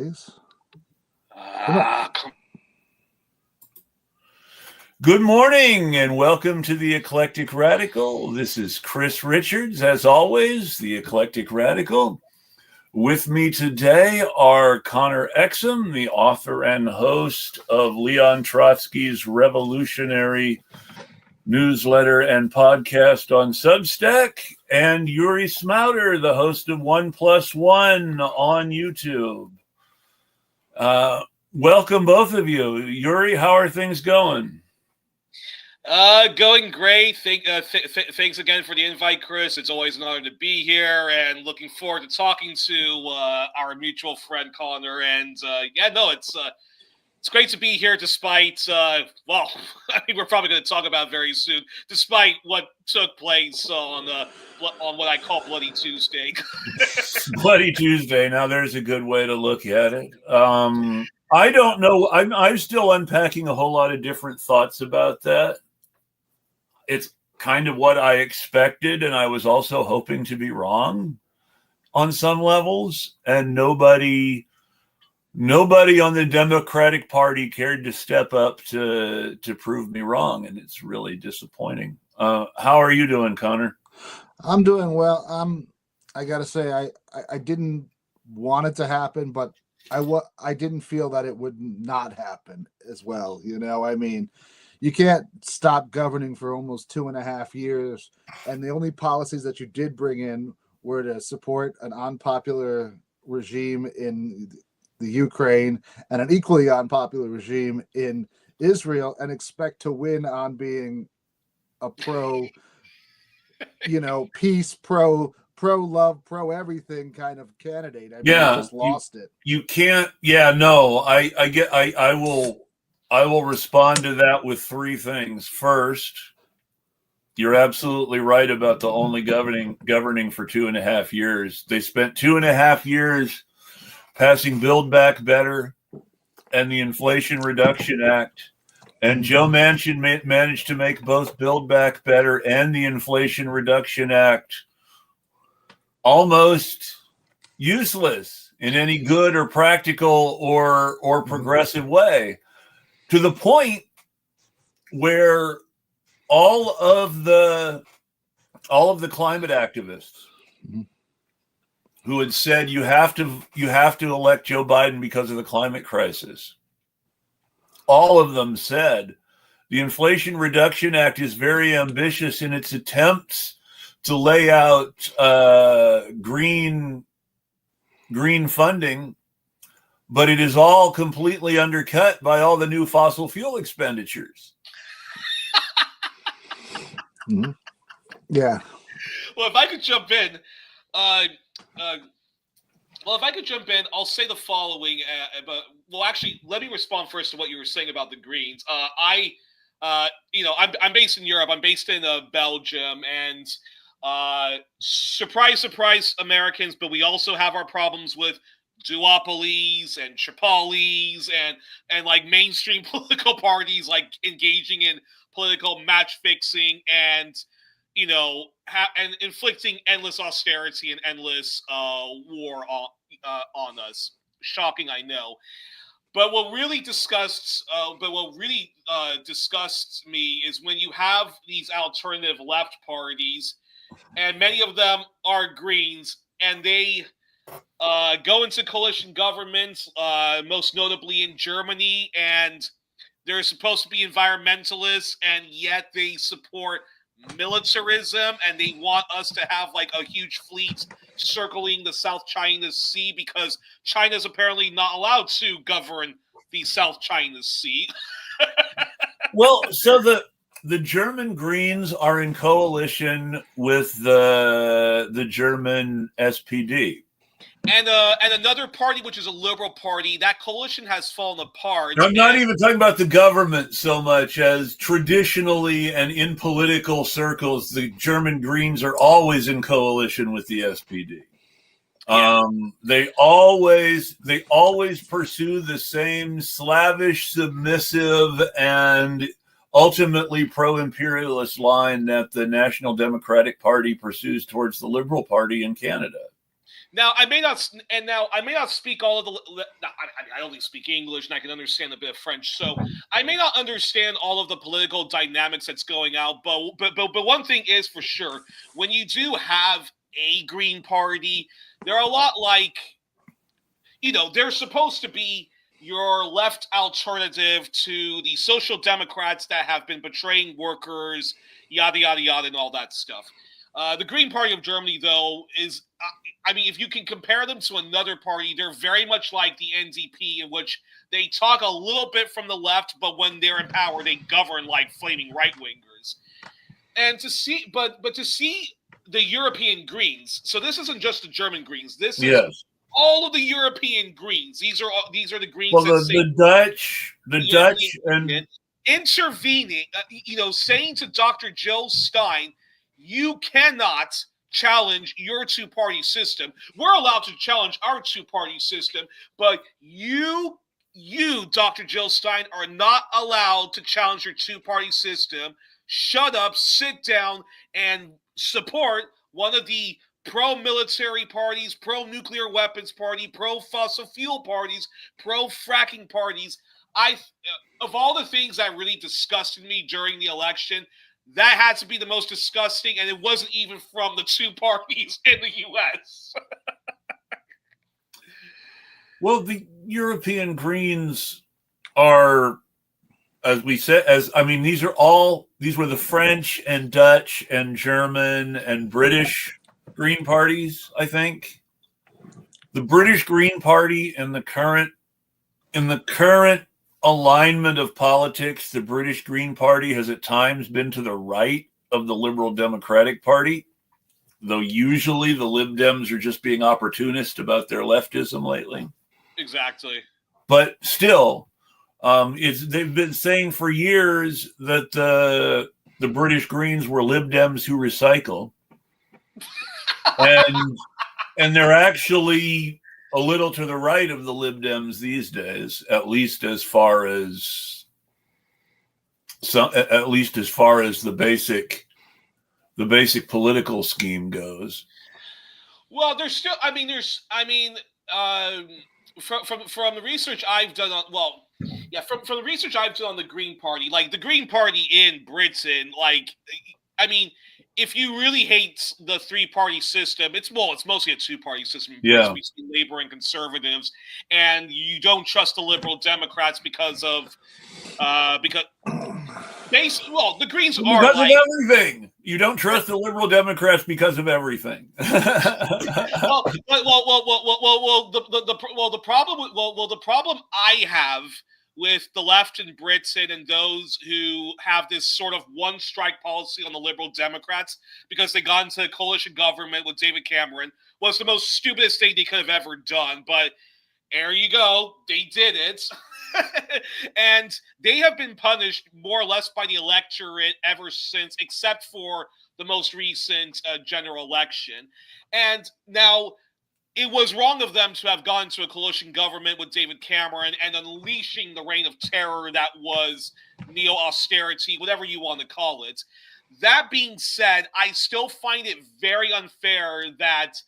please. Good morning and welcome to the Eclectic Radical. This is Chris Richards, as always, the Eclectic Radical. With me today are Connor Exum, the author and host of Leon Trotsky's revolutionary newsletter and podcast on Substack, and Youri Smouter, the host of 1+1 on YouTube. Welcome, both of you. Youri, how are things going? Going great. Thanks again for the invite, Chris. It's always an honor to be here, and looking forward to talking to our mutual friend Connor. And it's great to be here, despite I mean, we're probably going to talk about it very soon, despite what took place on what I call Bloody Tuesday. Bloody Tuesday. Now, there's a good way to look at it. I don't know. I'm still unpacking a whole lot of different thoughts about that. It's kind of what I expected, and I was also hoping to be wrong on some levels, and nobody on the Democratic Party cared to step up to prove me wrong, and it's really disappointing. How are you doing, Connor? I'm doing well. I gotta say, I didn't want it to happen, but I didn't feel that it would not happen as well. You know, I mean, you can't stop governing for almost 2.5 years, and the only policies that you did bring in were to support an unpopular regime in the Ukraine and an equally unpopular regime in Israel, and expect to win on being a peace, pro-love, pro-everything kind of candidate. I mean, you just lost it. You can't. Yeah, no. I will respond to that with three things. First, you're absolutely right about the only governing for 2.5 years. They spent 2.5 years passing Build Back Better and the Inflation Reduction Act. And Joe Manchin managed to make both Build Back Better and the Inflation Reduction Act almost useless in any good or practical or progressive way, to the point where all of the climate activists who had said you have to elect Joe Biden because of the climate crisis, all of them said the Inflation Reduction Act is very ambitious in its attempts to lay out green funding, but it is all completely undercut by all the new fossil fuel expenditures. Yeah. Well, if I could jump in, I'll say the following. Actually, let me respond first to what you were saying about the Greens. I'm based in Europe. I'm based in Belgium, and surprise, surprise, Americans, but we also have our problems with duopolies and tripolies and like mainstream political parties like engaging in political match fixing and and inflicting endless austerity and endless war on us. Shocking, I know. But what really disgusts me is when you have these alternative left parties, and many of them are Greens, and they go into coalition governments, most notably in Germany, and they're supposed to be environmentalists, and yet they support militarism, and they want us to have like a huge fleet circling the South China Sea because China's apparently not allowed to govern the South China Sea. Well, so the German Greens are in coalition with the German SPD. And another party, which is a liberal party, that coalition has fallen apart. I'm not even talking about the government so much as traditionally and in political circles, the German Greens are always in coalition with the SPD. Yeah. They always pursue the same slavish, submissive, and ultimately pro-imperialist line that the National Democratic Party pursues towards the Liberal Party in Canada. Now I may not, speak all of the. I only speak English, and I can understand a bit of French, so I may not understand all of the political dynamics that's going out. But one thing is for sure: when you do have a Green Party, they're a lot like, they're supposed to be your left alternative to the social democrats that have been betraying workers, yada yada yada, and all that stuff. The Green Party of Germany, though, is, if you can compare them to another party, they're very much like the NDP, in which they talk a little bit from the left, but when they're in power, they govern like flaming right wingers. And to see the European Greens, so this isn't just the German Greens. This is all of the European Greens. These are the Greens. Well, that the Dutch, and intervening, saying to Dr. Jill Stein, you cannot challenge your two-party system. We're allowed to challenge our two-party system, but you, Dr. Jill Stein, are not allowed to challenge your two-party system. Shut up, sit down, and support one of the pro-military parties, pro-nuclear weapons party, pro-fossil fuel parties, pro-fracking parties. Of all the things that really disgusted me during the election, that had to be the most disgusting, and it wasn't even from the two parties in the U.S. Well, the European Greens are, as we said, these were the French and Dutch and German and British Green parties, I think. The British Green Party in the current alignment of politics, the British Green Party has at times been to the right of the Liberal Democratic Party, though usually the Lib Dems are just being opportunist about their leftism lately. Exactly. But still, they've been saying for years that the British Greens were Lib Dems who recycle. And they're actually a little to the right of the Lib Dems these days, at least as far as the basic political scheme goes. Well, there's still, from the research I've done on, from the research I've done on the Green Party, like the Green Party in Britain, if you really hate the three-party system, it's mostly a two-party system. Yeah. We see Labor and Conservatives, and you don't trust the Liberal Democrats because basically, the Greens are because of everything. You don't trust the Liberal Democrats because of everything. The problem I have with the left in Britain and those who have this sort of one-strike policy on the Liberal Democrats because they got into a coalition government with David Cameron was the most stupidest thing they could have ever done. But there you go. They did it. And they have been punished more or less by the electorate ever since, except for the most recent general election. And now, it was wrong of them to have gone to a coalition government with David Cameron and unleashing the reign of terror that was neo-austerity, whatever you want to call it. That being said, I still find it very unfair that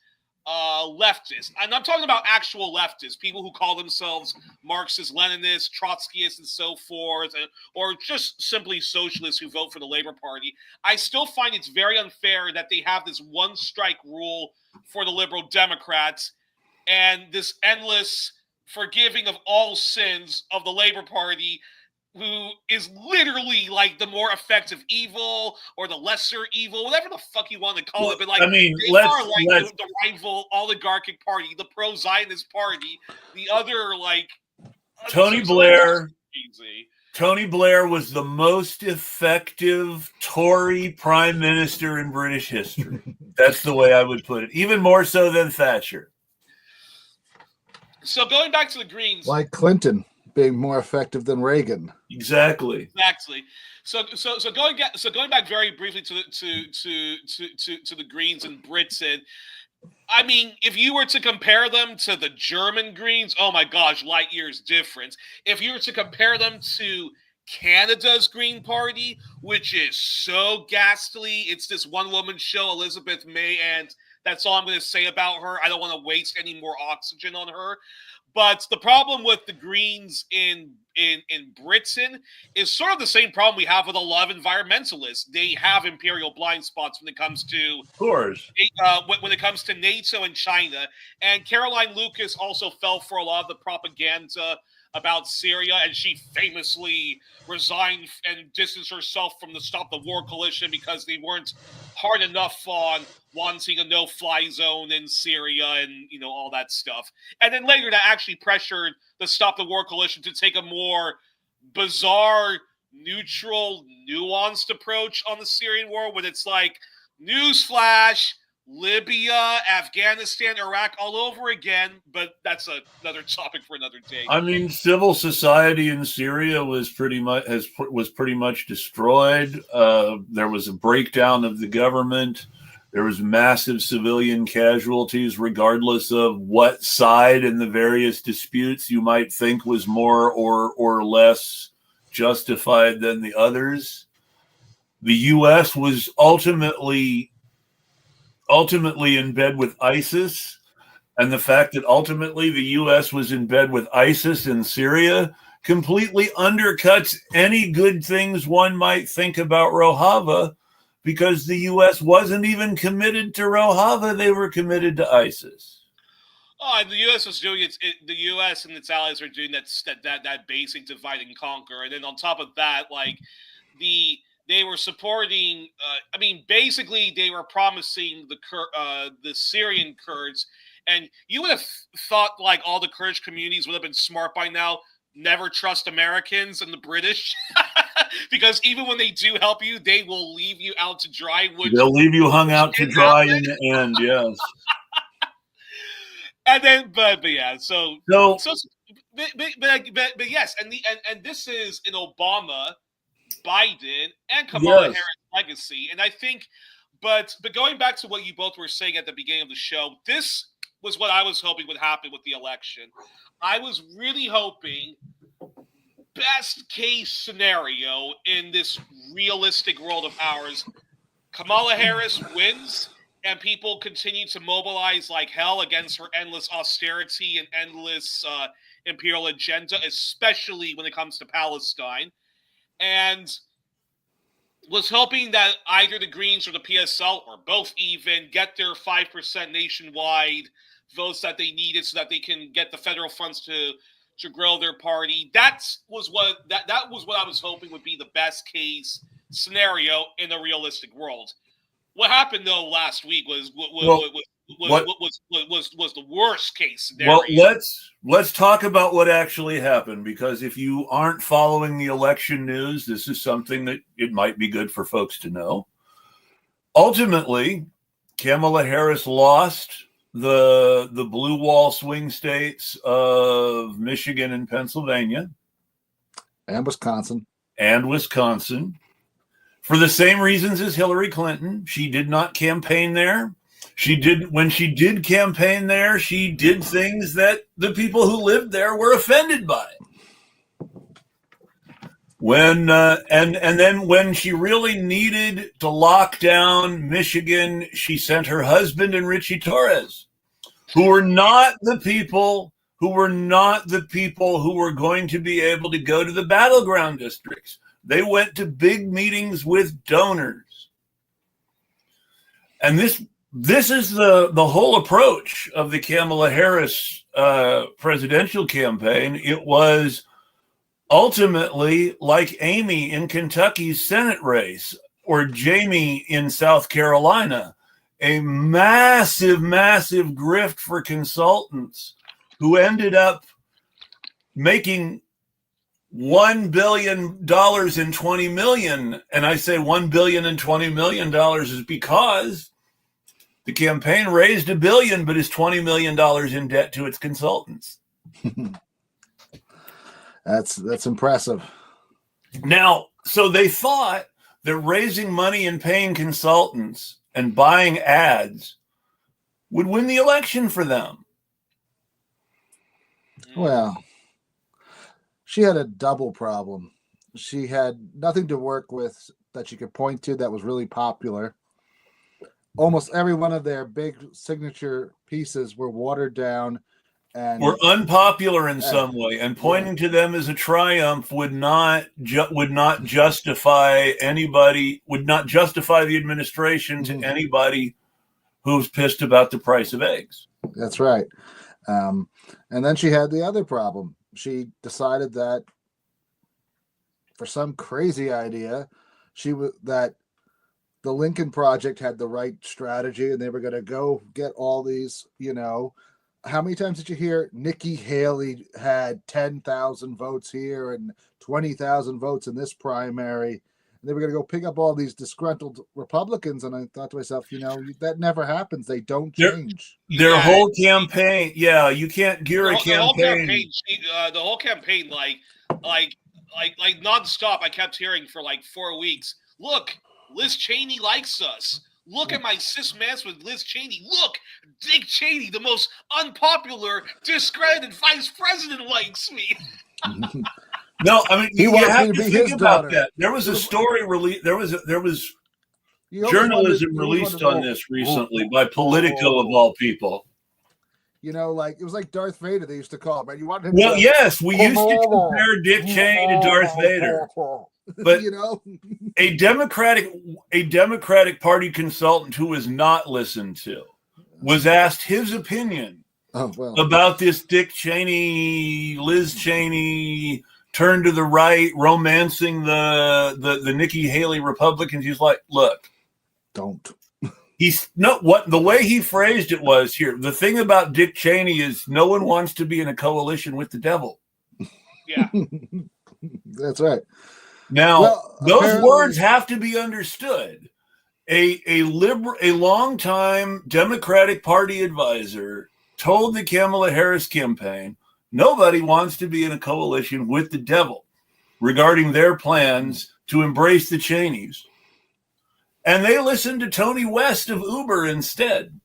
leftists, and I'm talking about actual leftists, people who call themselves Marxist, Leninists, Trotskyists, and so forth, or just simply socialists who vote for the Labor Party. I still find it's very unfair that they have this one-strike rule for the Liberal Democrats and this endless forgiving of all sins of the Labor Party, who is literally like the more effective evil or the lesser evil, whatever the fuck you want to call it. But they are like the rival oligarchic party, the pro-Zionist party, the other Tony Blair. Tony Blair was the most effective Tory prime minister in British history. That's the way I would put it. Even more so than Thatcher. So going back to the Greens, like Clinton being more effective than Reagan. Exactly. So going back very briefly to the Greens in Britain. I mean, if you were to compare them to the German Greens, oh my gosh, light years difference. If you were to compare them to Canada's Green Party, which is so ghastly, it's this one-woman show, Elizabeth May and That's all I'm going to say about her. I don't want to waste any more oxygen on her. But the problem with the Greens in Britain is sort of the same problem we have with a lot of environmentalists. They have imperial blind spots when it comes to Of course. when it comes to NATO and China. And Caroline Lucas also fell for a lot of the propaganda about Syria, and she famously resigned and distanced herself from the Stop the War coalition because they weren't hard enough on wanting a no-fly zone in Syria and, you know, all that stuff. And then later that actually pressured the Stop the War coalition to take a more bizarre, neutral, nuanced approach on the Syrian war, when it's like, newsflash, Libya, Afghanistan, Iraq, all over again. But that's another topic for another day. I mean, civil society in Syria was pretty much destroyed. There was a breakdown of the government. There was massive civilian casualties, regardless of what side in the various disputes you might think was more or less justified than the others. The U.S. was ultimately in bed with ISIS, and the fact that ultimately the U.S. was in bed with ISIS in Syria completely undercuts any good things one might think about Rojava, because the U.S. wasn't even committed to Rojava; they were committed to ISIS. Oh, and the U.S. was doing it. The U.S. and its allies are doing that basic divide and conquer, and then on top of that, like they were supporting. I mean, basically, they were promising the Syrian Kurds, and you would have thought like all the Kurdish communities would have been smart by now. Never trust Americans and the British, because even when they do help you, they will leave you out to dry. They'll leave you hung out to dry in the end. Yes. And then, but yeah, but yes, and this is an Obama, Biden, and Kamala Harris legacy, and I think, but going back to what you both were saying at the beginning of the show, this was what I was hoping would happen with the election. I was really hoping, best case scenario in this realistic world of ours, Kamala Harris wins and people continue to mobilize like hell against her endless austerity and endless imperial agenda, especially when it comes to Palestine. And was hoping that either the Greens or the PSL, or both even, get their 5% nationwide votes that they needed so that they can get the federal funds to grow their party. That was what I was hoping would be the best case scenario in a realistic world. What happened though last week was the worst case scenario. Well, let's talk about what actually happened, because if you aren't following the election news, this is something that it might be good for folks to know. Ultimately, Kamala Harris lost the blue wall swing states of Michigan and Pennsylvania and Wisconsin for the same reasons as Hillary Clinton. She did not campaign there. When she did campaign there, she did things that the people who lived there were offended by. When and then when she really needed to lock down Michigan, she sent her husband and Richie Torres, who were not the people who were going to be able to go to the battleground districts. They went to big meetings with donors. And this is the whole approach of the Kamala Harris presidential campaign. It was ultimately like Amy in Kentucky's Senate race, or Jamie in South Carolina, a massive grift for consultants who ended up making $1 billion and 20 million. And I say $1 billion and $20 million is because the campaign raised $1 billion, but is $20 million in debt to its consultants. That's impressive. Now, so they thought that raising money and paying consultants and buying ads would win the election for them. Well, she had a double problem. She had nothing to work with that she could point to that was really popular. almost every one of their big signature pieces were watered down and were unpopular in some way, and pointing to them as a triumph would not justify anybody, would not justify the administration to anybody who's pissed about the price of eggs. That's right. And then she had the other problem. She decided that for some crazy idea, that the Lincoln Project had the right strategy and they were going to go get all these, how many times did you hear Nikki Haley had 10,000 votes here and 20,000 votes in this primary? And they were going to go pick up all these disgruntled Republicans. And I thought to myself, that never happens. They don't change. Their whole campaign. Yeah, you can't gear a campaign. The whole campaign, like nonstop, I kept hearing for like 4 weeks. Look, Liz Cheney likes us. Look at my cis mass with Liz Cheney. Look, Dick Cheney, the most unpopular, discredited vice president, likes me. No, I mean, he you wants have me to to be think his about daughter. that. There was a story released. There was journalism released on this recently by Politico of all people. It was like Darth Vader. They used to call him. Right? You want him? Well, yes, we used to compare Dick Cheney to Darth Vader. But a Democratic Party consultant who was not listened to was asked his opinion about this Dick Cheney, Liz Cheney turn to the right, romancing the Nikki Haley Republicans. He's like, look, don't. The way he phrased it was here. The thing about Dick Cheney is no one wants to be in a coalition with the devil. Yeah, that's right. Now, those words have to be understood. A longtime Democratic Party advisor told the Kamala Harris campaign, nobody wants to be in a coalition with the devil regarding their plans to embrace the Cheneys. And they listened to Tony West of Uber instead.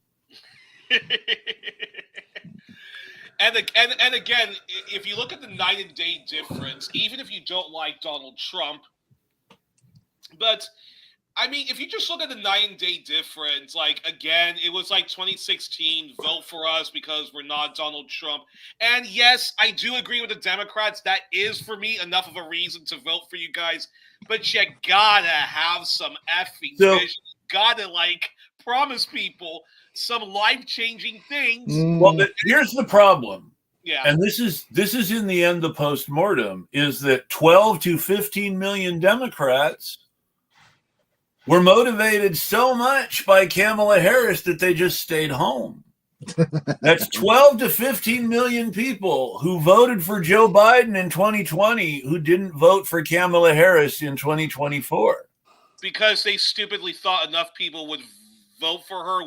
And again, if you look at the night and day difference, even if you don't like Donald Trump, but I mean, if you just look at the night and day difference, like again, it was like 2016, vote for us because we're not Donald Trump. And yes, I do agree with the Democrats. That is for me enough of a reason to vote for you guys. But you gotta have some effing vision. You gotta promise people some life-changing things. Well, here's the problem. Yeah. And this is in the end the post-mortem, is that 12 to 15 million Democrats were motivated so much by Kamala Harris that they just stayed home. That's 12 to 15 million people who voted for Joe Biden in 2020 who didn't vote for Kamala Harris in 2024. Because they stupidly thought enough people would vote for her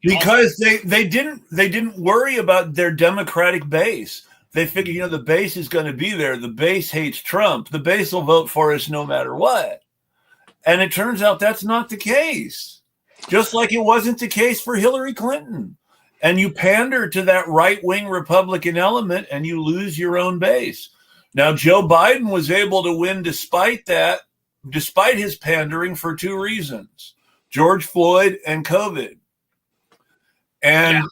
because they didn't worry about their Democratic base. They figured, the base is going to be there. The base hates Trump. The base will vote for us no matter what. And it turns out that's not the case. Just like it wasn't the case for Hillary Clinton. And you pander to that right-wing Republican element and you lose your own base. Now, Joe Biden was able to win despite his pandering for two reasons: George Floyd and COVID. And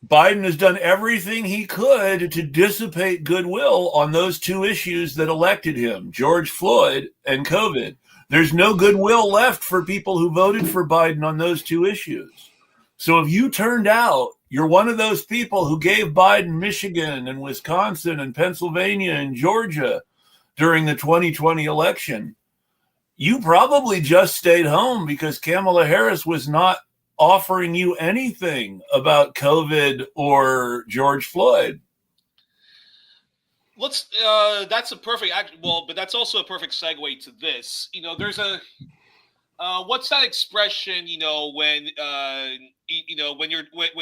Biden has done everything he could to dissipate goodwill on those two issues that elected him, George Floyd and COVID. There's no goodwill left for people who voted for Biden on those two issues. So if you turned out, you're one of those people who gave Biden Michigan and Wisconsin and Pennsylvania and Georgia during the 2020 election, you probably just stayed home because Kamala Harris was not offering you anything about COVID or George Floyd. That's a perfect, but that's also a perfect segue to this. There's what's that expression? When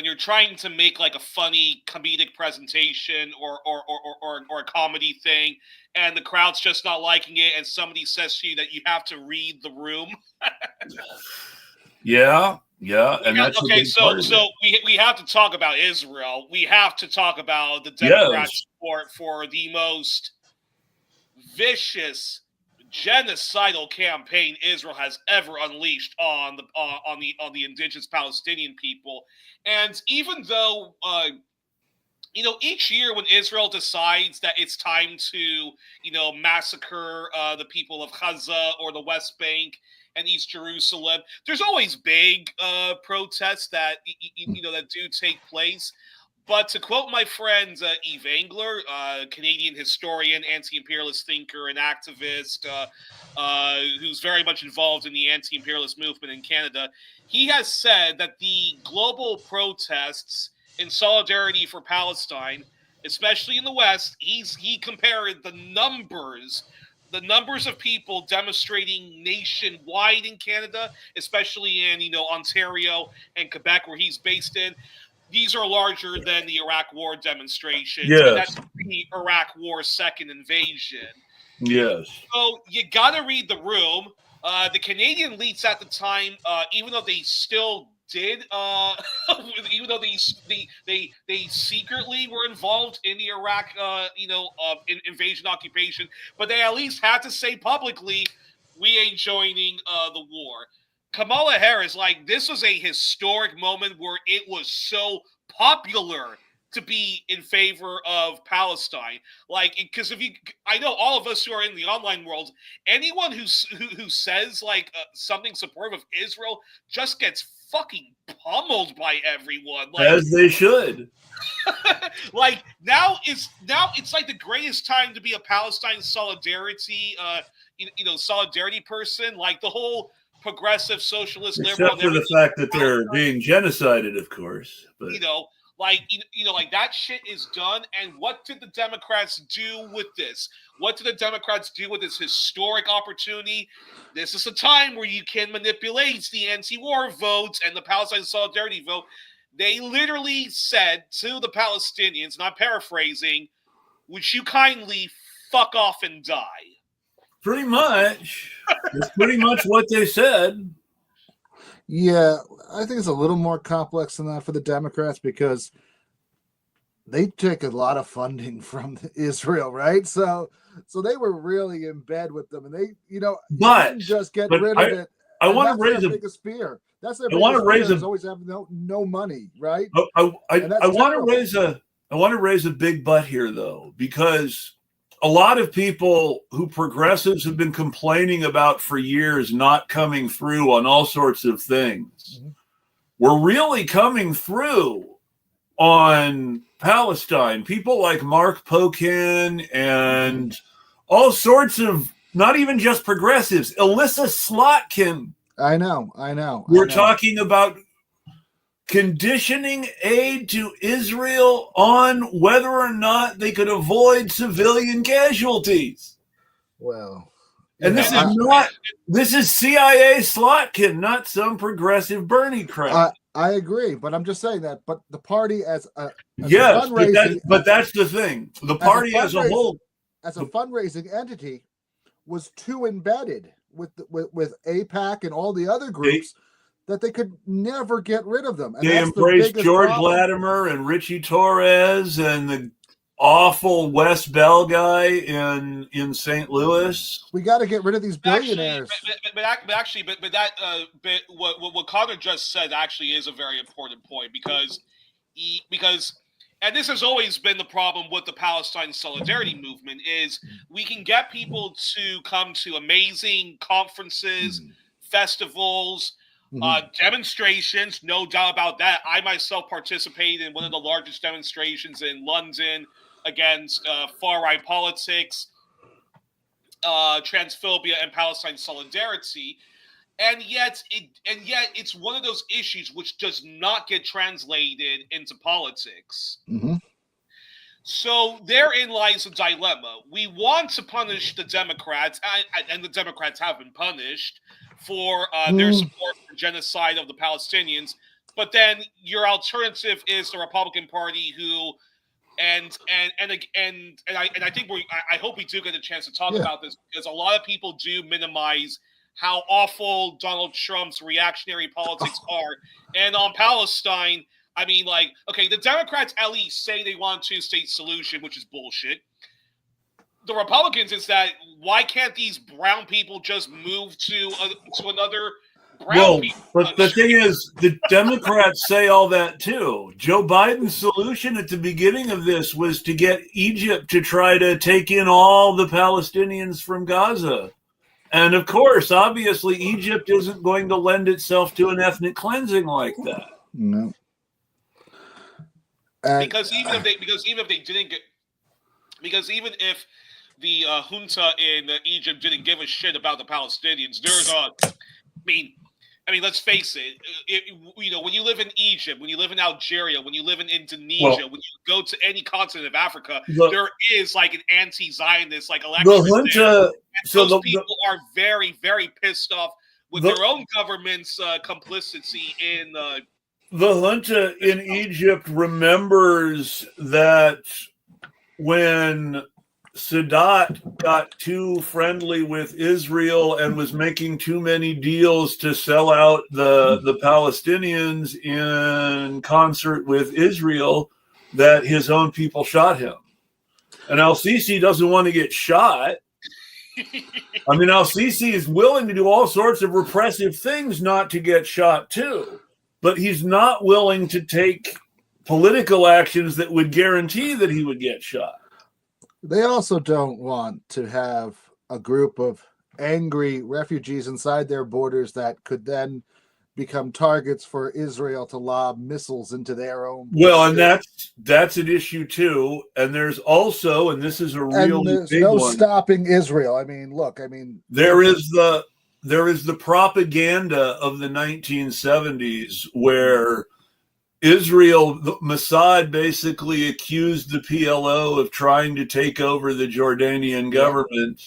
you're trying to make like a funny comedic presentation or a comedy thing, and the crowd's just not liking it, and somebody says to you that you have to read the room. Yeah, and that's okay. So we have to talk about Israel. We have to talk about the Democrats' support for the most vicious, genocidal campaign Israel has ever unleashed on the indigenous Palestinian people. And even though each year when Israel decides that it's time to, massacre the people of Gaza or the West Bank and East Jerusalem, there's always big protests that that do take place. But to quote my friend Eve Engler, Canadian historian, anti-imperialist thinker, and activist, who's very much involved in the anti-imperialist movement in Canada, he has said that the global protests in solidarity for Palestine, especially in the West, he compared the numbers of people demonstrating nationwide in Canada, especially in Ontario and Quebec, where he's based in. These are larger than the Iraq War demonstrations, and Yes. that's the Iraq War's second invasion. Yes. So you got to read the room. The Canadian elites at the time, even though they still did, even though they secretly were involved in the Iraq, invasion occupation, but they at least had to say publicly, we ain't joining the war. Kamala Harris, this was a historic moment where it was so popular to be in favor of Palestine. Because I know all of us who are in the online world, anyone who says something supportive of Israel just gets fucking pummeled by everyone. As they should. Now it's the greatest time to be a Palestine solidarity, solidarity person. The whole progressive socialist liberal, except for the fact that they're being genocided, of course. But that shit is done. And what did the Democrats do with this? What did the Democrats do with this historic opportunity? This is a time where you can manipulate the anti-war votes and the Palestine solidarity vote. They literally said to the Palestinians, and I'm paraphrasing, would you kindly fuck off and die? Pretty much. That's pretty much what they said. Yeah, I think it's a little more complex than that for the Democrats because they take a lot of funding from Israel, right? So they were really in bed with them, and they, but just get rid of it. I want to raise their biggest fear. That's their I want to raise is always have no money, right? I want to raise a big but here, though, because a lot of people who progressives have been complaining about for years not coming through on all sorts of things were really coming through on Palestine. People like Mark Pocan and all sorts of, not even just progressives, Alyssa Slotkin. I know. We're talking about conditioning aid to Israel on whether or not they could avoid civilian casualties. Well, and this is CIA Slotkin, not some progressive Bernie crap. I agree, but I'm just saying that. But the party as fundraising, but that's the thing. The party as a whole, as a fundraising entity, was too embedded with AIPAC and all the other groups that they could never get rid of them. And they embraced George Latimer and Richie Torres and the awful Wes Bell guy in St. Louis. We got to get rid of these billionaires. What Connor just said actually is a very important point because and this has always been the problem with the Palestine solidarity movement is we can get people to come to amazing conferences, festivals, demonstrations, no doubt about that. I myself participated in one of the largest demonstrations in London against far-right politics, transphobia, and Palestine solidarity. And yet it's one of those issues which does not get translated into politics. So therein lies a dilemma. We want to punish the Democrats, and the Democrats have been punished for their support for genocide of the Palestinians. But then your alternative is the Republican Party, who, and I think I hope we do get a chance to talk about this because a lot of people do minimize how awful Donald Trump's reactionary politics are. And on Palestine, I mean, the Democrats at least say they want a two-state solution, which is bullshit. the Republicans is that why can't these brown people just move to another brown people but the thing is, the Democrats say all that too. Joe Biden's solution at the beginning of this was to get Egypt to try to take in all the Palestinians from Gaza. And of course, obviously, Egypt isn't going to lend itself to an ethnic cleansing like that. No. Because even if they didn't get, because even if the junta in Egypt didn't give a shit about the Palestinians, there's I mean, let's face it. When you live in Egypt, when you live in Algeria, when you live in Indonesia, when you go to any continent of Africa, there is like an anti-Zionist like election. The junta, those people are very, very pissed off with their own government's complicity in. The junta in Egypt remembers that when Sadat got too friendly with Israel and was making too many deals to sell out the Palestinians in concert with Israel, that his own people shot him. And al-Sisi doesn't want to get shot. I mean, al-Sisi is willing to do all sorts of repressive things not to get shot too, but he's not willing to take political actions that would guarantee that he would get shot. They also don't want to have a group of angry refugees inside their borders that could then become targets for Israel to lob missiles into their own borders. Well, and that's an issue too. And there's also, and this is a real big one, stopping Israel. I mean, look, there is the propaganda of the 1970s where Israel, Mossad basically accused the PLO of trying to take over the Jordanian government,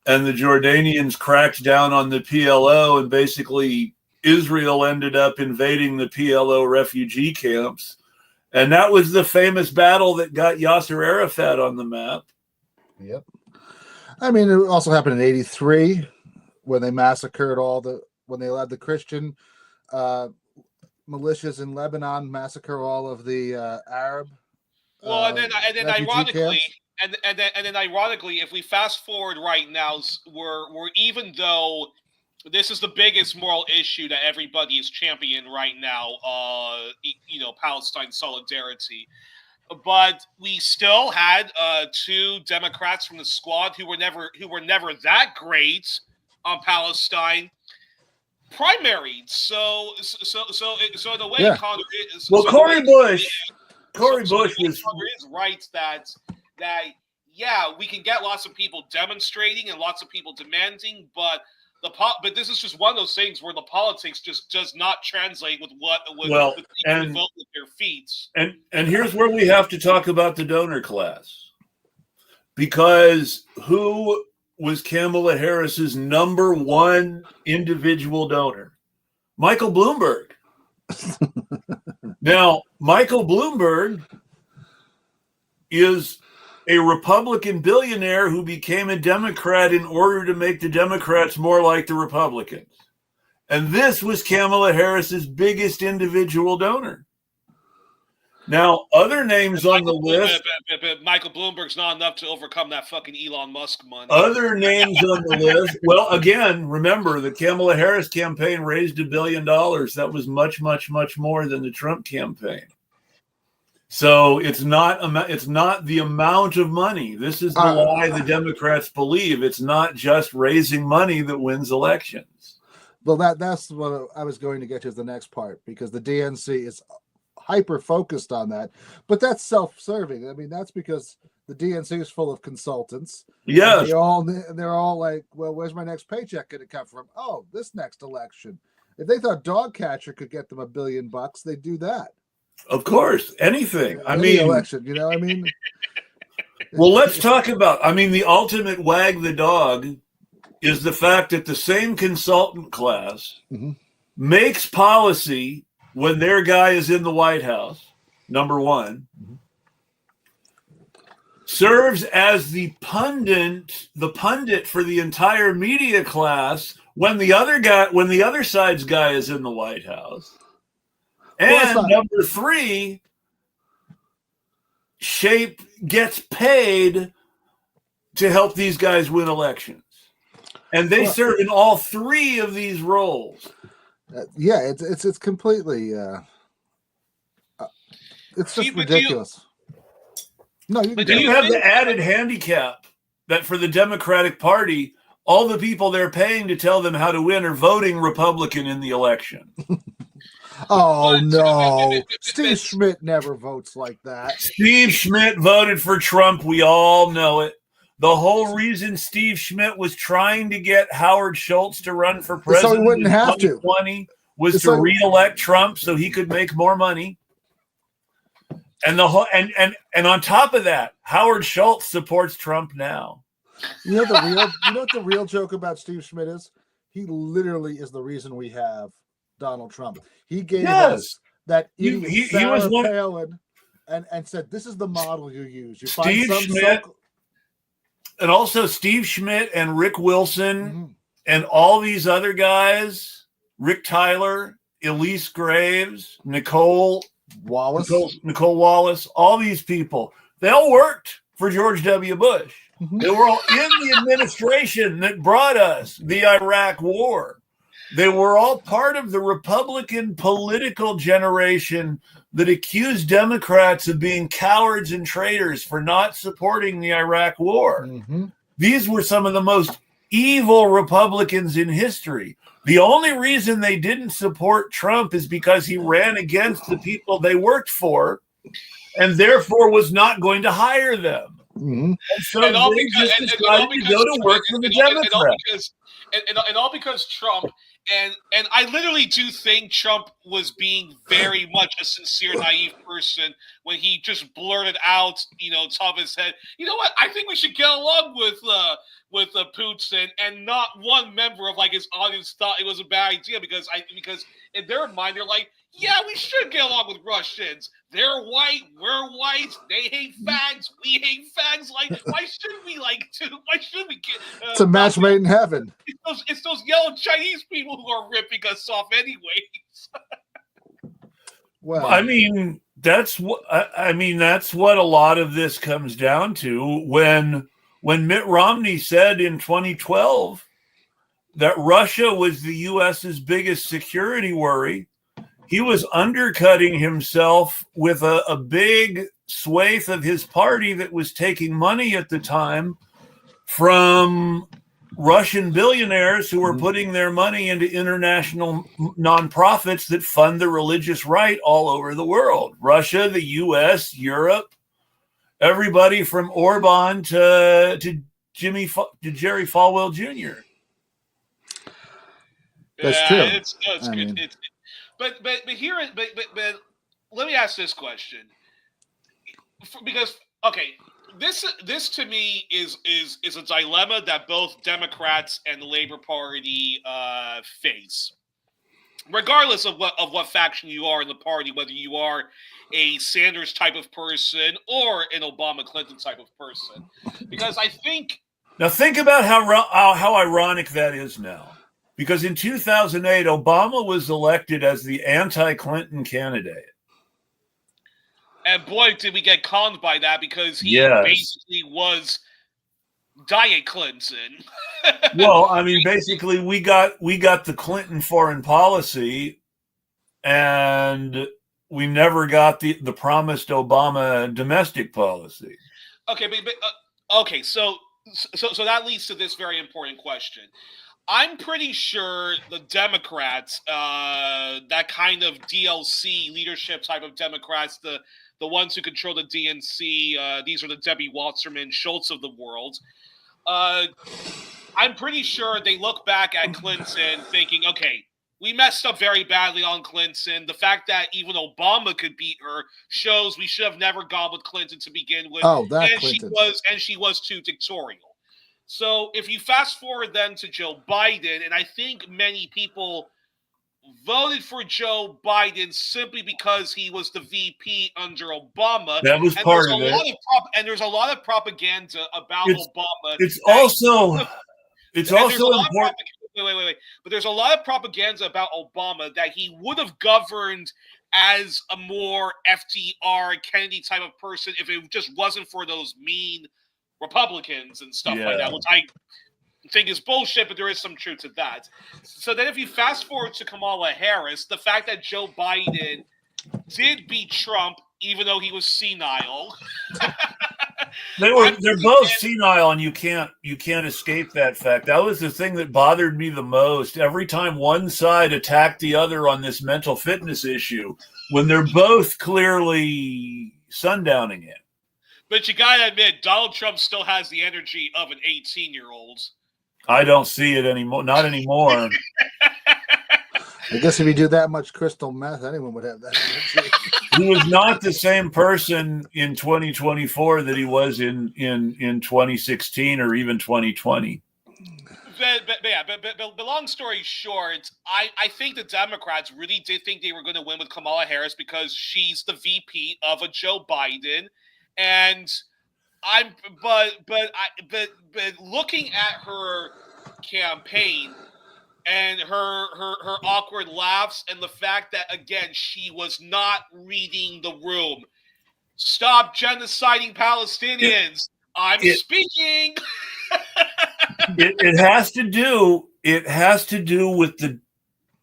and the Jordanians cracked down on the PLO, and basically Israel ended up invading the PLO refugee camps. And that was the famous battle that got Yasser Arafat on the map. Yep. I mean, it also happened in 1983 when they massacred when they allowed the Christian militias in Lebanon massacre all of the Arab. And then ironically, if we fast forward right now, we're even though this is the biggest moral issue that everybody is championing right now, Palestine solidarity. But we still had two Democrats from the squad who were never that great on Palestine primaried. So in a way, yeah. Cory Bush is right that we can get lots of people demonstrating and lots of people demanding, but this is just one of those things where the politics just does not translate with people vote with their feet. And here's where we have to talk about the donor class, because who was Kamala Harris's number one individual donor? Michael Bloomberg. Now, Michael Bloomberg is a Republican billionaire who became a Democrat in order to make the Democrats more like the Republicans. And this was Kamala Harris's biggest individual donor. Now, other names on the list. Michael Bloomberg's not enough to overcome that fucking Elon Musk money. Other names on the list. Well, again, remember the Kamala Harris campaign raised $1 billion. That was much, much, much more than the Trump campaign. So it's not the amount of money. This is the lie the Democrats believe. It's not just raising money that wins elections. Well, that's what I was going to get to as the next part, because the DNC is hyper focused on that, but that's self-serving. I mean, that's because the DNC is full of consultants. Yes, they're all like, well, where's my next paycheck going to come from? Oh, this next election. If they thought Dogcatcher could get them $1 billion, they'd do that. Of course, anything. Any election, Well, let's talk about. The ultimate wag the dog is the fact that the same consultant class makes policy when their guy is in the White House, number one, serves as the pundit for the entire media class when the other side's guy is in the White House. And number three, gets paid to help these guys win elections. And they serve in all three of these roles. Yeah, it's completely it's just ridiculous. No, you have the added handicap that for the Democratic Party, all the people they're paying to tell them how to win are voting Republican in the election. Oh, no. Steve Schmidt never votes like that. Steve Schmidt voted for Trump. We all know it. The whole reason Steve Schmidt was trying to get Howard Schultz to run for president so he wouldn't have 2020 was to reelect Trump so he could make more money. And the whole and on top of that, Howard Schultz supports Trump now. You know what the real joke about Steve Schmidt is? He literally is the reason we have Donald Trump. He gave us that idiot Sarah Palin and said, "This is the model you use." You find Steve Schmidt, and also Steve Schmidt and Rick Wilson and all these other guys, Rick Tyler, Elise Graves, Nicole Wallace, all these people, they all worked for George W. Bush. They were all in the administration that brought us the Iraq War. They were all part of the Republican political generation that accused Democrats of being cowards and traitors for not supporting the Iraq War. These were some of the most evil Republicans in history. The only reason they didn't support Trump is because he ran against the people they worked for and therefore was not going to hire them. And so and all they because, just decided to go to work for the Democrats. And all because Trump, and I literally do think Trump was being very much a sincere, naive person when he just blurted out, top of his head, you know what, I think we should get along with Putin, and not one member of his audience thought it was a bad idea because in their mind they're like, yeah, we should get along with Russians. They're white, we're white. They hate fags, we hate fags. Why shouldn't we Why should we get? It's a match made in heaven. It's those yellow Chinese people who are ripping us off, anyways. Well, I mean, that's what a lot of this comes down to. When Mitt Romney said in 2012 that Russia was the U.S.'s biggest security worry, he was undercutting himself with a big swathe of his party that was taking money at the time from Russian billionaires who were putting their money into international nonprofits that fund the religious right all over the world. Russia, the U.S., Europe, everybody from Orban to Jerry Falwell Jr. That's true. It's good. But let me ask this question, because this to me is a dilemma that both Democrats and the Labor Party face, regardless of what faction you are in the party, whether you are a Sanders type of person or an Obama Clinton type of person, because I think about how ironic that is now. Because in 2008, Obama was elected as the anti-Clinton candidate. And boy, did we get conned by that, because he basically was Diet Clinton. Well, I mean, basically, we got the Clinton foreign policy, and we never got the promised Obama domestic policy. Okay, so that leads to this very important question. I'm pretty sure the Democrats, that kind of DLC leadership type of Democrats, the ones who control the DNC, these are the Debbie Wasserman Schultz of the world. I'm pretty sure they look back at Clinton thinking, okay, we messed up very badly on Clinton. The fact that even Obama could beat her shows we should have never gone with Clinton to begin with. Oh, that Clinton. She was too dictatorial. So if you fast forward then to Joe Biden, and I think many people voted for Joe Biden simply because he was the VP under Obama. That was part of it. And there's a lot of propaganda about Obama. It's also important. Wait. But there's a lot of propaganda about Obama that he would have governed as a more FDR Kennedy type of person if it just wasn't for those mean Republicans and stuff like that, which I think is bullshit, but there is some truth to that. So then if you fast forward to Kamala Harris, the fact that Joe Biden did beat Trump, even though he was senile. They're both senile, and you can't escape that fact. That was the thing that bothered me the most. Every time one side attacked the other on this mental fitness issue, when they're both clearly sundowning it. But you gotta admit, Donald Trump still has the energy of an 18-year-old. I don't see it anymore. Not anymore. I guess if you do that much crystal meth, anyone would have that energy. He was not the same person in 2024 that he was in 2016 or even 2020. But long story short, I think the Democrats really did think they were going to win with Kamala Harris because she's the VP of a Joe Biden, and but looking at her campaign and her awkward laughs and the fact that, again, she was not reading the room. Stop genociding Palestinians. I'm speaking. It has to do with the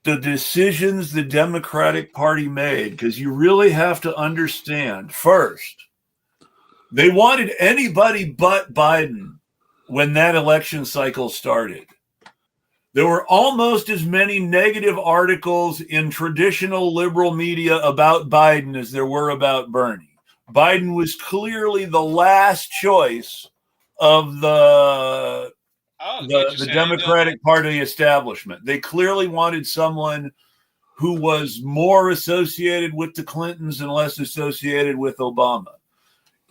decisions the Democratic Party made, because you really have to understand. First, they wanted anybody but Biden when that election cycle started. There were almost as many negative articles in traditional liberal media about Biden as there were about Bernie. Biden was clearly the last choice of the Democratic Party establishment. They clearly wanted someone who was more associated with the Clintons and less associated with Obama.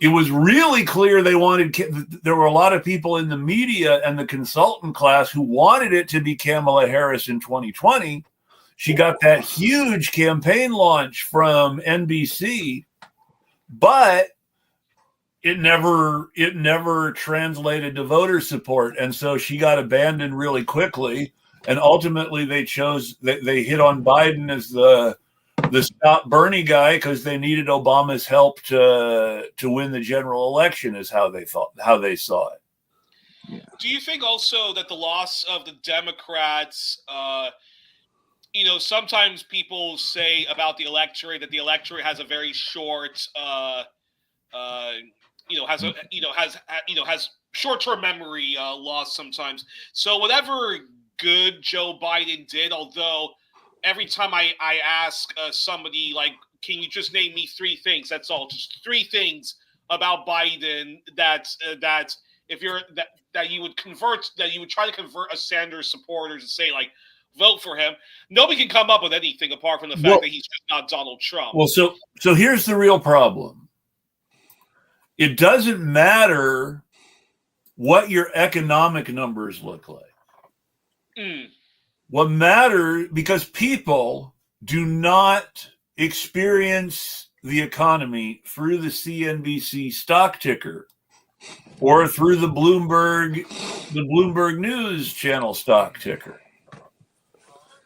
It was really clear they wanted, there were a lot of people in the media and the consultant class who wanted it to be Kamala Harris in 2020. She got that huge campaign launch from NBC, but it never translated to voter support. And so she got abandoned really quickly. And ultimately they hit on Biden as the Stop Bernie guy because they needed Obama's help to win the general election, is how they saw it. Yeah. Do you think also that the loss of the Democrats, sometimes people say about the electorate that the electorate has a very short, has short-term memory loss sometimes. So whatever good Joe Biden did, although every time I ask somebody, like, can you just name me 3 things? That's all. Just 3 things about Biden that if you're that you would try to convert a Sanders supporter to say, like, vote for him. Nobody can come up with anything apart from the fact that he's just not Donald Trump. Well, so here's the real problem. It doesn't matter what your economic numbers look like. What matters, because people do not experience the economy through the CNBC stock ticker or through the Bloomberg News channel stock ticker.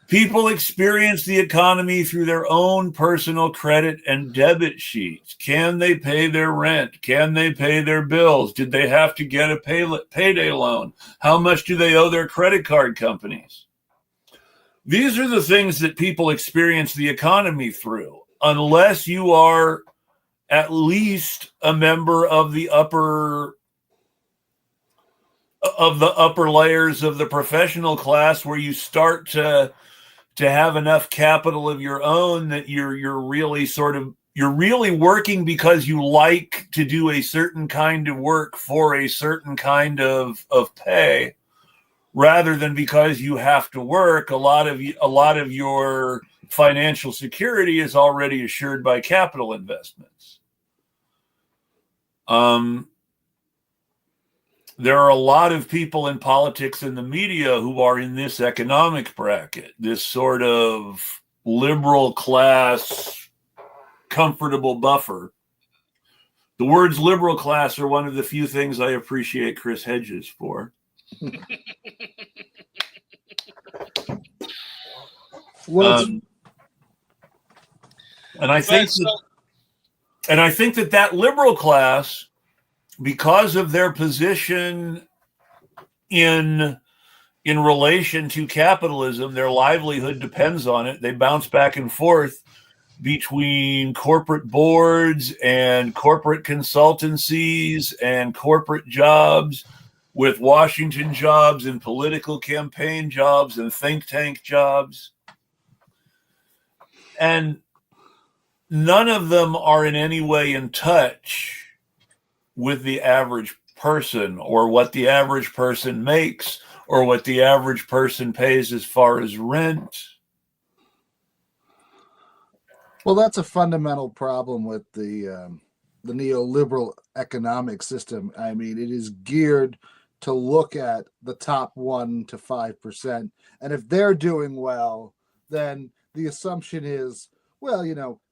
People experience the economy through their own personal credit and debit sheets. Can they pay their rent? Can they pay their bills? Did they have to get a payday loan? How much do they owe their credit card companies? These are the things that people experience the economy through, unless you are at least a member of the upper layers of the professional class, where you start to have enough capital of your own that you're really working because you like to do a certain kind of work for a certain kind of pay, rather than because you have to work. A lot of your financial security is already assured by capital investments. There are a lot of people in politics and the media who are in this economic bracket, this sort of liberal class, comfortable buffer. The words liberal class are one of the few things I appreciate Chris Hedges for. And I think that liberal class because of their position in relation to capitalism, their livelihood depends on it. They bounce back and forth between corporate boards and corporate consultancies and corporate jobs, with Washington jobs and political campaign jobs and think tank jobs. And none of them are in any way in touch with the average person, or what the average person makes, or what the average person pays as far as rent. Well, that's a fundamental problem with the neoliberal economic system. I mean, it is geared to look at the top 1% to 5%, and if they're doing well, then the assumption is, well,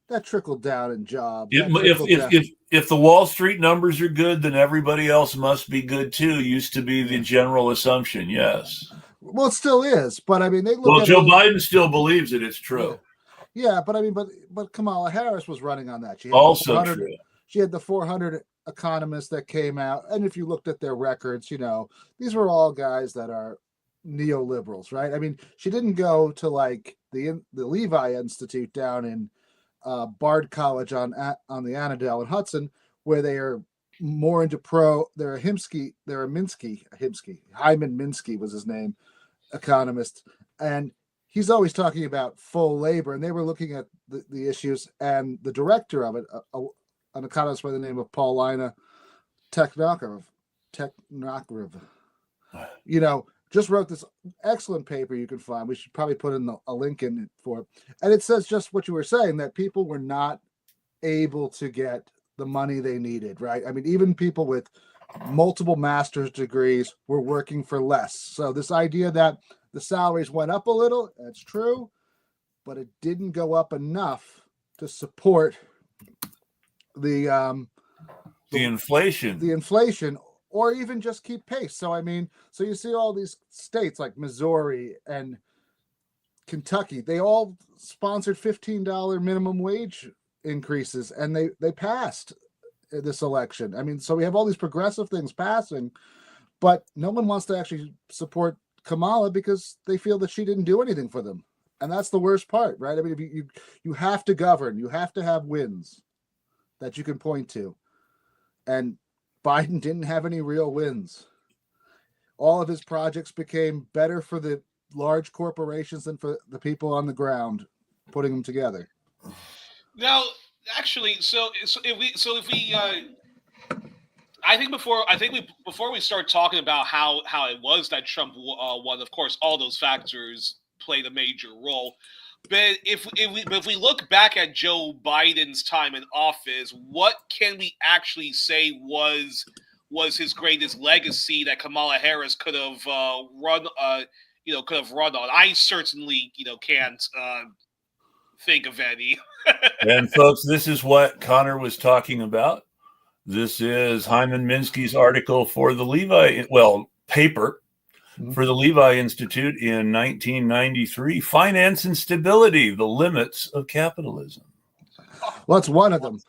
that trickled down in jobs. If the Wall Street numbers are good, then everybody else must be good too. Used to be the general assumption. Yes. Well, it still is, but I mean, they look. Well, Joe Biden still believes it. It's true. Yeah, but I mean, but Kamala Harris was running on that. She had also true. She had the 400 economists that came out, and if you looked at their records, these were all guys that are neoliberals, right? I mean, she didn't go to like the Levi Institute down in Bard College on the Annandale and Hudson, where they are more into Hyman Minsky was his name, economist, and he's always talking about full labor, and they were looking at the issues, and the director of it, an economist by the name of Paulina Technokrav, just wrote this excellent paper you can find. We should probably put in a link in it for it. And it says just what you were saying, that people were not able to get the money they needed, right? I mean, even people with multiple master's degrees were working for less. So this idea that the salaries went up a little, that's true, but it didn't go up enough to support the inflation, or even just keep pace. So I mean, so you see all these states like Missouri and Kentucky, they all sponsored $15 minimum wage increases, and they passed this election. I mean, so we have all these progressive things passing, but no one wants to actually support Kamala because they feel that she didn't do anything for them. And that's the worst part, right? I mean, if you have to govern, you have to have wins that you can point to. And Biden didn't have any real wins. All of his projects became better for the large corporations than for the people on the ground putting them together. Now, actually, if we I think before we start talking about how it was that Trump won, of course, all those factors played a major role. But if we look back at Joe Biden's time in office, what can we actually say was his greatest legacy that Kamala Harris could have run on? I certainly can't think of any. And folks, this is what Connor was talking about. This is Hyman Minsky's article for the paper for the Levi Institute in 1993, Finance and Stability, the Limits of Capitalism. Well, that's one of them.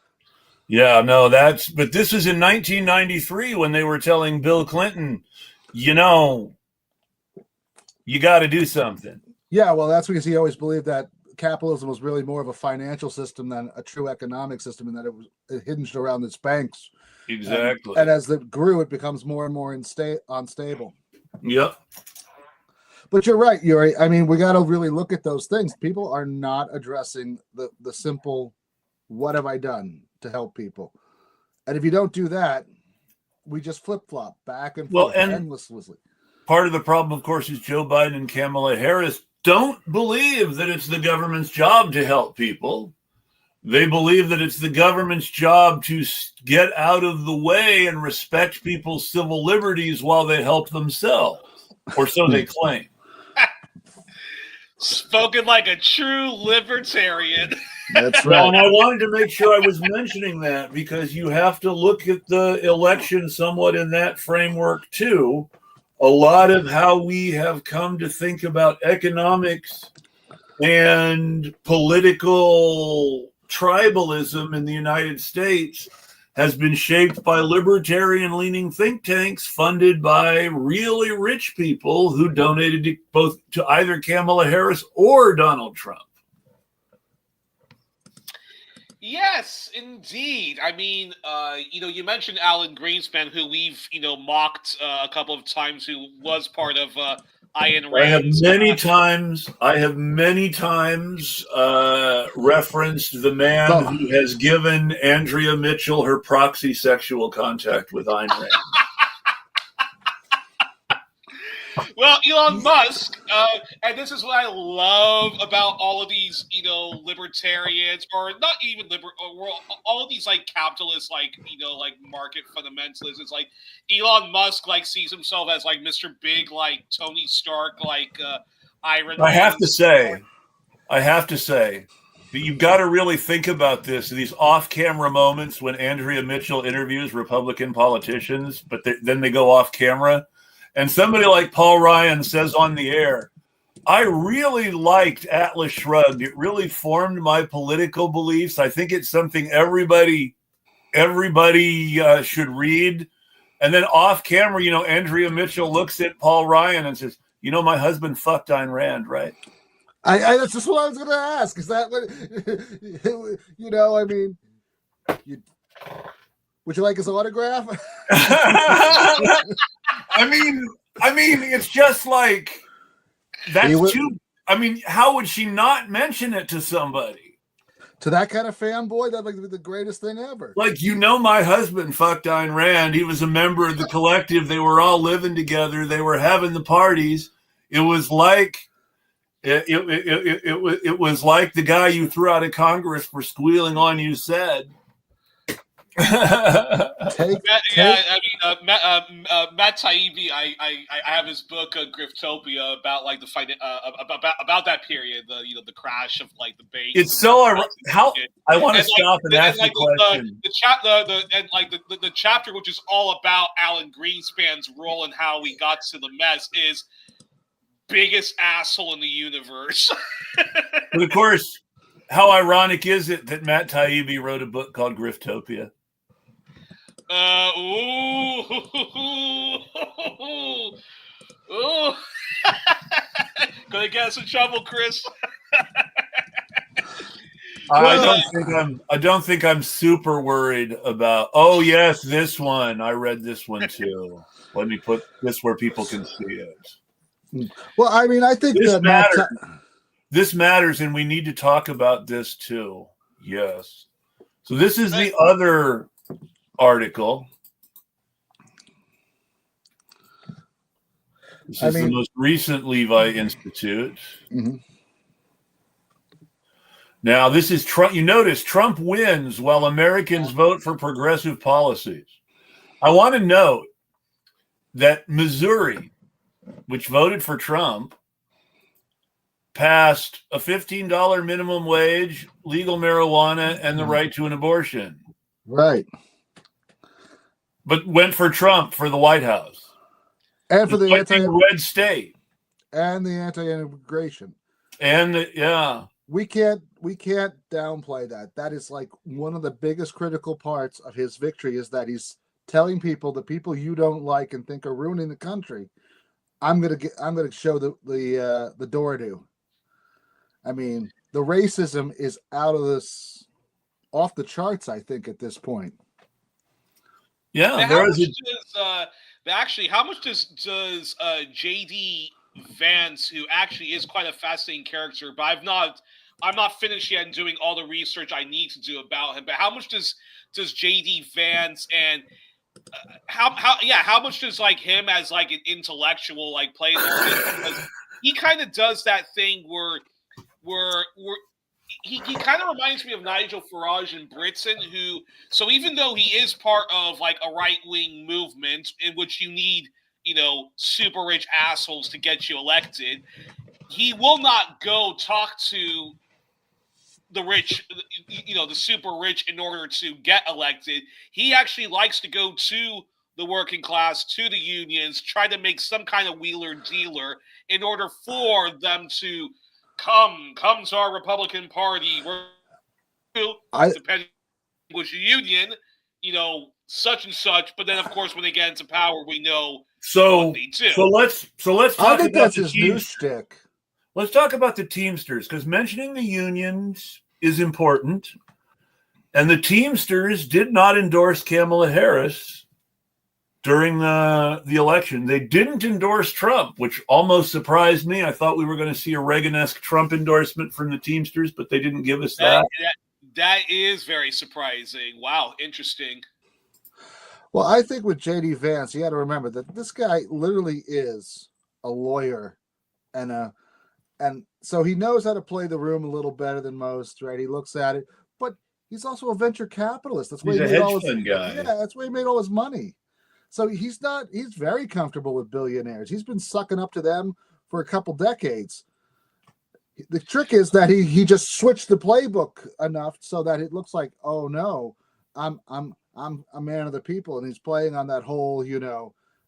Yeah, no, but this is in 1993 when they were telling Bill Clinton, you got to do something. Yeah, well, that's because he always believed that capitalism was really more of a financial system than a true economic system, and that it hinged around its banks. Exactly. And as it grew, it becomes more and more unstable. Yep. But you're right, Youri. I mean, we got to really look at those things. People are not addressing the simple, what have I done to help people? And if you don't do that, we just flip-flop back and forth endlessly. Part of the problem, of course, is Joe Biden and Kamala Harris don't believe that it's the government's job to help people. They believe that it's the government's job to get out of the way and respect people's civil liberties while they help themselves, or so they claim. Spoken like a true libertarian. That's right. Well, and I wanted to make sure I was mentioning that because you have to look at the election somewhat in that framework too. A lot of how we have come to think about economics and political tribalism in the United States has been shaped by libertarian-leaning think tanks funded by really rich people who donated to either Kamala Harris or Donald Trump. Yes, indeed. I mean, you mentioned Alan Greenspan, who we've, mocked a couple of times, who was part of Ayn I have Rand's. many times referenced the man who has given Andrea Mitchell her proxy sexual contact with Ayn Rand. Well, Elon Musk, and this is what I love about all of these, libertarians, or not even all of these like capitalists, like market fundamentalists. It's like Elon Musk sees himself as like Mr. Big, like Tony Stark, like Iron Man. I have to say that you've got to really think about this. These off-camera moments when Andrea Mitchell interviews Republican politicians, but then they go off camera. And somebody like Paul Ryan says on the air, I really liked Atlas Shrugged. It really formed my political beliefs. I think it's something everybody should read. And then off camera, Andrea Mitchell looks at Paul Ryan and says, my husband fucked Ayn Rand, right? That's just what I was going to ask. Is that what, would you like his autograph? I mean, it's just like how would she not mention it to somebody? To that kind of fanboy, that'd be the greatest thing ever. Like, my husband fucked Ayn Rand. He was a member of the collective. They were all living together. They were having the parties. It was like it was like the guy you threw out of Congress for squealing on you said. Matt Taibbi, I have his book Griftopia about like about that period, the crash of like the base. It's so how I want to stop and ask the question. The chapter, which is all about Alan Greenspan's role and how we got to the mess, is biggest asshole in the universe. But of course, how ironic is it that Matt Taibbi wrote a book called Griftopia? Gonna get us in trouble, Chris. I don't think I'm super worried about. Oh yes, this one. I read this one too. Let me put this where people can see it. Well, I mean, I think this matters. This matters, and we need to talk about this too. Yes. So this is the other article. This is the most recent Levi Institute. Mm-hmm. Now, this is Trump. You notice Trump wins while Americans vote for progressive policies. I want to note that Missouri, which voted for Trump, passed a $15 minimum wage, legal marijuana, and the right to an abortion. Right. But went for Trump for the White House. And for the red state. And the anti-immigration. And we can't downplay that. That is like one of the biggest critical parts of his victory, is that he's telling people, the people you don't like and think are ruining the country, I'm gonna show the door to. I mean, the racism is off the charts, I think, at this point. Yeah, how much does JD Vance, who actually is quite a fascinating character, but I'm not finished yet in doing all the research I need to do about him. But how much does JD Vance and how much does like him as like an intellectual like play? Because he kind of does that thing where he kind of reminds me of Nigel Farage in Britain, so even though he is part of like a right-wing movement in which you need, super rich assholes to get you elected, he will not go talk to the rich, the super rich in order to get elected. He actually likes to go to the working class, to the unions, try to make some kind of wheeler dealer in order for them to come to our Republican Party. Depending on which union, such and such. But then, of course, when they get into power, we know So what they do. so let's I talk think about that's the his new teams. shtick. Let's talk about the Teamsters, because mentioning the unions is important. And the Teamsters did not endorse Kamala Harris during the election. They didn't endorse Trump, which almost surprised me. I thought we were going to see a Reagan-esque Trump endorsement from the Teamsters, but they didn't give us that. That is very surprising. Wow, interesting. Well, I think with J.D. Vance, you got to remember that this guy literally is a lawyer, and so he knows how to play the room a little better than most, right? He looks at it, but he's also a venture capitalist. That's why He's he a made hedge all his fund guy. Yeah, that's why he made all his money. So he's very comfortable with billionaires. He's been sucking up to them for a couple decades. The trick is that he just switched the playbook enough so that it looks like, oh no, I'm a man of the people, and he's playing on that whole,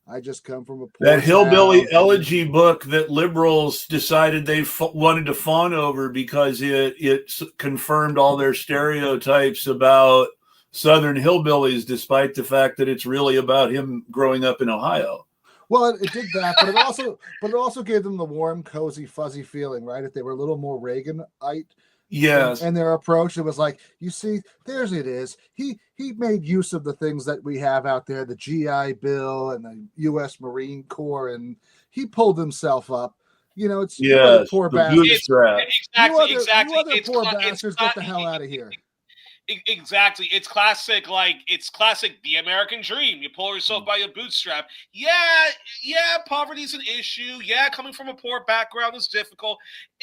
I just come from a poor That hillbilly town. elegy book that liberals decided they wanted to fawn over because it confirmed all their stereotypes about Southern hillbillies, despite the fact that it's really about him growing up in Ohio. Well, it did that, but it also gave them the warm, cozy, fuzzy feeling, right? If they were a little more Reaganite, yes, and their approach, it was like, you see, there's it is. He made use of the things that we have out there, the GI Bill and the U.S. Marine Corps, and he pulled himself up. It's you other poor bastards. Exactly. You other poor bastards, get the hell out of here. Exactly. It's classic, the American dream. You pull yourself by your bootstrap. Yeah, poverty's an issue. Yeah, coming from a poor background is difficult.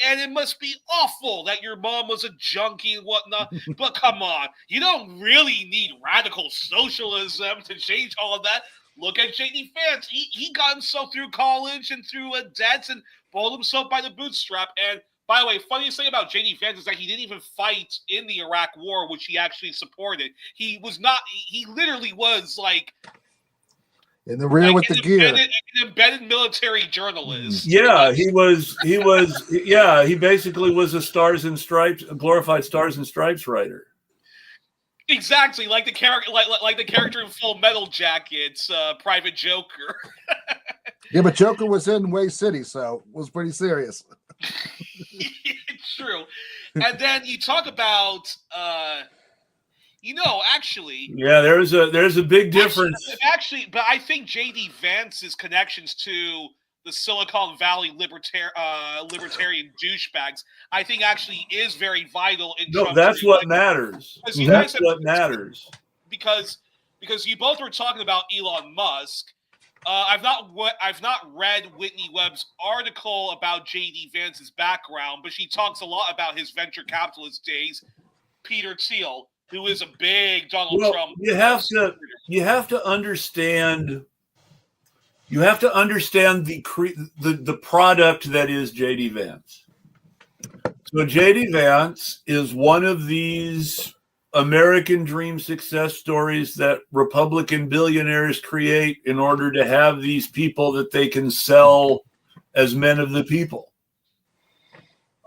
And it must be awful that your mom was a junkie and whatnot. But come on, you don't really need radical socialism to change all of that. Look at J.D. Vance. He got himself through college and through debts and pulled himself by the bootstrap. And by the way, funniest thing about J.D. Vance is that he didn't even fight in the Iraq War, which he actually supported. He literally was in the rear with the gear. An embedded military journalist. Yeah, he basically was a glorified Stars and Stripes writer. Exactly, like the character in Full Metal Jacket's Private Joker. Yeah, but Joker was in Way City, so it was pretty serious. True. And then you talk about actually, yeah, there's a big difference. Actually, but I think J.D. Vance's connections to the Silicon Valley libertarian douchebags, I think actually is very vital in Trump's that's what matters. That's what matters. Because you both were talking about Elon Musk. I've not read Whitney Webb's article about J.D. Vance's background, but she talks a lot about his venture capitalist days. Peter Thiel, who is a big Donald Trump. You have to understand. You have to understand the product that is J.D. Vance. So J.D. Vance is one of these American dream success stories that Republican billionaires create in order to have these people that they can sell as men of the people.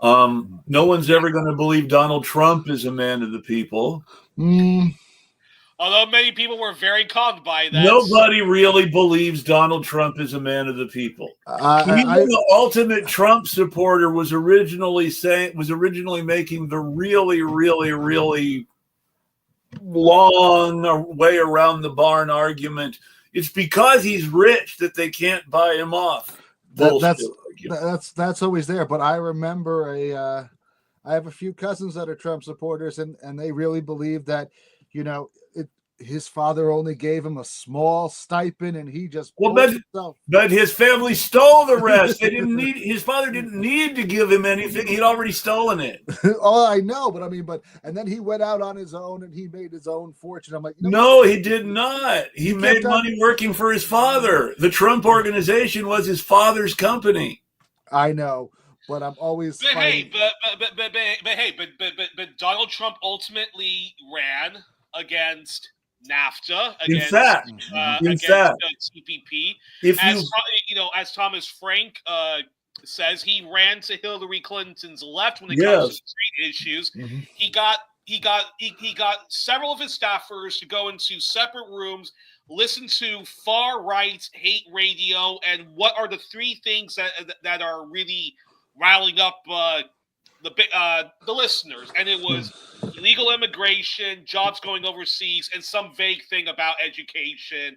No one's ever going to believe Donald Trump is a man of the people. Although many people were very conned by that. Nobody really believes Donald Trump is a man of the people. The ultimate Trump supporter was originally making the really, really, really long way around the barn argument. It's because he's rich that they can't buy him off. That's always there. But I remember I have a few cousins that are Trump supporters, and they really believe that, his father only gave him a small stipend, and he just but his family stole the rest. His father didn't need to give him anything. He'd already stolen it. Oh, I know, but and then he went out on his own and he made his own fortune. I'm like, no, he did not. He made money working for his father. The Trump organization was his father's company. I know, but I'm always fighting. But Donald Trump ultimately ran against NAFTA, against TPP. As Thomas Frank says, he ran to Hillary Clinton's left when it comes to trade issues. Mm-hmm. He got he got several of his staffers to go into separate rooms, listen to far right hate radio, and what are the three things that are really riling up the listeners, and it was illegal immigration, jobs going overseas, and some vague thing about education,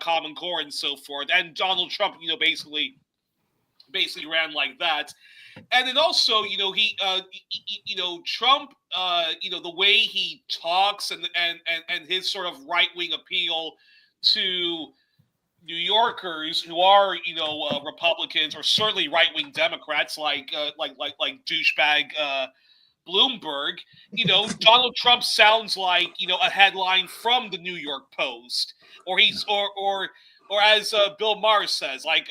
Common Core, and so forth. And Donald Trump, basically ran like that. And then also, Trump, the way he talks and his sort of right wing appeal to New Yorkers who are, Republicans or certainly right wing Democrats like douchebag Bloomberg. Donald Trump sounds like a headline from the New York Post, or he's or as Bill Maher says, I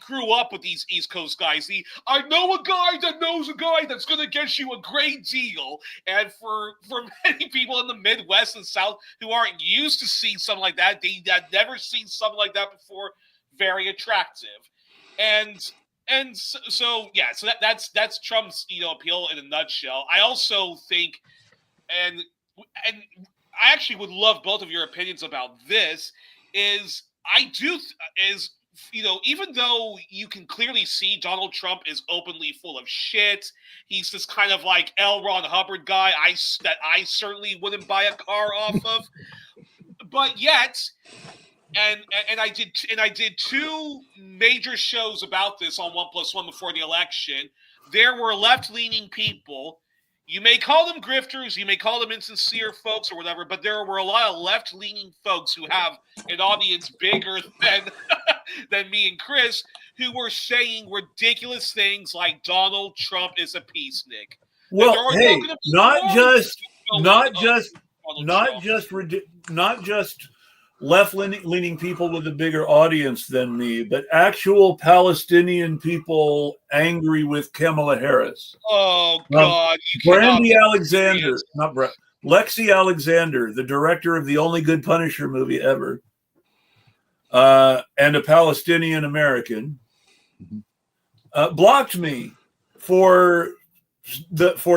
grew up with these East Coast guys. I know a guy that knows a guy that's going to get you a great deal. And for many people in the Midwest and South who aren't used to seeing something like that, they had never seen something like that before, very attractive. And so that's Trump's appeal in a nutshell. I also think, and I actually would love both of your opinions about this. Even though you can clearly see Donald Trump is openly full of shit, he's this kind of like L. Ron Hubbard guy that I certainly wouldn't buy a car off of. But yet, and I did two major shows about this on 1+1 before the election. There were left-leaning people. You may call them grifters, you may call them insincere folks or whatever, but there were a lot of left-leaning folks who have an audience bigger than me and Chris, who were saying ridiculous things like Donald Trump is a peacenik. Well, hey, not just left-leaning people with a bigger audience than me, but actual Palestinian people angry with Kamala Harris. Oh, God. Brandy Alexander, not Brett, Lexi Alexander, the director of the only good Punisher movie ever, and a Palestinian American, blocked me for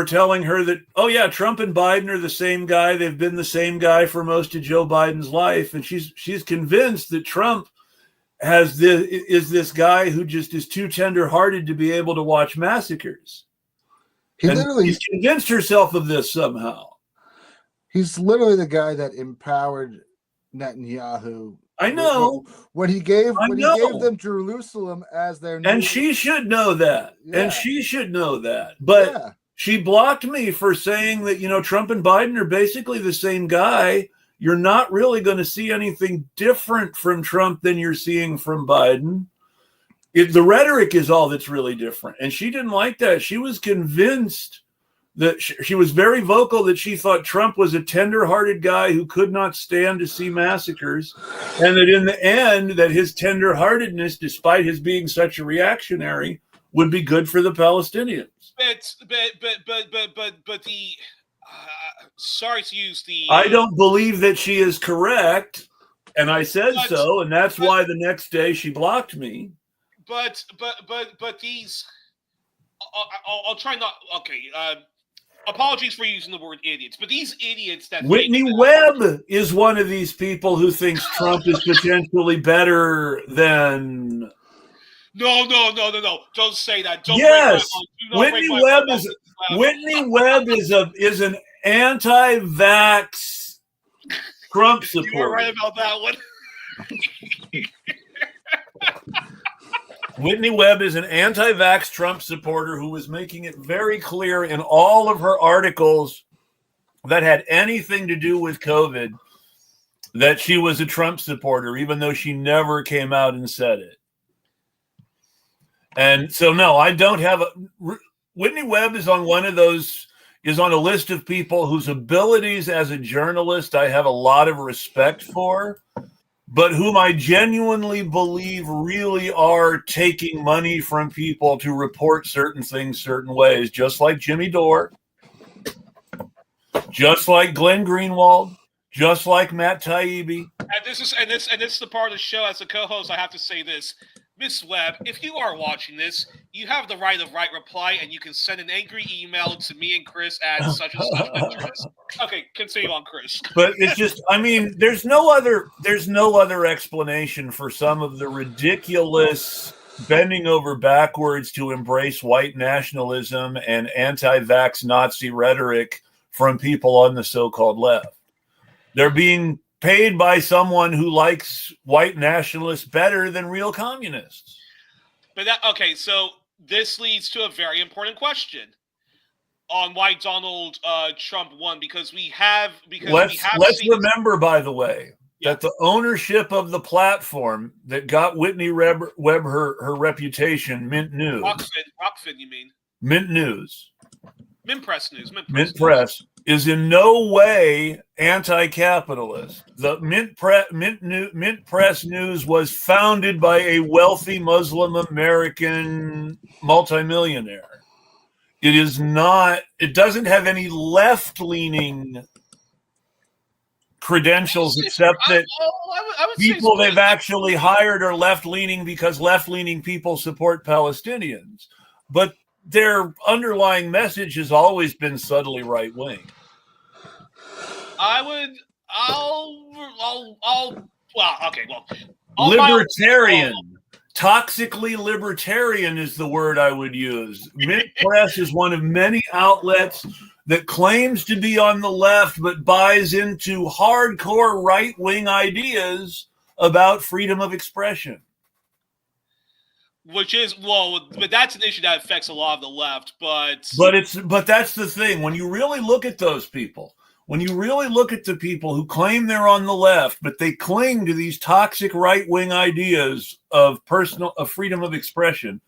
telling her that, oh yeah, Trump and Biden are the same guy. They've been the same guy for most of Joe Biden's life, and she's convinced that Trump is this guy who just is too tender-hearted to be able to watch massacres. She's convinced herself of this somehow. He's literally the guy that empowered Netanyahu. I know. When he gave them Jerusalem as their and she should know that. Yeah. And she should know that. But she blocked me for saying that, Trump and Biden are basically the same guy. You're not really going to see anything different from Trump than you're seeing from Biden. The rhetoric is all that's really different. And she didn't like that. She was convinced that she was very vocal that she thought Trump was a tender-hearted guy who could not stand to see massacres, and that in the end, that his tender-heartedness, despite his being such a reactionary, would be good for the Palestinians. But the sorry to use the. I don't believe that she is correct, and I said so, and that's why the next day she blocked me. But these. I'll try not. Okay. Apologies for using the word idiots, but these idiots that Whitney Webb is one of these people who thinks Trump is potentially better than. No! Don't say that. Don't yes, Whitney Webb is an anti-vax Trump supporter. You were right about that one. Whitney Webb is an anti-vax Trump supporter who was making it very clear in all of her articles that had anything to do with COVID that she was a Trump supporter, even though she never came out and said it. And so, no, I don't have Whitney Webb is on a list of people whose abilities as a journalist I have a lot of respect for, but whom I genuinely believe really are taking money from people to report certain things certain ways, just like Jimmy Dore, just like Glenn Greenwald, just like Matt Taibbi. And this is the part of the show as a co-host, I have to say this. Miss Webb, if you are watching this, you have the right of right reply, and you can send an angry email to me and Chris at such and such address. Okay, continue on, Chris. But it's just, I mean, there's no other explanation for some of the ridiculous bending over backwards to embrace white nationalism and anti-vax Nazi rhetoric from people on the so-called left. They're being paid by someone who likes white nationalists better than real communists. But okay, so this leads to a very important question on why Donald Trump won, because let's remember, by the way, that the ownership of the platform that got Whitney Webb her reputation, Mint News. Rockfin, you mean? Mint News. Mint Press News. Mint Press is in no way anti-capitalist. The Mint Press News was founded by a wealthy Muslim American multimillionaire. It is not. It doesn't have any left-leaning credentials, except that I would people they've actually hired are left-leaning because left-leaning people support Palestinians. But their underlying message has always been subtly right-wing. Libertarian. Toxically libertarian is the word I would use. Mint Press is one of many outlets that claims to be on the left but buys into hardcore right-wing ideas about freedom of expression. Which is, but that's an issue that affects a lot of the left. But that's the thing. When you really look at those people, when you really look at the people who claim they're on the left, but they cling to these toxic right-wing ideas of freedom of expression,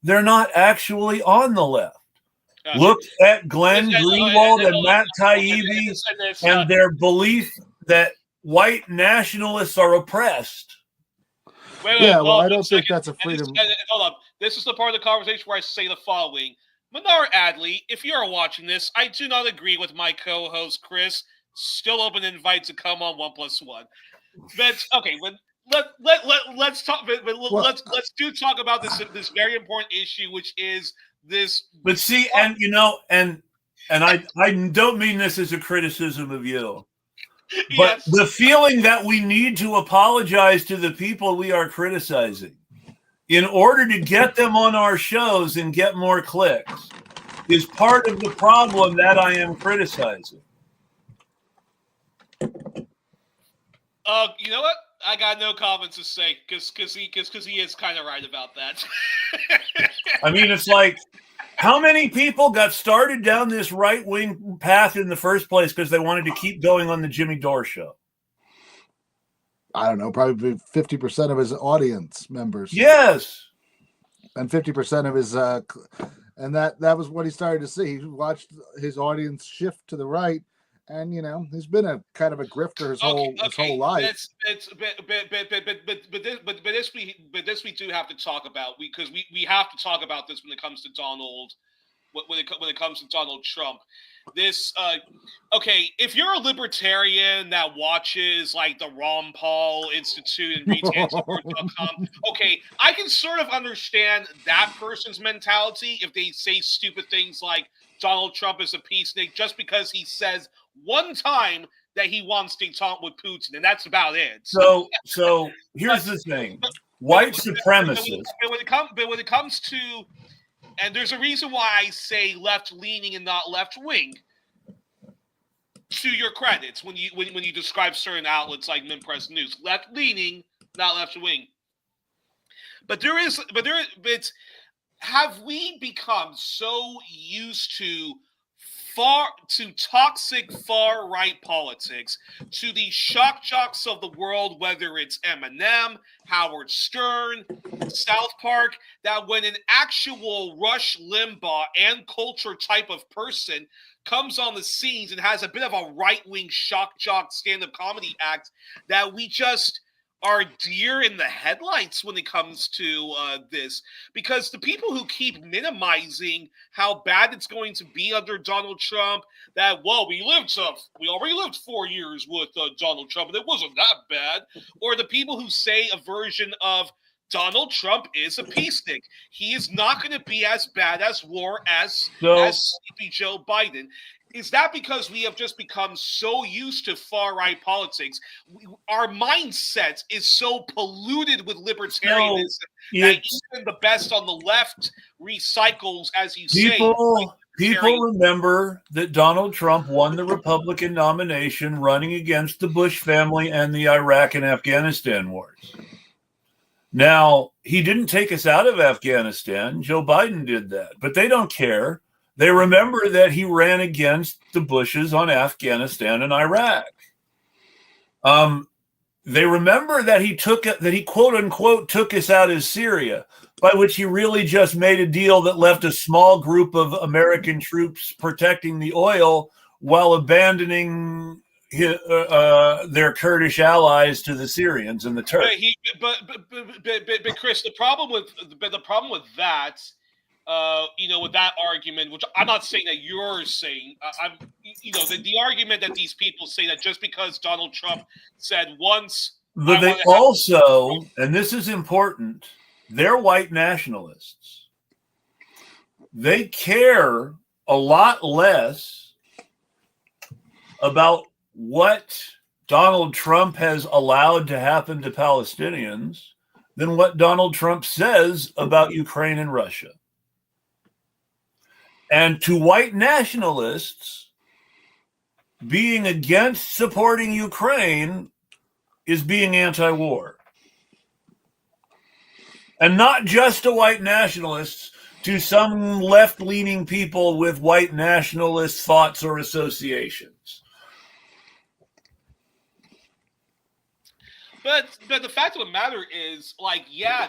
they're not actually on the left. Look at Glenn Greenwald and Matt Taibbi and their belief that white nationalists are oppressed. I don't think that's a freedom. Hold up. This is the part of the conversation where I say the following. Manar Adley, if you are watching this, I do not agree with my co-host Chris. Still open invite to come on 1+1. But okay, let's talk. Let's talk about this very important issue, which is this. But see, and I don't mean this as a criticism of you, but the feeling that we need to apologize to the people we are criticizing in order to get them on our shows and get more clicks is part of the problem that I am criticizing. You know what? I got no comments to say because he is kind of right about that. I mean, it's like, how many people got started down this right-wing path in the first place because they wanted to keep going on the Jimmy Dore show? I don't know, probably 50% of his audience members. Yes. And 50% of his, and that was what he started to see. He watched his audience shift to the right, and he's been a kind of a grifter his whole life. But this we do have to talk about because we have to talk about this when it comes to Donald. When it comes to Donald Trump, if you're a libertarian that watches like the Ron Paul Institute and reads antiwar.com, I can sort of understand that person's mentality if they say stupid things like Donald Trump is a peacenik just because he says one time that he wants to talk with Putin, and that's about it. So here's the thing: white supremacists. But when it comes to, and there's a reason why I say left-leaning and not left-wing. To your credits, when you describe certain outlets like Mint Press News, left-leaning, not left-wing. But have we become so used to toxic far-right politics, to the shock jocks of the world, whether it's Eminem, Howard Stern, South Park, that when an actual Rush Limbaugh and culture type of person comes on the scenes and has a bit of a right-wing shock jock stand-up comedy act, that we just are deer in the headlights when it comes to this, because the people who keep minimizing how bad it's going to be under Donald Trump, that we already lived 4 years with Donald Trump and it wasn't that bad, or the people who say a version of Donald Trump is a peacenik. He is not going to be as bad as war as sleepy Joe Biden. Is that because we have just become so used to far-right politics? Our mindset is so polluted with libertarianism that even the best on the left recycles, as you say. People remember that Donald Trump won the Republican nomination running against the Bush family and the Iraq and Afghanistan wars. Now, he didn't take us out of Afghanistan. Joe Biden did that, but they don't care. They remember that he ran against the Bushes on Afghanistan and Iraq. They remember that he quote unquote took us out of Syria, by which he really just made a deal that left a small group of American troops protecting the oil while abandoning their Kurdish allies to the Syrians and the Turks. But Chris, the problem with that, with that argument, which I'm not saying that you're saying, the argument that these people say that just because Donald Trump said once, but they also, and this is important, they're white nationalists. They care a lot less about what Donald Trump has allowed to happen to Palestinians than what Donald Trump says about Ukraine and Russia. And to white nationalists, being against supporting Ukraine is being anti-war. And not just to white nationalists, to some left-leaning people with white nationalist thoughts or associations. But the fact of the matter is,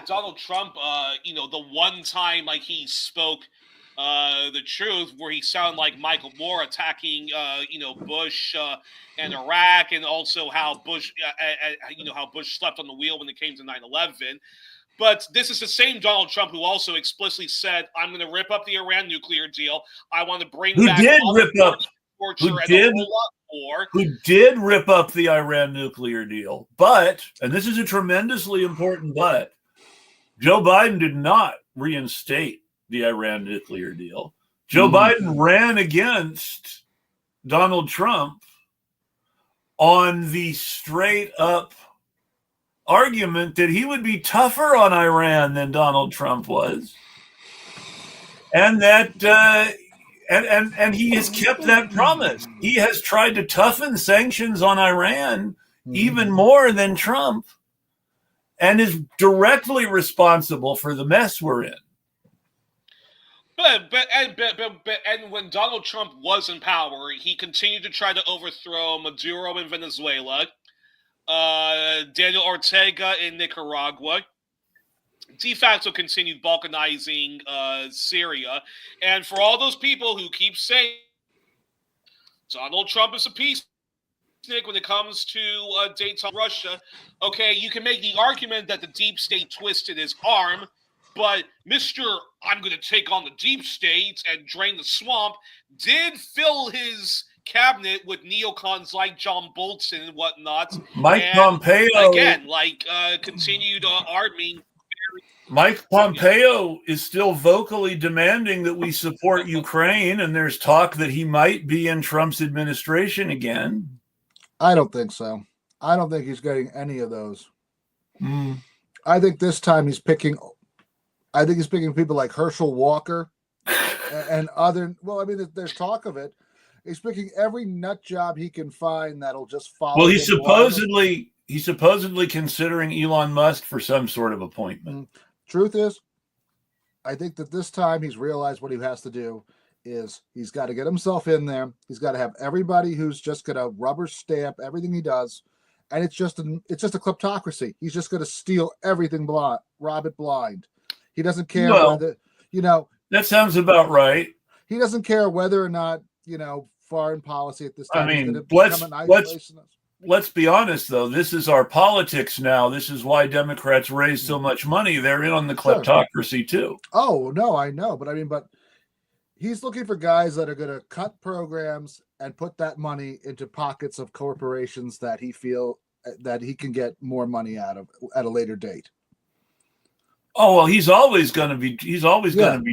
Donald Trump, the one time he spoke the truth, where he sounded like Michael Moore attacking, Bush and Iraq, and also how Bush slept on the wheel when it came to 9/11. But this is the same Donald Trump who also explicitly said, "I'm going to rip up the Iran nuclear deal. I want to bring back torture and a whole lot more." Who did rip up the Iran nuclear deal? But, and this is a tremendously important but, Joe Biden did not reinstate the Iran nuclear deal. Joe Biden ran against Donald Trump on the straight up argument that he would be tougher on Iran than Donald Trump was. And that and he has kept that promise. He has tried to toughen sanctions on Iran even more than Trump, and is directly responsible for the mess we're in. But when Donald Trump was in power, he continued to try to overthrow Maduro in Venezuela, Daniel Ortega in Nicaragua, de facto continued balkanizing Syria. And for all those people who keep saying Donald Trump is a peacenik when it comes to data Russia, okay, you can make the argument that the deep state twisted his arm, but Mr. I'm going to take on the deep state and drain the swamp did fill his cabinet with neocons like John Bolton and whatnot. Mike Pompeo again, continued arming. Mike Pompeo is still vocally demanding that we support Ukraine, and there's talk that he might be in Trump's administration again. I don't think so. I don't think he's getting any of those. I think this time he's picking people like Herschel Walker and other. Well, I mean, there's talk of it. He's picking every nut job he can find that'll just follow. Well, he's supposedly considering Elon Musk for some sort of appointment. Truth is, I think that this time he's realized what he has to do is he's got to get himself in there. He's got to have everybody who's just going to rubber stamp everything he does, and it's just a kleptocracy. He's just going to steal everything blind, rob it blind. He doesn't care whether, that sounds about right. He doesn't care whether or not, foreign policy at this time. I mean, let's be honest, though. This is our politics now. This is why Democrats raise so much money. They're in on the kleptocracy too. Oh, no, I know. But he's looking for guys that are going to cut programs and put that money into pockets of corporations that he feel that he can get more money out of at a later date. Oh, well, he's always going to be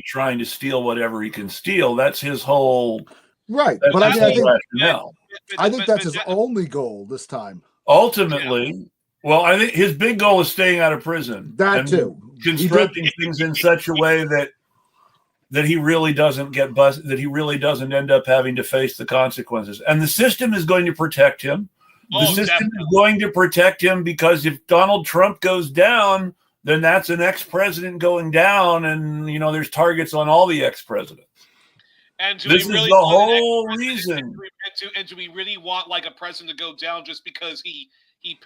trying to steal whatever he can steal. That's his whole right. That's But I his mean, I whole think rationale. that's his only goal this time. Ultimately, well, I think his big goal is staying out of prison. That and too. constructing things in such a way that he really doesn't get busted, that he really doesn't end up having to face the consequences. And the system is going to protect him. The system is going to protect him because if Donald Trump goes down, then that's an ex-president going down, and there's targets on all the ex-presidents. And this is the whole reason. And do we really want like a president to go down just because he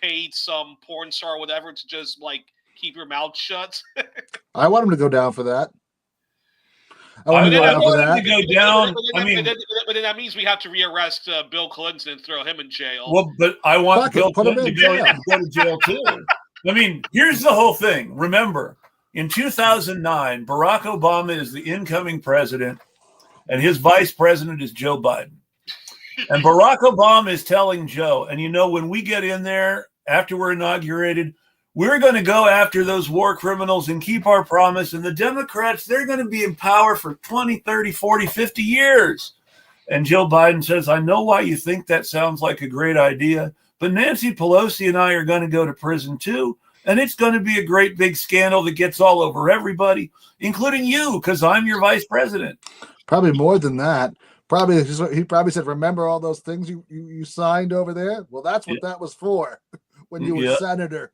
paid some porn star or whatever to just like keep your mouth shut? I want him to go down for that. I want him to go down. But then that means we have to rearrest Bill Clinton and throw him in jail. Well, but I want Bill Clinton to go to jail too. I mean, here's the whole thing. Remember, in 2009, Barack Obama is the incoming president, and his vice president is Joe Biden. And Barack Obama is telling Joe, and when we get in there after we're inaugurated, we're going to go after those war criminals and keep our promise. And the Democrats, they're going to be in power for 20, 30, 40, 50 years. And Joe Biden says, I know why you think that sounds like a great idea, but Nancy Pelosi and I are going to go to prison too. And it's going to be a great big scandal that gets all over everybody, including you, because I'm your vice president. Probably more than that. He probably said, remember all those things you signed over there? Well, that's what that was for when you were senator.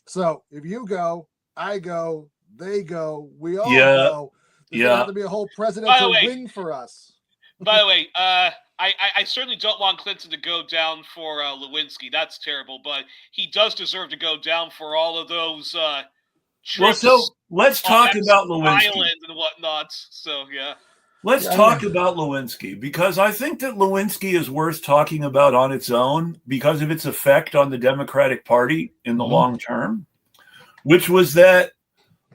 So if you go, I go, they go, we all go. There's going to have to be a whole presidential wing for us. By the way, I certainly don't want Clinton to go down for Lewinsky. That's terrible, but he does deserve to go down for all of those trips. Well, so let's talk about Lewinsky. Island and whatnot. So, yeah. Let's talk about Lewinsky, because I think that Lewinsky is worth talking about on its own because of its effect on the Democratic Party in the long term, which was that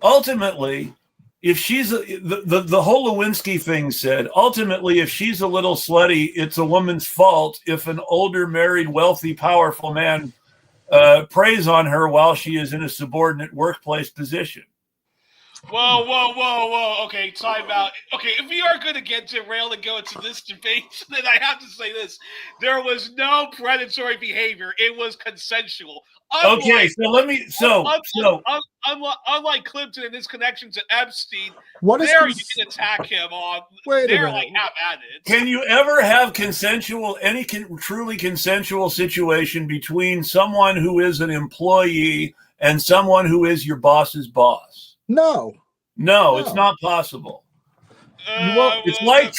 ultimately, if she's the whole Lewinsky thing said, ultimately, if she's a little slutty, it's a woman's fault if an older, married, wealthy, powerful man preys on her while she is in a subordinate workplace position. Whoa. Okay, time out. Okay, if we are going to get derailed and go into this debate, then I have to say this. There was no predatory behavior. It was consensual. Unlike Clinton and his connection to Epstein, you can attack him on. They're like half at it. Can you ever have truly consensual situation between someone who is an employee and someone who is your boss's boss? No, it's not possible. It's like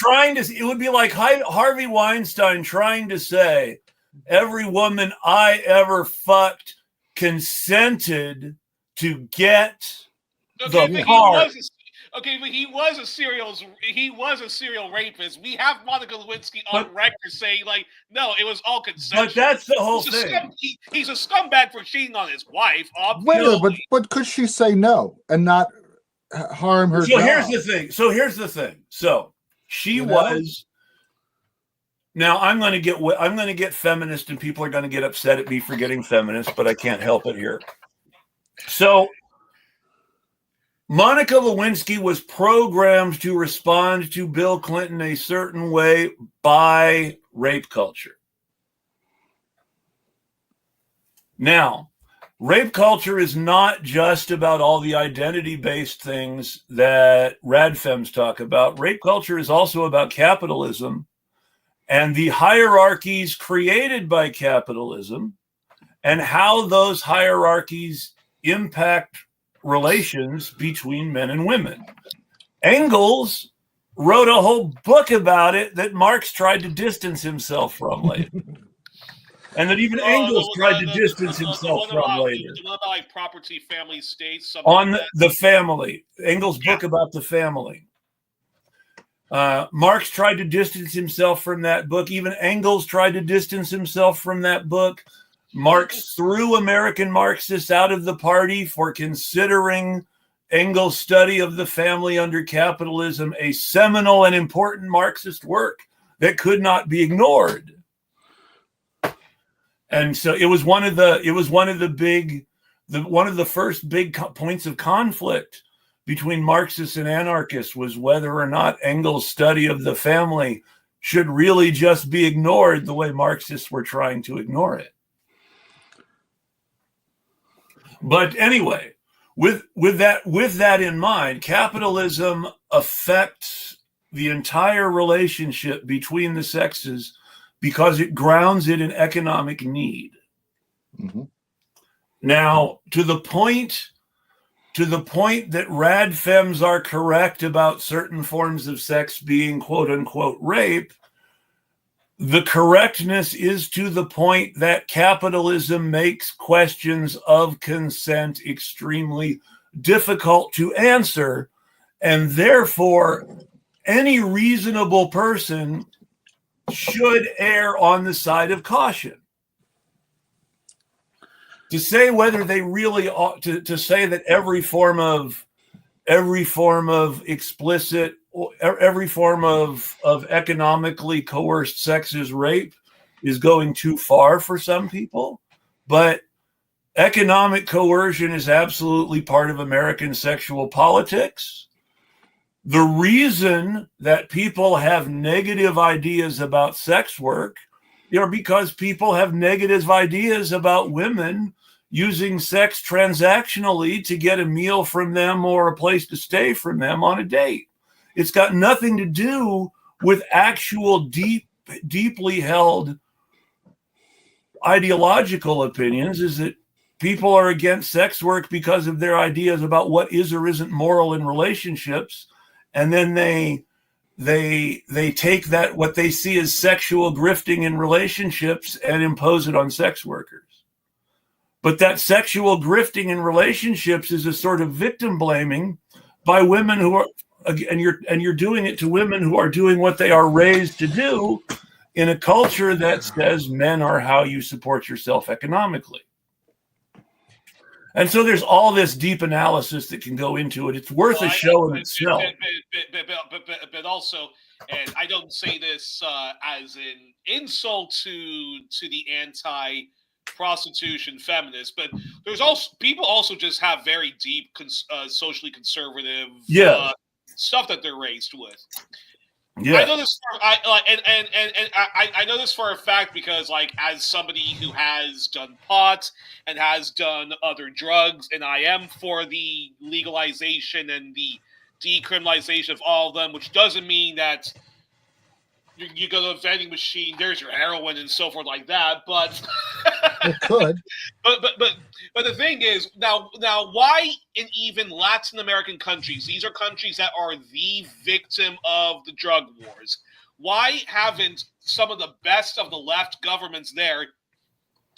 it would be like Harvey Weinstein trying to say every woman I ever fucked consented to get the car. But he was a serial rapist. We have Monica Lewinsky on record saying, like, no, it was all consensual. But that's the whole thing. He's a scumbag for cheating on his wife, obviously. Wait, but could she say no and not harm her job? Here's the thing. So she was. Now I'm going to get feminist, and people are going to get upset at me for getting feminist, but I can't help it here. So Monica Lewinsky was programmed to respond to Bill Clinton a certain way by rape culture. Now, rape culture is not just about all the identity-based things that radfems talk about. Rape culture is also about capitalism and the hierarchies created by capitalism and how those hierarchies impact relations between men and women. Engels wrote a whole book about it that Marx tried to distance himself from later. And that even Engels tried to distance himself from later. The one about like property, family, states, on the family. Engels' book about the family. Marx tried to distance himself from that book. Even Engels tried to distance himself from that book. Marx threw American Marxists out of the party for considering Engels' study of the family under capitalism a seminal and important Marxist work that could not be ignored. And so it was one of the big one of the first big points of conflict between Marxists and anarchists was whether or not Engels' study of the family should really just be ignored the way Marxists were trying to ignore it. But anyway, with that in mind, capitalism affects the entire relationship between the sexes because it grounds it in economic need. Mm-hmm. Now, to the point that rad femmes are correct about certain forms of sex being quote unquote rape, the correctness is to the point that capitalism makes questions of consent extremely difficult to answer, and therefore any reasonable person should err on the side of caution. To say whether they really ought to say that every form of explicit, every form of economically coerced sex is rape is going too far for some people. But economic coercion is absolutely part of American sexual politics. The reason that people have negative ideas about sex work are because people have negative ideas about women using sex transactionally to get a meal from them or a place to stay from them on a date. It's got nothing to do with actual deeply held ideological opinions. Is that people are against sex work because of their ideas about what is or isn't moral in relationships, and then they take that, what they see as sexual grifting in relationships, and impose it on sex workers. But that sexual grifting in relationships is a sort of victim blaming by women who are, and you're doing it to women who are doing what they are raised to do in a culture that says men are how you support yourself economically. And so there's all this deep analysis that can go into it. It's worth a show in itself. But also, and I don't say this as an insult to the anti-prostitution feminists, but there's also people also just have very deep socially conservative stuff that they're raised with. Yeah. I know this. I know this for a fact because, like, as somebody who has done pot and has done other drugs, and I am for the legalization and the decriminalization of all of them, which doesn't mean that you go to a vending machine, there's your heroin and so forth like that. But it could. But the thing is, now why in even Latin American countries, these are countries that are the victim of the drug wars, why haven't some of the best of the left governments there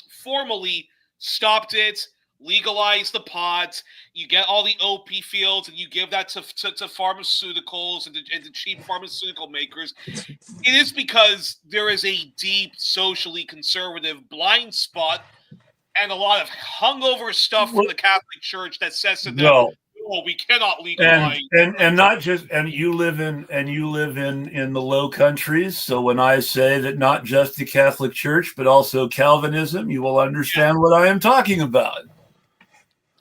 formally stopped it, legalized the pot, you get all the OP fields, and you give that to pharmaceuticals and to cheap pharmaceutical makers? It is because there is a deep socially conservative blind spot and a lot of hungover stuff from the Catholic Church that says to them, "No, we cannot legalize." And not just, and you live in the Low Countries. So when I say that not just the Catholic Church but also Calvinism, you will understand what I am talking about.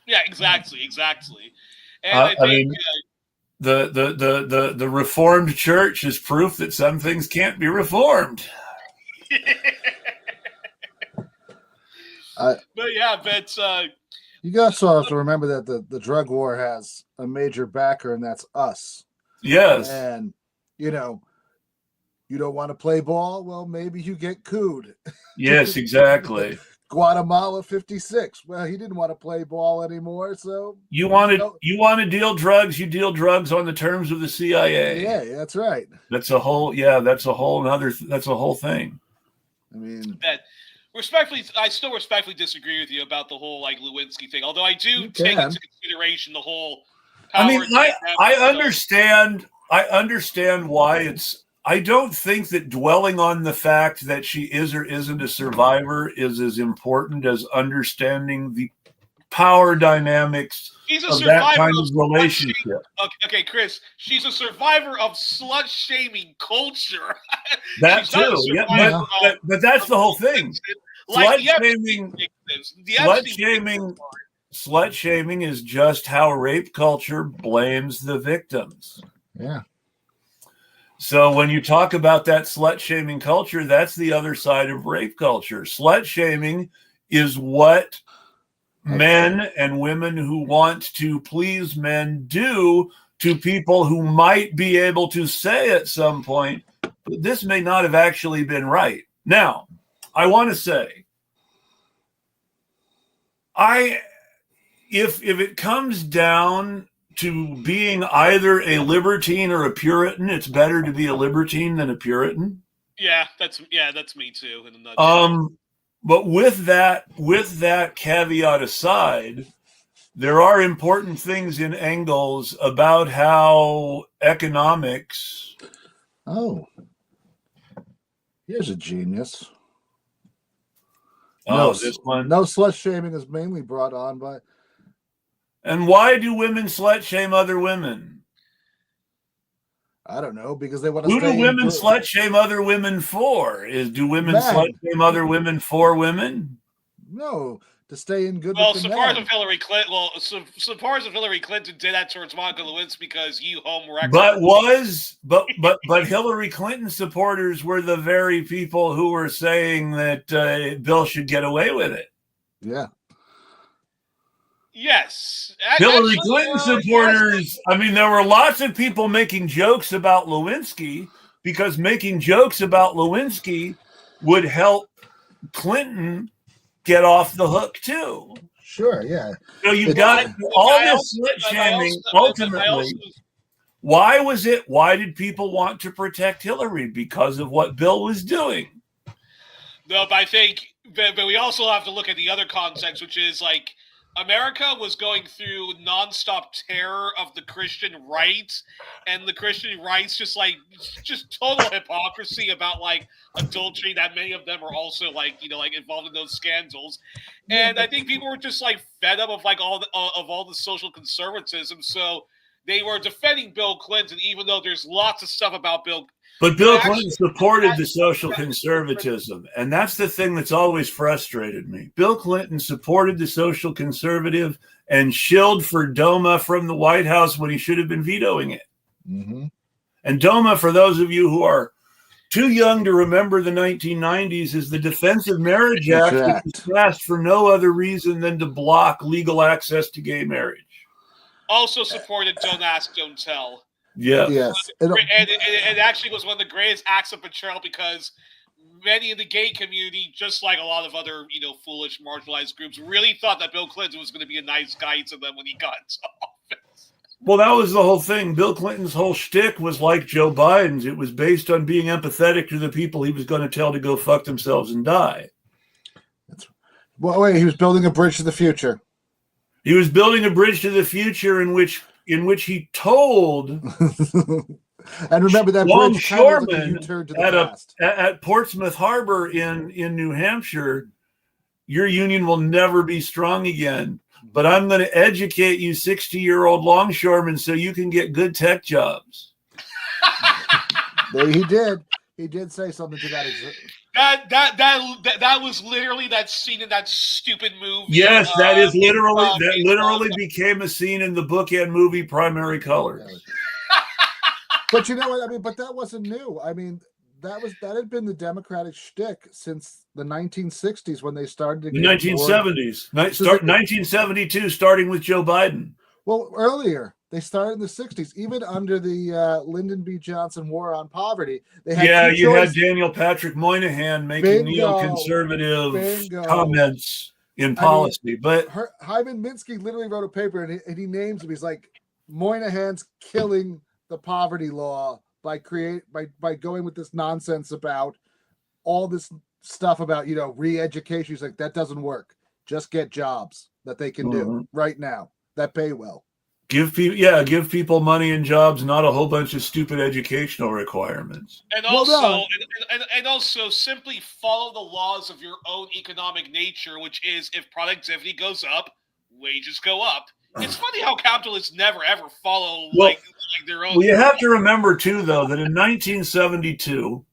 Yeah, exactly. And I think the Reformed Church is proof that some things can't be reformed. You guys also have to remember that the drug war has a major backer, and that's us. Yes. And, you don't want to play ball? Well, maybe you get cooed. Yes, exactly. Guatemala 56. Well, he didn't want to play ball anymore, so you want to deal drugs, you deal drugs on the terms of the CIA. Yeah, that's right. That's a whole thing. I mean, I still respectfully disagree with you about the whole Lewinsky thing. Although I do take into consideration the whole power. I mean, I understand why it's. I don't think that dwelling on the fact that she is or isn't a survivor is as important as understanding the power dynamics of that kind of relationship. Okay, Chris, she's a survivor of slut-shaming culture. That too, yeah. But that's the whole thing. slut shaming is just how rape culture blames the victims. Yeah. So when you talk about that slut shaming culture, that's the other side of rape culture. Slut shaming is what men and women who want to please men do to people who might be able to say at some point, this may not have actually been right. Now, I want to say, if it comes down to being either a libertine or a Puritan, it's better to be a libertine than a Puritan. Yeah, that's me too. In a nutshell. But with that caveat aside, there are important things in Engels about how economics. Oh, here's a genius. This one. No slut shaming is mainly brought on by. And why do women slut shame other women? I don't know, because they want to. Who do women slut shame other women for? Do women slut shame other women for women? No, to stay in good. Well, so far as Hillary Clinton did that towards Monica Lewinsky because you home record. But Hillary Clinton supporters were the very people who were saying that Bill should get away with it. Yeah. Yes. Hillary Clinton supporters, I mean, there were lots of people making jokes about Lewinsky because making jokes about Lewinsky would help Clinton get off the hook too. Sure, yeah. So you've got all this slut shaming. Ultimately, why did people want to protect Hillary? Because of what Bill was doing. No, but I think, but we also have to look at the other context, which is like, America was going through nonstop terror of the Christian right, and the Christian right's just total hypocrisy about like adultery. That many of them are also like involved in those scandals, and I think people were just like fed up of like all the social conservatism. So they were defending Bill Clinton, even though there's lots of stuff about Bill. But Bill Clinton supported the social conservatism, and that's the thing that's always frustrated me. Bill Clinton supported the social conservative and shilled for DOMA from the White House when he should have been vetoing it. Mm-hmm. And DOMA, for those of you who are too young to remember the 1990s, is the Defense of Marriage Act, which was passed for no other reason than to block legal access to gay marriage. Also supported Don't Ask, Don't Tell. Yeah. Yes. And it actually was one of the greatest acts of betrayal because many in the gay community, just like a lot of other, foolish marginalized groups, really thought that Bill Clinton was going to be a nice guy to them when he got into office. Well, that was the whole thing. Bill Clinton's whole shtick was like Joe Biden's. It was based on being empathetic to the people he was going to tell to go fuck themselves and die. Well, wait, he was building a bridge to the future. He was building a bridge to the future in which he told and remember that longshoremen bridge at Portsmouth Harbor in New Hampshire, your union will never be strong again. But I'm going to educate you 60-year-old longshoremen so you can get good tech jobs. He did. He did say something to that extent. That was literally that scene in that stupid movie. Yes, that is literally became a scene in the book and movie Primary Colors. But you know what I mean? But that wasn't new. I mean, that had been the Democratic shtick since the 1960s when they started to the 1970s. 1972, starting with Joe Biden. Well, earlier. They started in the 60s, even under the Lyndon B. Johnson War on Poverty. They had you had Daniel Patrick Moynihan making neoconservative comments in policy. But Hyman Minsky literally wrote a paper, and he names him. He's like, Moynihan's killing the poverty law by going with this nonsense about all this stuff about re-education. He's like, that doesn't work. Just get jobs that they can do right now that pay well. Give people money and jobs, not a whole bunch of stupid educational requirements. And also simply follow the laws of your own economic nature, which is if productivity goes up, wages go up. It's funny how capitalists never ever follow their own. Well, you have to remember too, though, that in 1972,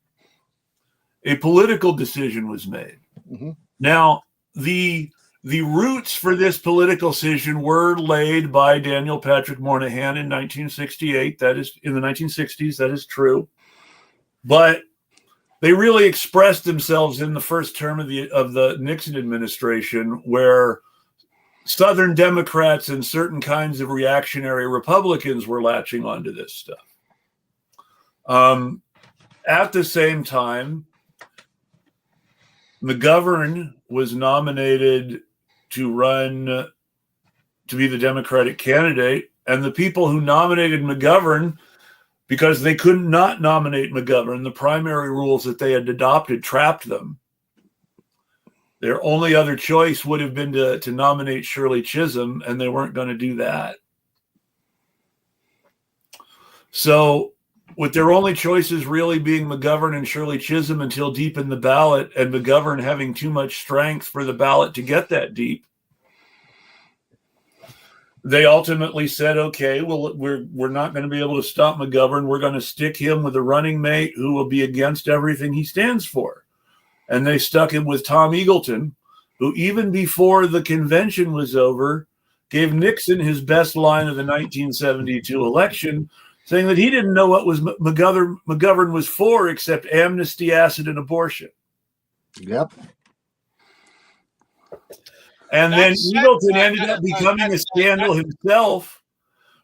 a political decision was made. Mm-hmm. Now, the The roots for this political decision were laid by Daniel Patrick Moynihan in 1968. That is in the 1960s. That is true. But they really expressed themselves in the first term of the Nixon administration, where Southern Democrats and certain kinds of reactionary Republicans were latching onto this stuff. At the same time, McGovern was nominated to run to be the Democratic candidate, and the people who nominated McGovern, because they couldn't not nominate McGovern, the primary rules that they had adopted trapped them. Their only other choice would have been to nominate Shirley Chisholm, and they weren't going to do that. So with their only choices really being McGovern and Shirley Chisholm until deep in the ballot, and McGovern having too much strength for the ballot to get that deep, they ultimately said, okay, well, we're not going to be able to stop McGovern. We're going to stick him with a running mate who will be against everything he stands for. And they stuck him with Tom Eagleton, who even before the convention was over, gave Nixon his best line of the 1972 election, saying that he didn't know what was McGovern was for except amnesty, acid, and abortion. Yep. And then Eagleton ended up becoming a scandal himself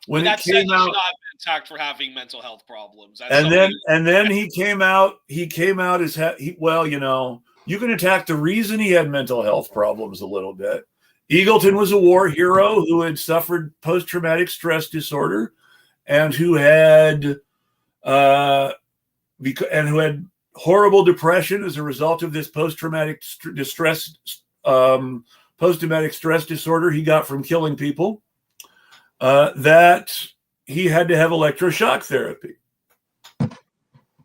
when it came out. Should not have been attacked for having mental health problems. And then he came out. He came out as you can attack the reason he had mental health problems a little bit. Eagleton was a war hero who had suffered post-traumatic stress disorder, and who had horrible depression as a result of this post-traumatic stress disorder he got from killing people, that he had to have electroshock therapy.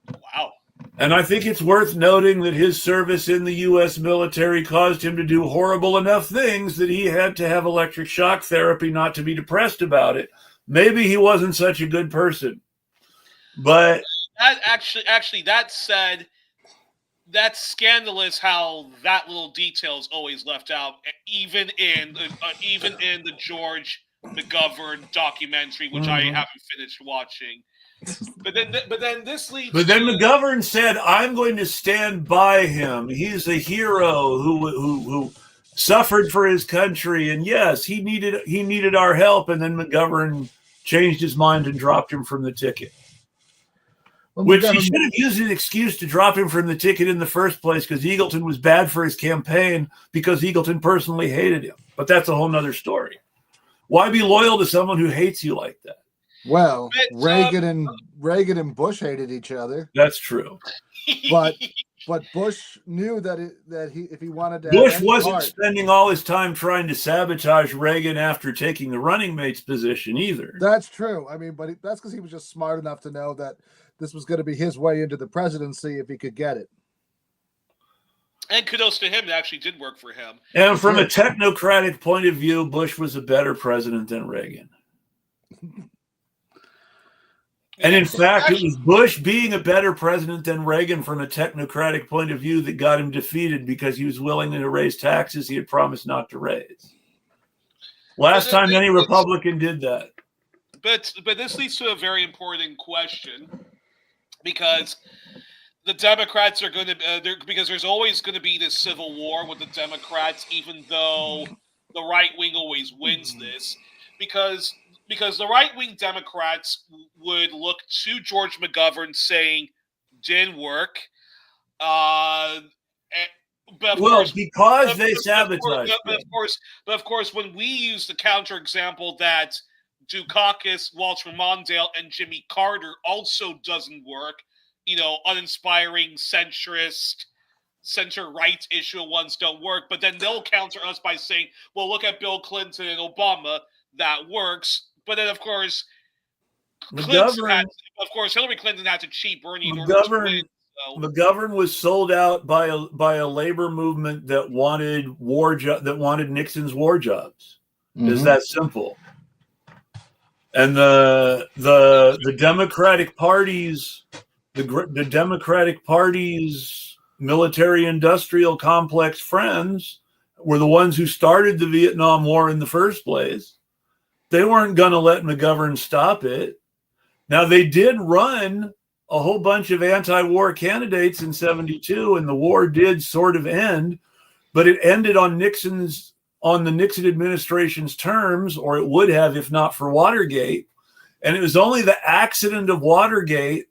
Wow. And I think it's worth noting that his service in the U.S. military caused him to do horrible enough things that he had to have electric shock therapy not to be depressed about it. Maybe he wasn't such a good person. But that actually, that said, that's scandalous how that little detail is always left out, even in the George McGovern documentary, which I haven't finished watching. But then this leads. But then McGovern said, "I'm going to stand by him. He's a hero who suffered for his country, and yes, he needed our help." And then McGovern changed his mind and dropped him from the ticket. Well, which he should have used an excuse to drop him from the ticket in the first place, because Eagleton was bad for his campaign, because Eagleton personally hated him. But that's a whole nother story. Why be loyal to someone who hates you like that? Well, Reagan and Bush hated each other. That's true. But Bush knew that if he wanted to, Bush wasn't spending all his time trying to sabotage Reagan after taking the running mate's position either. That's true. I mean, but that's because he was just smart enough to know that this was going to be his way into the presidency if he could get it. And kudos to him, it actually did work for him. And from a technocratic point of view, Bush was a better president than Reagan. And in fact, it was Bush being a better president than Reagan from a technocratic point of view that got him defeated, because he was willing to raise taxes he had promised not to raise. Last time any Republican did that. But this leads to a very important question, because the Democrats are going to because there's always going to be this civil war with the Democrats, even though the right wing always wins this, because the right-wing Democrats would look to George McGovern saying, didn't work. But because they sabotaged. But of course, when we use the counterexample that Dukakis, Walter Mondale, and Jimmy Carter also doesn't work, uninspiring centrist, center-right issue ones don't work, but then they'll counter us by saying, well, look at Bill Clinton and Obama, that works. But then, of course, Hillary Clinton had to cheat Bernie in order to win. So. McGovern was sold out by a labor movement that wanted Nixon's war jobs. Is that simple? And the Democratic Party's military-industrial complex friends were the ones who started the Vietnam War in the first place. They weren't going to let McGovern stop it. Now, they did run a whole bunch of anti-war candidates in 72, and the war did sort of end, but it ended on the Nixon administration's terms, or it would have if not for Watergate. And it was only the accident of Watergate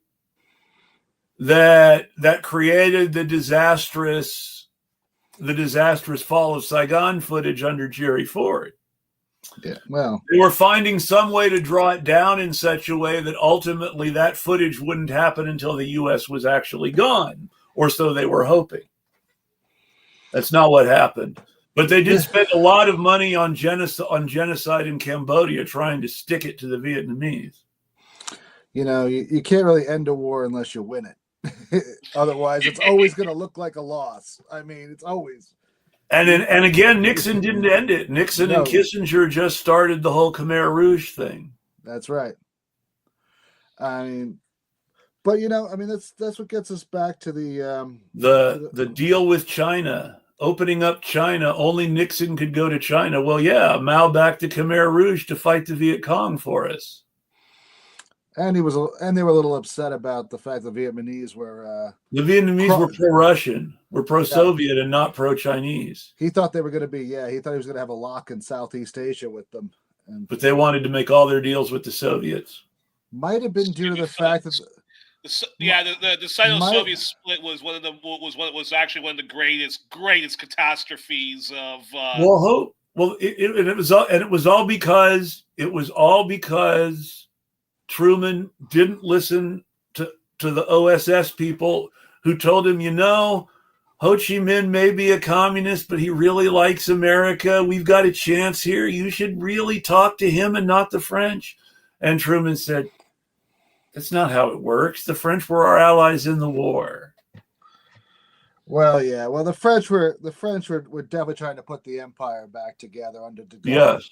that created the disastrous fall of Saigon footage under Jerry Ford. Yeah, well, they were finding some way to draw it down in such a way that ultimately that footage wouldn't happen until the U.S. was actually gone, or so they were hoping. That's not what happened. But they did spend a lot of money on genocide in Cambodia, trying to stick it to the Vietnamese. You know, you can't really end a war unless you win it. Otherwise, it's always going to look like a loss. I mean, it's always. And again, Nixon didn't end it. Nixon and Kissinger just started the whole Khmer Rouge thing. That's right. I mean, but you know, I mean, that's what gets us back to the deal with China, opening up China. Only Nixon could go to China. Well, yeah, Mao backed the Khmer Rouge to fight the Viet Cong for us. And they were a little upset about the fact the Vietnamese were were pro-Russian, were pro-Soviet, and not pro-Chinese. He thought they were going to be, he thought he was going to have a lock in Southeast Asia with them. But they wanted to make all their deals with the Soviets. Might have been due to the fact that the Sino-Soviet split was actually one of the greatest catastrophes of. It was all because Truman didn't listen to the OSS people who told him, Ho Chi Minh may be a communist, but he really likes America. We've got a chance here. You should really talk to him and not the French. And Truman said, that's not how it works. The French were our allies in the war. Well, yeah. Well, the French were definitely trying to put the empire back together under de Gaulle. Yes.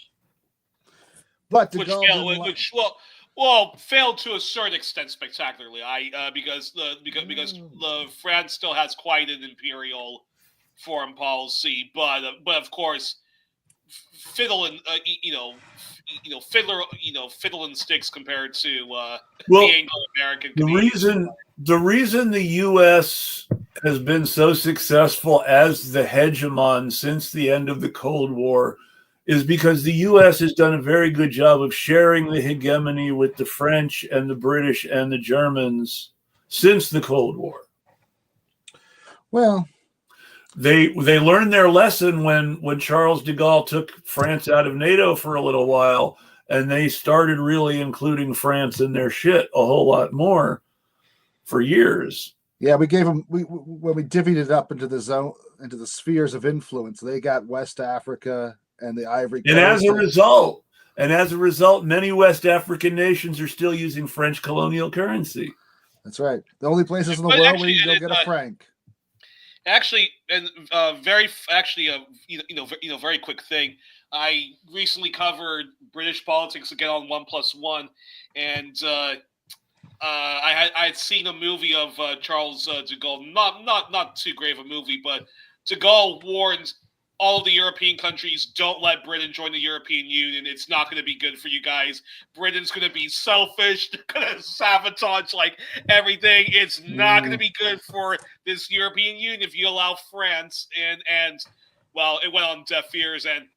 But de Gaulle failed to a certain extent spectacularly. Because France still has quite an imperial foreign policy, but of course, fiddle and fiddle and sticks compared to the Anglo-American. The reason the U.S. has been so successful as the hegemon since the end of the Cold War is because the U.S. has done a very good job of sharing the hegemony with the French and the British and the Germans since the Cold War. Well, they learned their lesson when Charles de Gaulle took France out of NATO for a little while, and they started really including France in their shit a whole lot more for years. Yeah, we gave them when we divvied it up into the spheres of influence. They got West Africa and the Ivory Coast. And as a result, many West African nations are still using French colonial currency. That's right. The only places in the world where you can go get a franc. Actually, and very quick thing. I recently covered British politics again on 1+1, and I had seen a movie of Charles de Gaulle. Not too grave a movie, but de Gaulle warned all of the European countries, don't let Britain join the European Union. It's not going to be good for you guys. Britain's going to be selfish. They're going to sabotage everything. It's not going to be good for this European Union if you allow France. And well, it went on deaf ears, and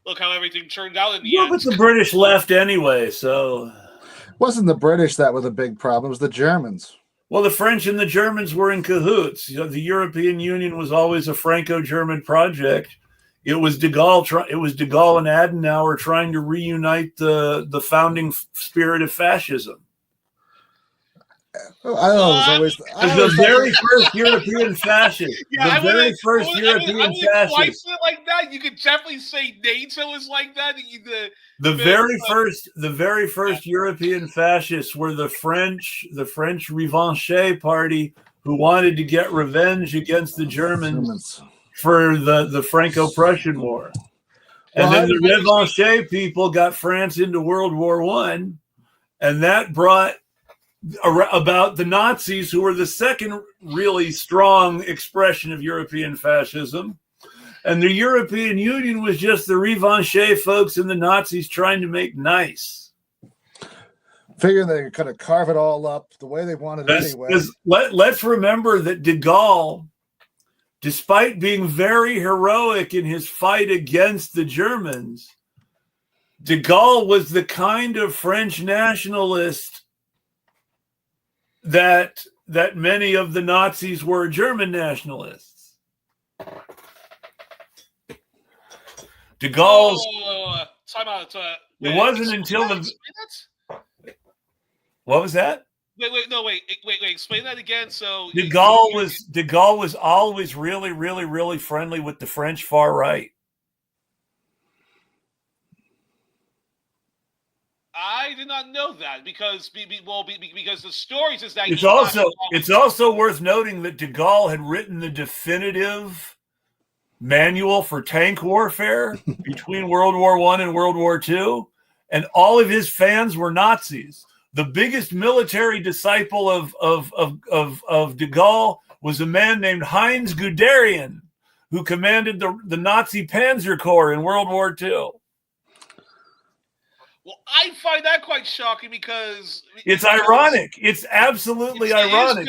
look how everything turned out in the end. But the British left anyway, so... It wasn't the British that were the big problem. It was the Germans. Well, the French and the Germans were in cahoots. The European Union was always a Franco-German project. It was de Gaulle and Adenauer trying to reunite the founding spirit of fascism. I don't know. It was always the very first European fascist. Yeah, the very first European fascist. It like that. You could definitely say NATO is like that. The very first European fascists were the French Revanche Party, who wanted to get revenge against the Germans for the Franco-Prussian War. And then the Revanche people got France into World War I, and that brought about the Nazis, who were the second really strong expression of European fascism. And the European Union was just the revanche folks and the Nazis trying to make nice. Figuring they could kind of carve it all up the way they wanted anyway. Let's remember that de Gaulle, despite being very heroic in his fight against the Germans, de Gaulle was the kind of French nationalist that many of the Nazis were German nationalists. De Gaulle's... time out. It wasn't until the... What was that? Wait. Explain that again. So de Gaulle was always really, really, really friendly with the French far right. I did not know that because the stories is that it's also worth noting that de Gaulle had written the definitive manual for tank warfare between World War I and World War II, and all of his fans were Nazis. The biggest military disciple of de Gaulle was a man named Heinz Guderian, who commanded the Nazi Panzer Corps in World War II. Well, I find that quite shocking because it's ironic. It's absolutely ironic.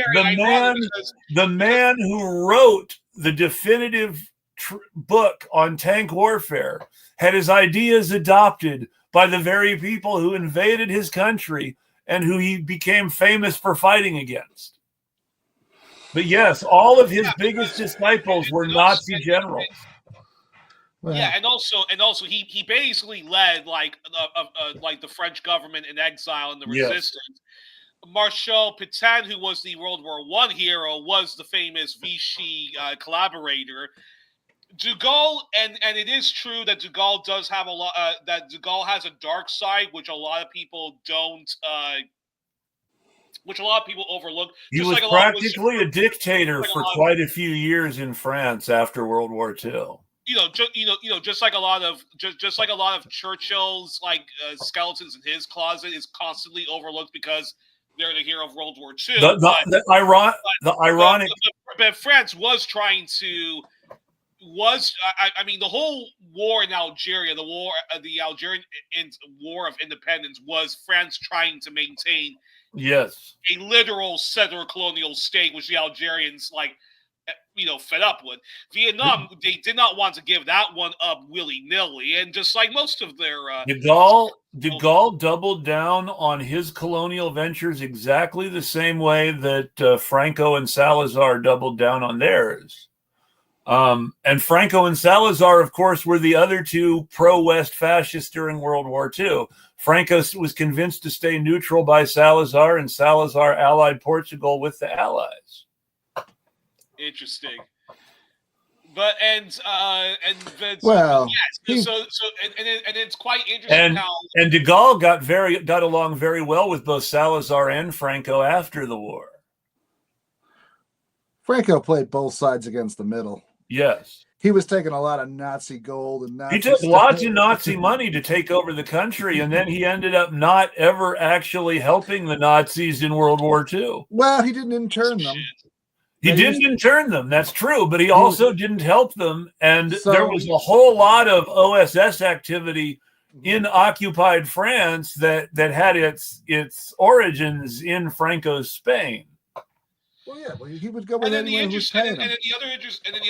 The man who wrote the definitive book on tank warfare had his ideas adopted by the very people who invaded his country and who he became famous for fighting against. But yes, all of his biggest disciples were Nazi generals. Yeah, and also he basically led like the French government in exile and the resistance. Marshal Pétain, who was the World War I hero, was the famous Vichy collaborator. De Gaulle, and it is true that de Gaulle does have a lot. That de Gaulle has a dark side, which a lot of people don't. Which a lot of people overlook. He was practically a dictator for quite a few years in France after World War II. Just like a lot of Churchill's skeletons in his closet is constantly overlooked because they're the hero of World War II. The ironic, but France was trying to. The whole war in Algeria, the Algerian War of Independence, was France trying to maintain a literal settler colonial state, which the Algerians fed up with. Vietnam, they did not want to give that one up willy-nilly, and just like most of their de Gaulle doubled down on his colonial ventures exactly the same way that Franco and Salazar doubled down on theirs. And Franco and Salazar, of course, were the other two pro-West fascists during World War II. Franco was convinced to stay neutral by Salazar, and Salazar allied Portugal with the Allies. Interesting. But it's quite interesting and de Gaulle got along very well with both Salazar and Franco after the war. Franco played both sides against the middle. Yes. He was taking a lot of Nazi gold and Nazi he took lots of Nazi money to take over the country, and then he ended up not ever actually helping the Nazis in World War II. Well, he didn't intern them. He didn't intern them, that's true, but he also didn't help them, and there was a whole lot of OSS activity in occupied France that had its origins in Franco's Spain. Well, yeah, he would go with anyone who's paying him. And then the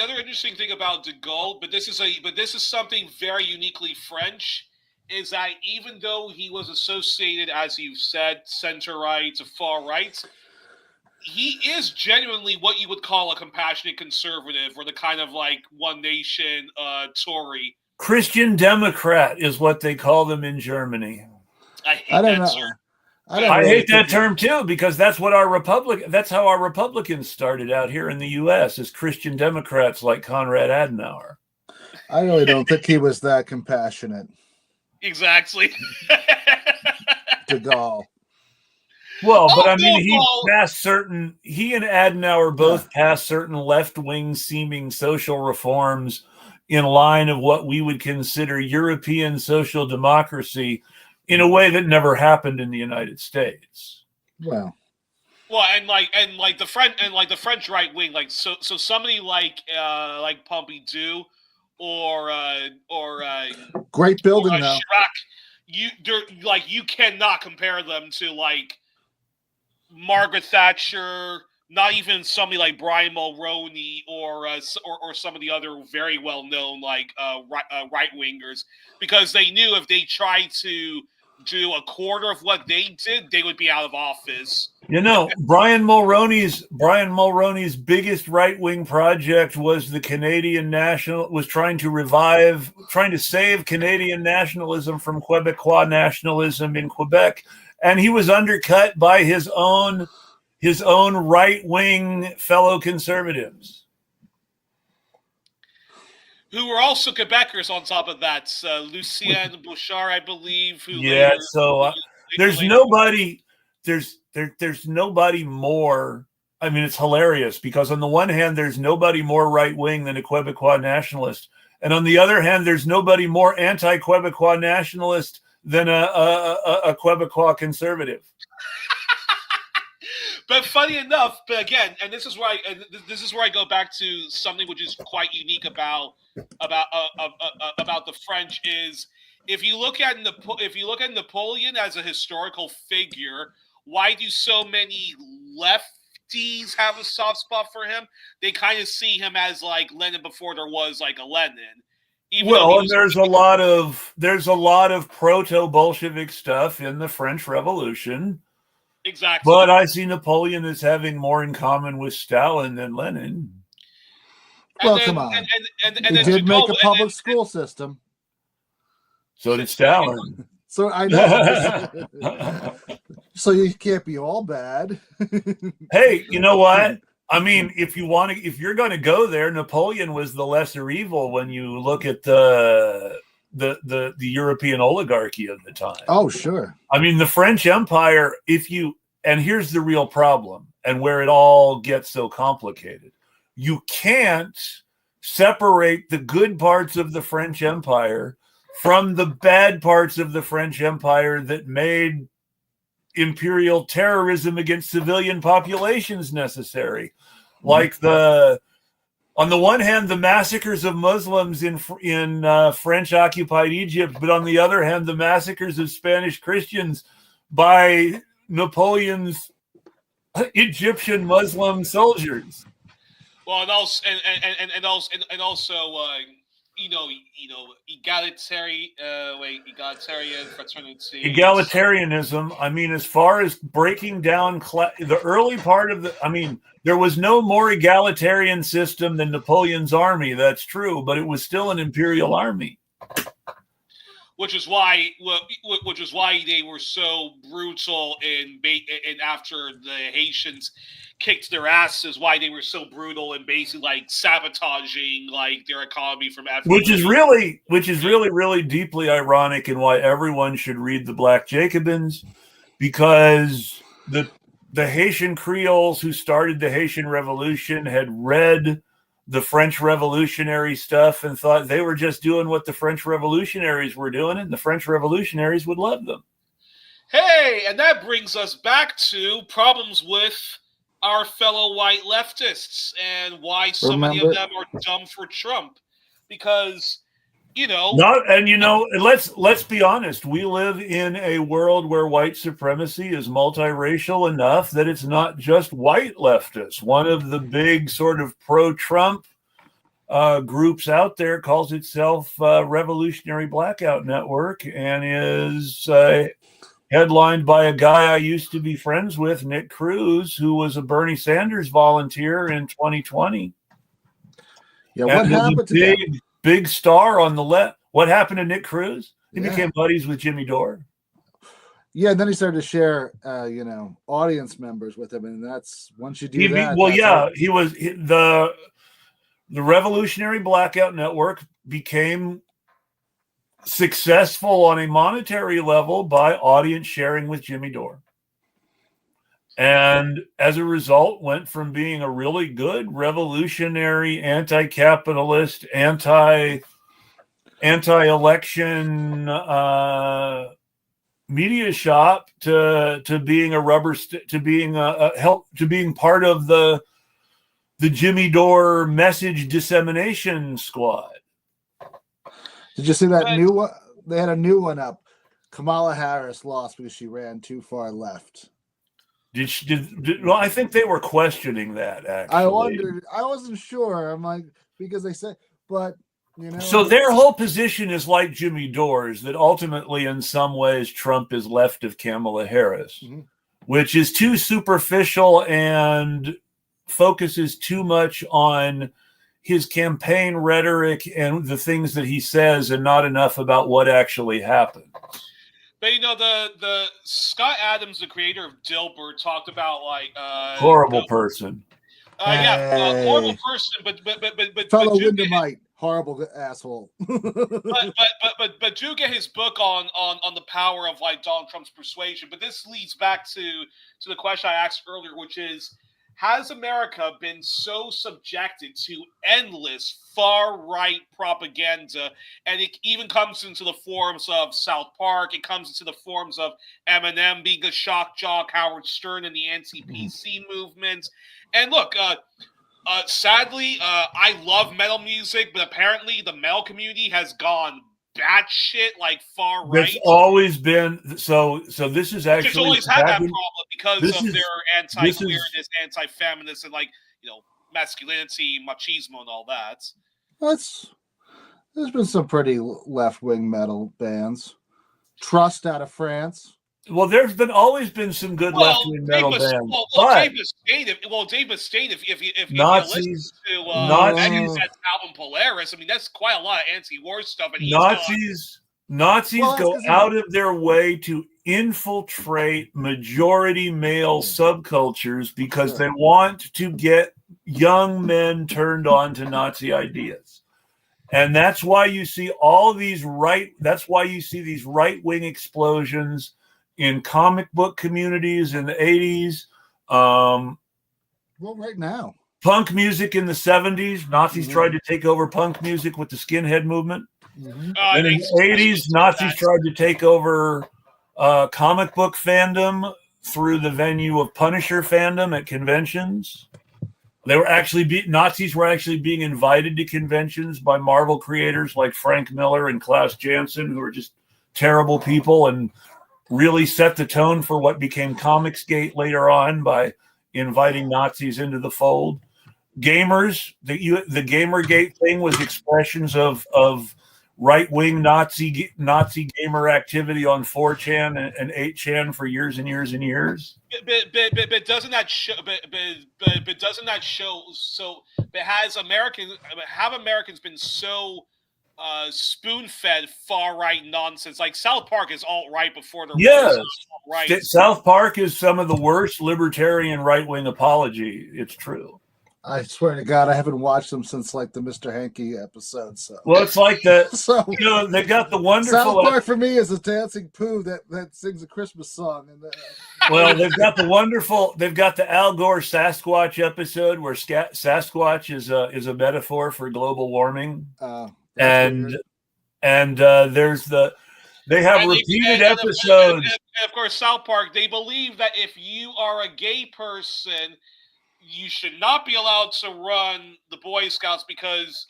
other interesting thing about de Gaulle, but this is something very uniquely French, is that even though he was associated, as you've said, center right to far right, he is genuinely what you would call a compassionate conservative, or the kind of one nation Tory. Christian Democrat is what they call them in Germany. I hate that term. I hate that term too, because that's how our Republicans started out here in the U.S. as Christian Democrats like Konrad Adenauer. I really don't think he was that compassionate. Exactly. De Gaulle. Well, but I mean, he and Adenauer both passed certain left-wing seeming social reforms in line of what we would consider European social democracy, in a way that never happened in the United States. Well, and the French right wing, so somebody like Pompidou or Great building though. Chirac, you cannot compare them to like Margaret Thatcher, not even somebody like Brian Mulroney or some of the other very well known like right wingers, because they knew if they tried to do a quarter of what they did, they would be out of office. You know, Brian Mulroney's biggest right-wing project was the Canadian National, was trying to save Canadian nationalism from Quebecois nationalism in Quebec, and he was undercut by his own right-wing fellow conservatives, who were also Quebecers on top of that. Lucien Bouchard, I believe. Who yeah. later, So there's nobody. There's nobody more. I mean, it's hilarious because on the one hand, there's nobody more right wing than a Quebecois nationalist, and on the other hand, there's nobody more anti-Quebecois nationalist than a Quebecois conservative. But funny enough, but again, and this is where I go back to something which is quite unique about the French is if you look at Napoleon as a historical figure, why do so many lefties have a soft spot for him? They kind of see him as like Lenin before there was like a Lenin. Well, and there's a lot of proto-Bolshevik stuff in the French Revolution. Exactly. But I see Napoleon as having more in common with Stalin than Lenin. Well, come on. He did make a public school system. So did Stalin. So I know. So you can't be all bad. Hey, you know what? I mean, if you're going to go there, Napoleon was the lesser evil when you look at the European oligarchy of the time. Oh, sure. I mean, the French Empire, and here's the real problem and where it all gets so complicated. You can't separate the good parts of the French Empire from the bad parts of the French Empire that made imperial terrorism against civilian populations necessary. Like on the one hand, the massacres of Muslims in French-occupied Egypt, but on the other hand, the massacres of Spanish Christians by Napoleon's Egyptian Muslim soldiers. Well, and also egalitarian fraternity. Egalitarianism. I mean, as far as breaking down the early part of there was no more egalitarian system than Napoleon's army. That's true, but it was still an imperial army. Which is why they were so brutal in after the Haitians kicked their asses. Why they were so brutal and basically like sabotaging like their economy from Africa. Which is really deeply ironic, and why everyone should read the Black Jacobins, because the Haitian Creoles who started the Haitian Revolution had read the French revolutionary stuff and thought they were just doing what the French revolutionaries were doing, and the French revolutionaries would love them. Hey, and that brings us back to problems with our fellow white leftists and why so many of them are dumb for Trump. Because, let's be honest. We live in a world where white supremacy is multiracial enough that it's not just white leftists. One of the big sort of pro-Trump groups out there calls itself Revolutionary Blackout Network and is headlined by a guy I used to be friends with, Nick Cruz, who was a Bernie Sanders volunteer in 2020. Yeah, what happened to that? Big star on the left. What happened to Nick Cruz? He became buddies with Jimmy Dore. Yeah, and then he started to share, audience members with him, and that's once you do he was the Revolutionary Blackout Network became successful on a monetary level by audience sharing with Jimmy Dore, and as a result went from being a really good revolutionary, anti-capitalist, anti-election media shop to being to being part of the Jimmy Dore message dissemination squad. Did you see that new one? They had a new one up. Kamala Harris lost because she ran too far left. Well, I think they were questioning that, actually. I wondered. I wasn't sure. I'm like, because they said, but you know. So their whole position is like Jimmy Dore's, that ultimately, in some ways, Trump is left of Kamala Harris, which is too superficial and focuses too much on his campaign rhetoric and the things that he says, and not enough about what actually happened. But you know, the Scott Adams, the creator of Dilbert, talked about like horrible person. Horrible person, but fellow Windhamite, horrible asshole. but do get his book on the power of like Donald Trump's persuasion. But this leads back to the question I asked earlier, which is, has America been so subjected to endless far-right propaganda? And it even comes into the forms of South Park. It comes into the forms of Eminem being a shock jock, Howard Stern and the anti-PC movement. And look, sadly, I love metal music, but apparently the metal community has gone batshit, like far right. It's always been so. This is actually it's always had that problem because of their anti-queerness, anti-feminist, and like masculinity, machismo, and all that. There's been some pretty left-wing metal bands. Trust out of France. Well, there's always been some good left-wing metal bands. Dave Mustaine, if Nazis, you listen to that album Polaris, I mean, that's quite a lot of anti-war stuff. And Nazis go out of their way to infiltrate majority male subcultures because they want to get young men turned on to Nazi ideas. And that's why you see these right-wing explosions in comic book communities in the 80s. Right now. Punk music in the 70s. Nazis tried to take over punk music with the skinhead movement. And in the 80s, Nazis tried to take over comic book fandom through the venue of Punisher fandom at conventions. Nazis were actually being invited to conventions by Marvel creators like Frank Miller and Klaus Janson, who were just terrible people and really set the tone for what became Comicsgate later on by inviting Nazis into the fold. Gamers, the Gamergate thing was expressions of right-wing Nazi gamer activity on 4chan and 8chan for years and years and years. But doesn't that show? But doesn't that show? So, but have Americans been so spoon-fed far-right nonsense? Like South Park is alt-right before they're alt-right. South Park is some of the worst libertarian right-wing apology. It's true. I swear to God, I haven't watched them since like the Mr. Hanky episode. So, well, it's like that. They got the wonderful. South Park for me is a dancing poo that sings a Christmas song. And well, they've got the wonderful. They've got the Al Gore Sasquatch episode where Sasquatch is a metaphor for global warming. And there's they have repeated episodes. And of course, South Park, they believe that if you are a gay person, you should not be allowed to run the Boy Scouts because,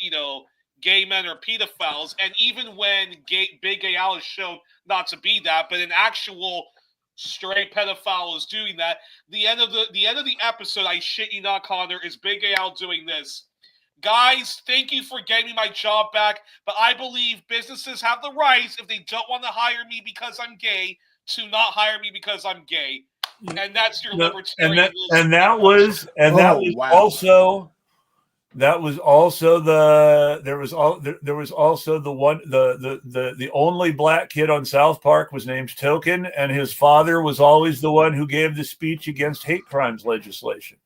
gay men are pedophiles. And even when Big Gay Al is shown not to be that, but an actual straight pedophile is doing that, the end of the episode, I shit you not, Connor, is Big Gay Al doing this. Guys, thank you for getting me my job back, but I believe businesses have the rights, if they don't want to hire me because I'm gay, to not hire me because I'm gay. And that's your libertarian. There was the only black kid on South Park was named Token, and his father was always the one who gave the speech against hate crimes legislation.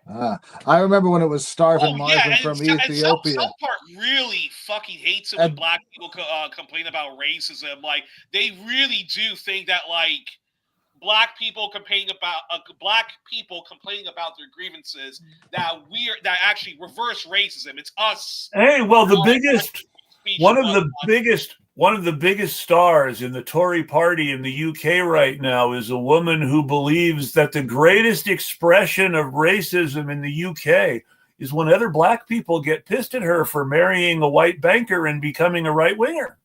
I remember when it was Starvin' Marvin from Ethiopia. South Park really fucking hates it when black people complain about racism. Like, they really do think that, like, black people complaining about their grievances that actually reverse racism. It's us. Hey, well, one of the biggest stars in the Tory party in the UK right now is a woman who believes that the greatest expression of racism in the UK is when other black people get pissed at her for marrying a white banker and becoming a right-winger.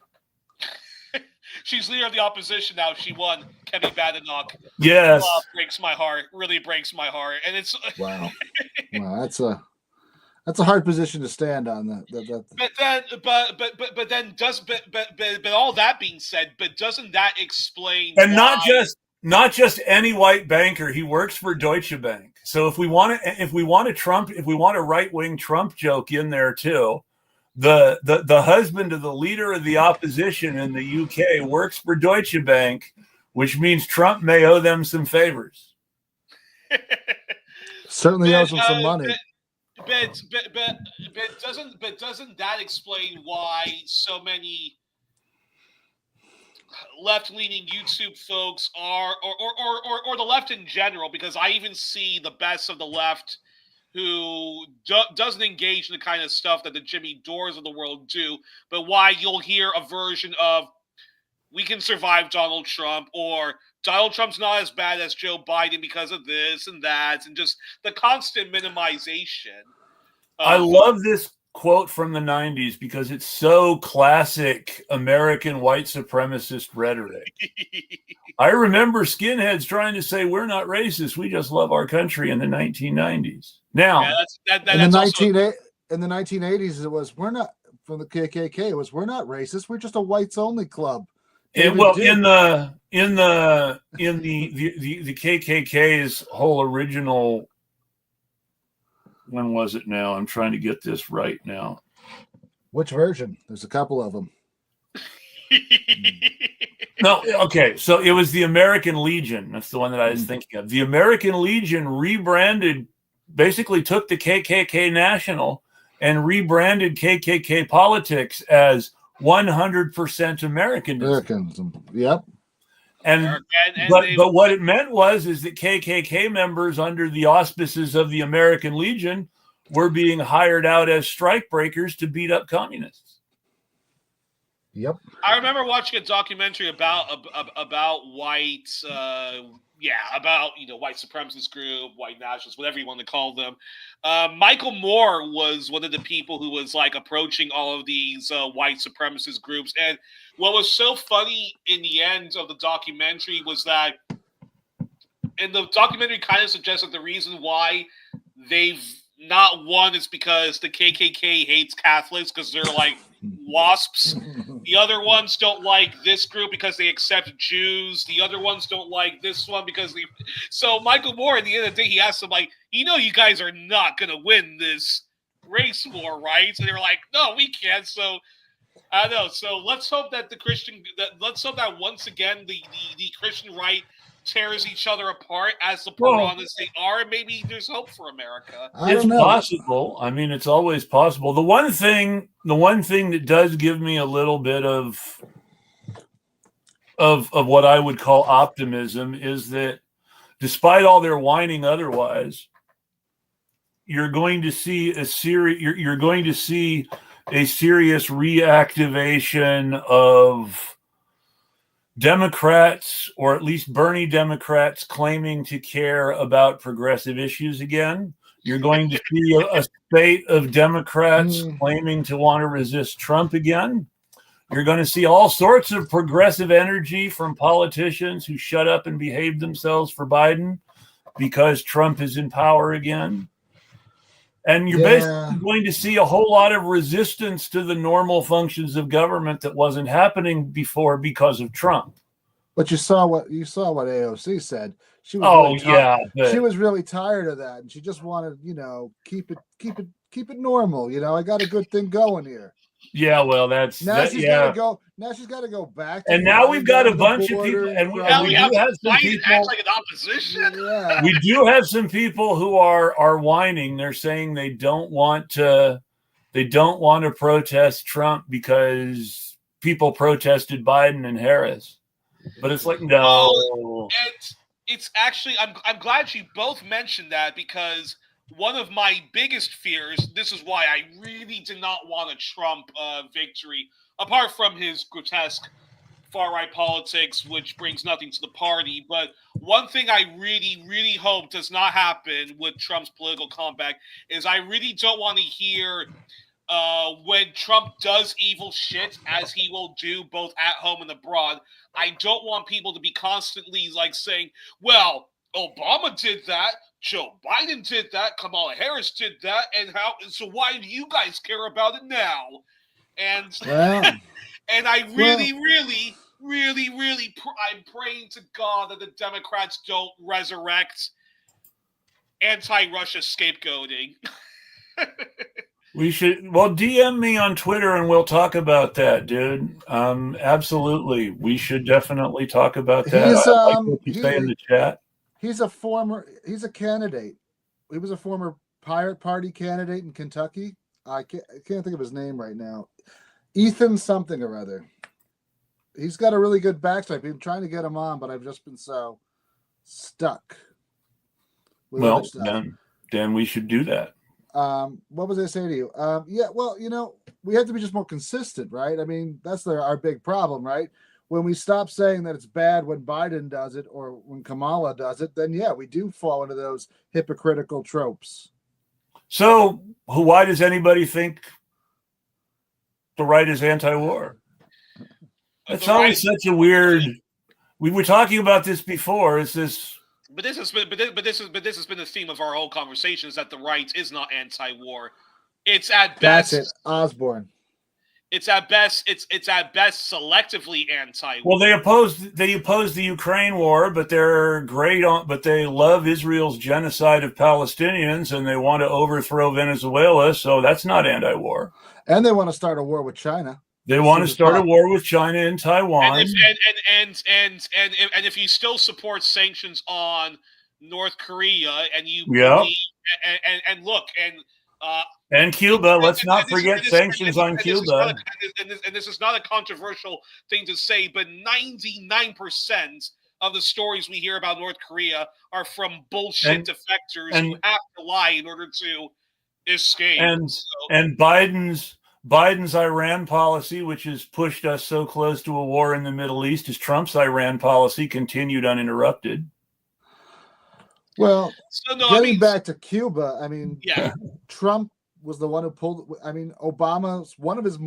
She's leader of the opposition now. She won. Kemi Badenoch. Yes. Breaks my heart. Really breaks my heart. And it's wow. That's a hard position to stand on. But all that being said, but doesn't that explain? And why... not just any white banker. He works for Deutsche Bank. So if we want a right-wing Trump joke in there too, the husband of the leader of the opposition in the UK works for Deutsche Bank, which means Trump may owe them some favors. Certainly owes them some money. But doesn't that explain why so many left-leaning YouTube folks are, or the left in general? Because I even see the best of the left who doesn't engage in the kind of stuff that the Jimmy Dores of the world do, but why you'll hear a version of "we can survive Donald Trump" or "Donald Trump's not as bad as Joe Biden because of this and that," and just the constant minimization. I love this quote from the 90s because it's so classic American white supremacist rhetoric. I remember skinheads trying to say we're not racist, we just love our country in the 1990s. Now, in the 1980s, it was we're not from the KKK. It was we're not racist. We're just a whites only club. In the KKK's whole original. When was it now? I'm trying to get this right now. Which version? There's a couple of them. No, okay. So it was the American Legion. That's the one that I was thinking of. The American Legion rebranded, basically took the KKK National and rebranded KKK politics as 100% Americanism. Yep. But what it meant was that KKK members under the auspices of the American Legion were being hired out as strikebreakers to beat up communists. Yep. I remember watching a documentary about white, about white supremacist group, white nationalists, whatever you want to call them. Michael Moore was one of the people who was like approaching all of these white supremacist groups, and what was so funny in the end of the documentary was that, and the documentary kind of suggests that the reason why they've not won is because the KKK hates Catholics because they're like wasps. The other ones don't like this group because they accept Jews. The other ones don't like this one because they... So Michael Moore, at the end of the day, he asked them, like, you guys are not going to win this race war, right? So they were like, no, we can't. So I don't know. So let's hope that let's hope that once again the Christian right tears each other apart as the piranhas they are. Maybe there's hope for America. It's possible. I mean, it's always possible. The one thing that does give me a little bit of what I would call optimism is that despite all their whining otherwise, you're going to see a serious reactivation of Democrats, or at least Bernie Democrats, claiming to care about progressive issues again. You're going to see a spate of Democrats claiming to want to resist Trump again. You're going to see all sorts of progressive energy from politicians who shut up and behave themselves for Biden because Trump is in power again. And you're basically going to see a whole lot of resistance to the normal functions of government that wasn't happening before because of Trump. But you saw what AOC said. She was she was really tired of that, and she just wanted, keep it normal. I got a good thing going here. Yeah, well, got to go. Now she's got to go back. And now we've got a bunch of people, and we do have some people act like an opposition. Yeah. We do have some people who are whining. They're saying they don't want to protest Trump because people protested Biden and Harris. But it's like, no. It's actually, I'm glad you both mentioned that, because one of my biggest fears, this is why I really did not want a Trump victory, apart from his grotesque far-right politics, which brings nothing to the party. But one thing I really, really hope does not happen with Trump's political comeback is I really don't want to hear when Trump does evil shit, as he will do both at home and abroad. I don't want people to be constantly like saying, well, Obama did that, Joe Biden did that, Kamala Harris did that, so why do you guys care about it now? And Well, and I really, I'm praying to God that the Democrats don't resurrect anti-Russia scapegoating. We should, well, DM me on Twitter and we'll talk about that, dude. Absolutely. We should definitely talk about that. He's I like what you say in the chat. He's a candidate. He was a former Pirate Party candidate in Kentucky. I can't think of his name right now. Ethan something or other. He's got a really good backstory. I've been trying to get him on, but I've just been so stuck. Well, then we should do that. What was I saying to you? Yeah, well, we have to be just more consistent, right? I mean, that's our big problem, right? When we stop saying that it's bad when Biden does it or when Kamala does it, then yeah, we do fall into those hypocritical tropes. So why does anybody think the right is anti-war? It's always such a weird. We were talking about this before. Is this? But this has been the theme of our whole conversation: is that the right is not anti-war. It's at best. That's it, Osborne. It's at best. It's at best selectively anti-war. Well, they oppose the Ukraine war, but they're great on. But they love Israel's genocide of Palestinians, and they want to overthrow Venezuela. So that's not anti-war. And they want to start a war with China. They want to start a war with China and Taiwan. And if you still support sanctions on North Korea and you believe, and Cuba, let's not forget sanctions on Cuba. And this is not a controversial thing to say, but 99% of the stories we hear about North Korea are from bullshit defectors who have to lie in order to escape. And Biden's Iran policy, which has pushed us so close to a war in the Middle East, is Trump's Iran policy continued uninterrupted. Well, getting back to Cuba, I mean, yeah, Trump was the one who pulled. I mean, Obama's one of his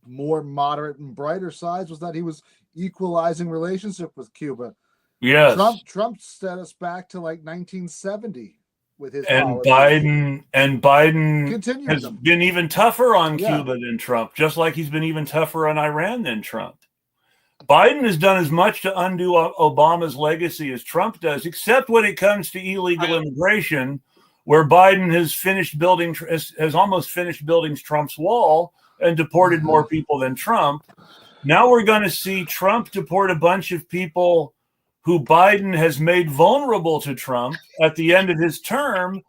more moderate and brighter sides was that he was equalizing relationship with Cuba. Yes, Trump set us back to like 1970. With his Biden has them. been even tougher on Cuba than Trump, just like he's been even tougher on Iran than Trump. Biden has done as much to undo Obama's legacy as Trump does, except when it comes to illegal immigration, where Biden has almost finished building Trump's wall and deported more people than Trump. Now we're going to see Trump deport a bunch of people who Biden has made vulnerable to Trump at the end of his term,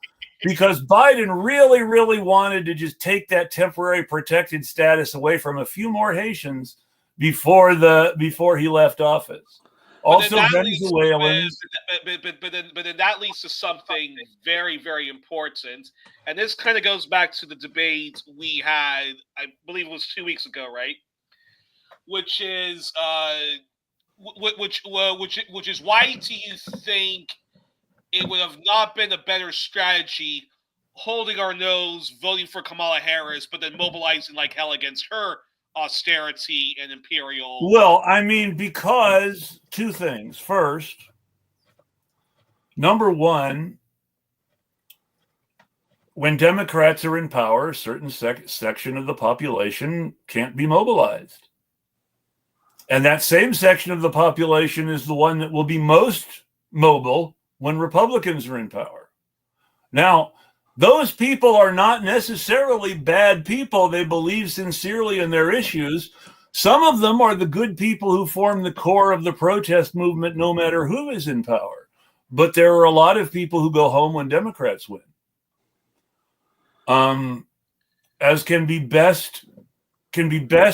because Biden really, really wanted to just take that temporary protected status away from a few more Haitians before he left office. Also, Venezuelans. But then that leads to something very, very important, and this kind of goes back to the debate we had, I believe it was 2 weeks ago, right? Which is why do you think it would have not been a better strategy holding our nose, voting for Kamala Harris, but then mobilizing like hell against her austerity and imperial? Well, I mean, because two things. First, number one, when Democrats are in power, a certain section of the population can't be mobilized. And that same section of the population is the one that will be most mobile when Republicans are in power. Now, those people are not necessarily bad people. They believe sincerely in their issues. Some of them are the good people who form the core of the protest movement, no matter who is in power. But there are a lot of people who go home when Democrats win. As can be best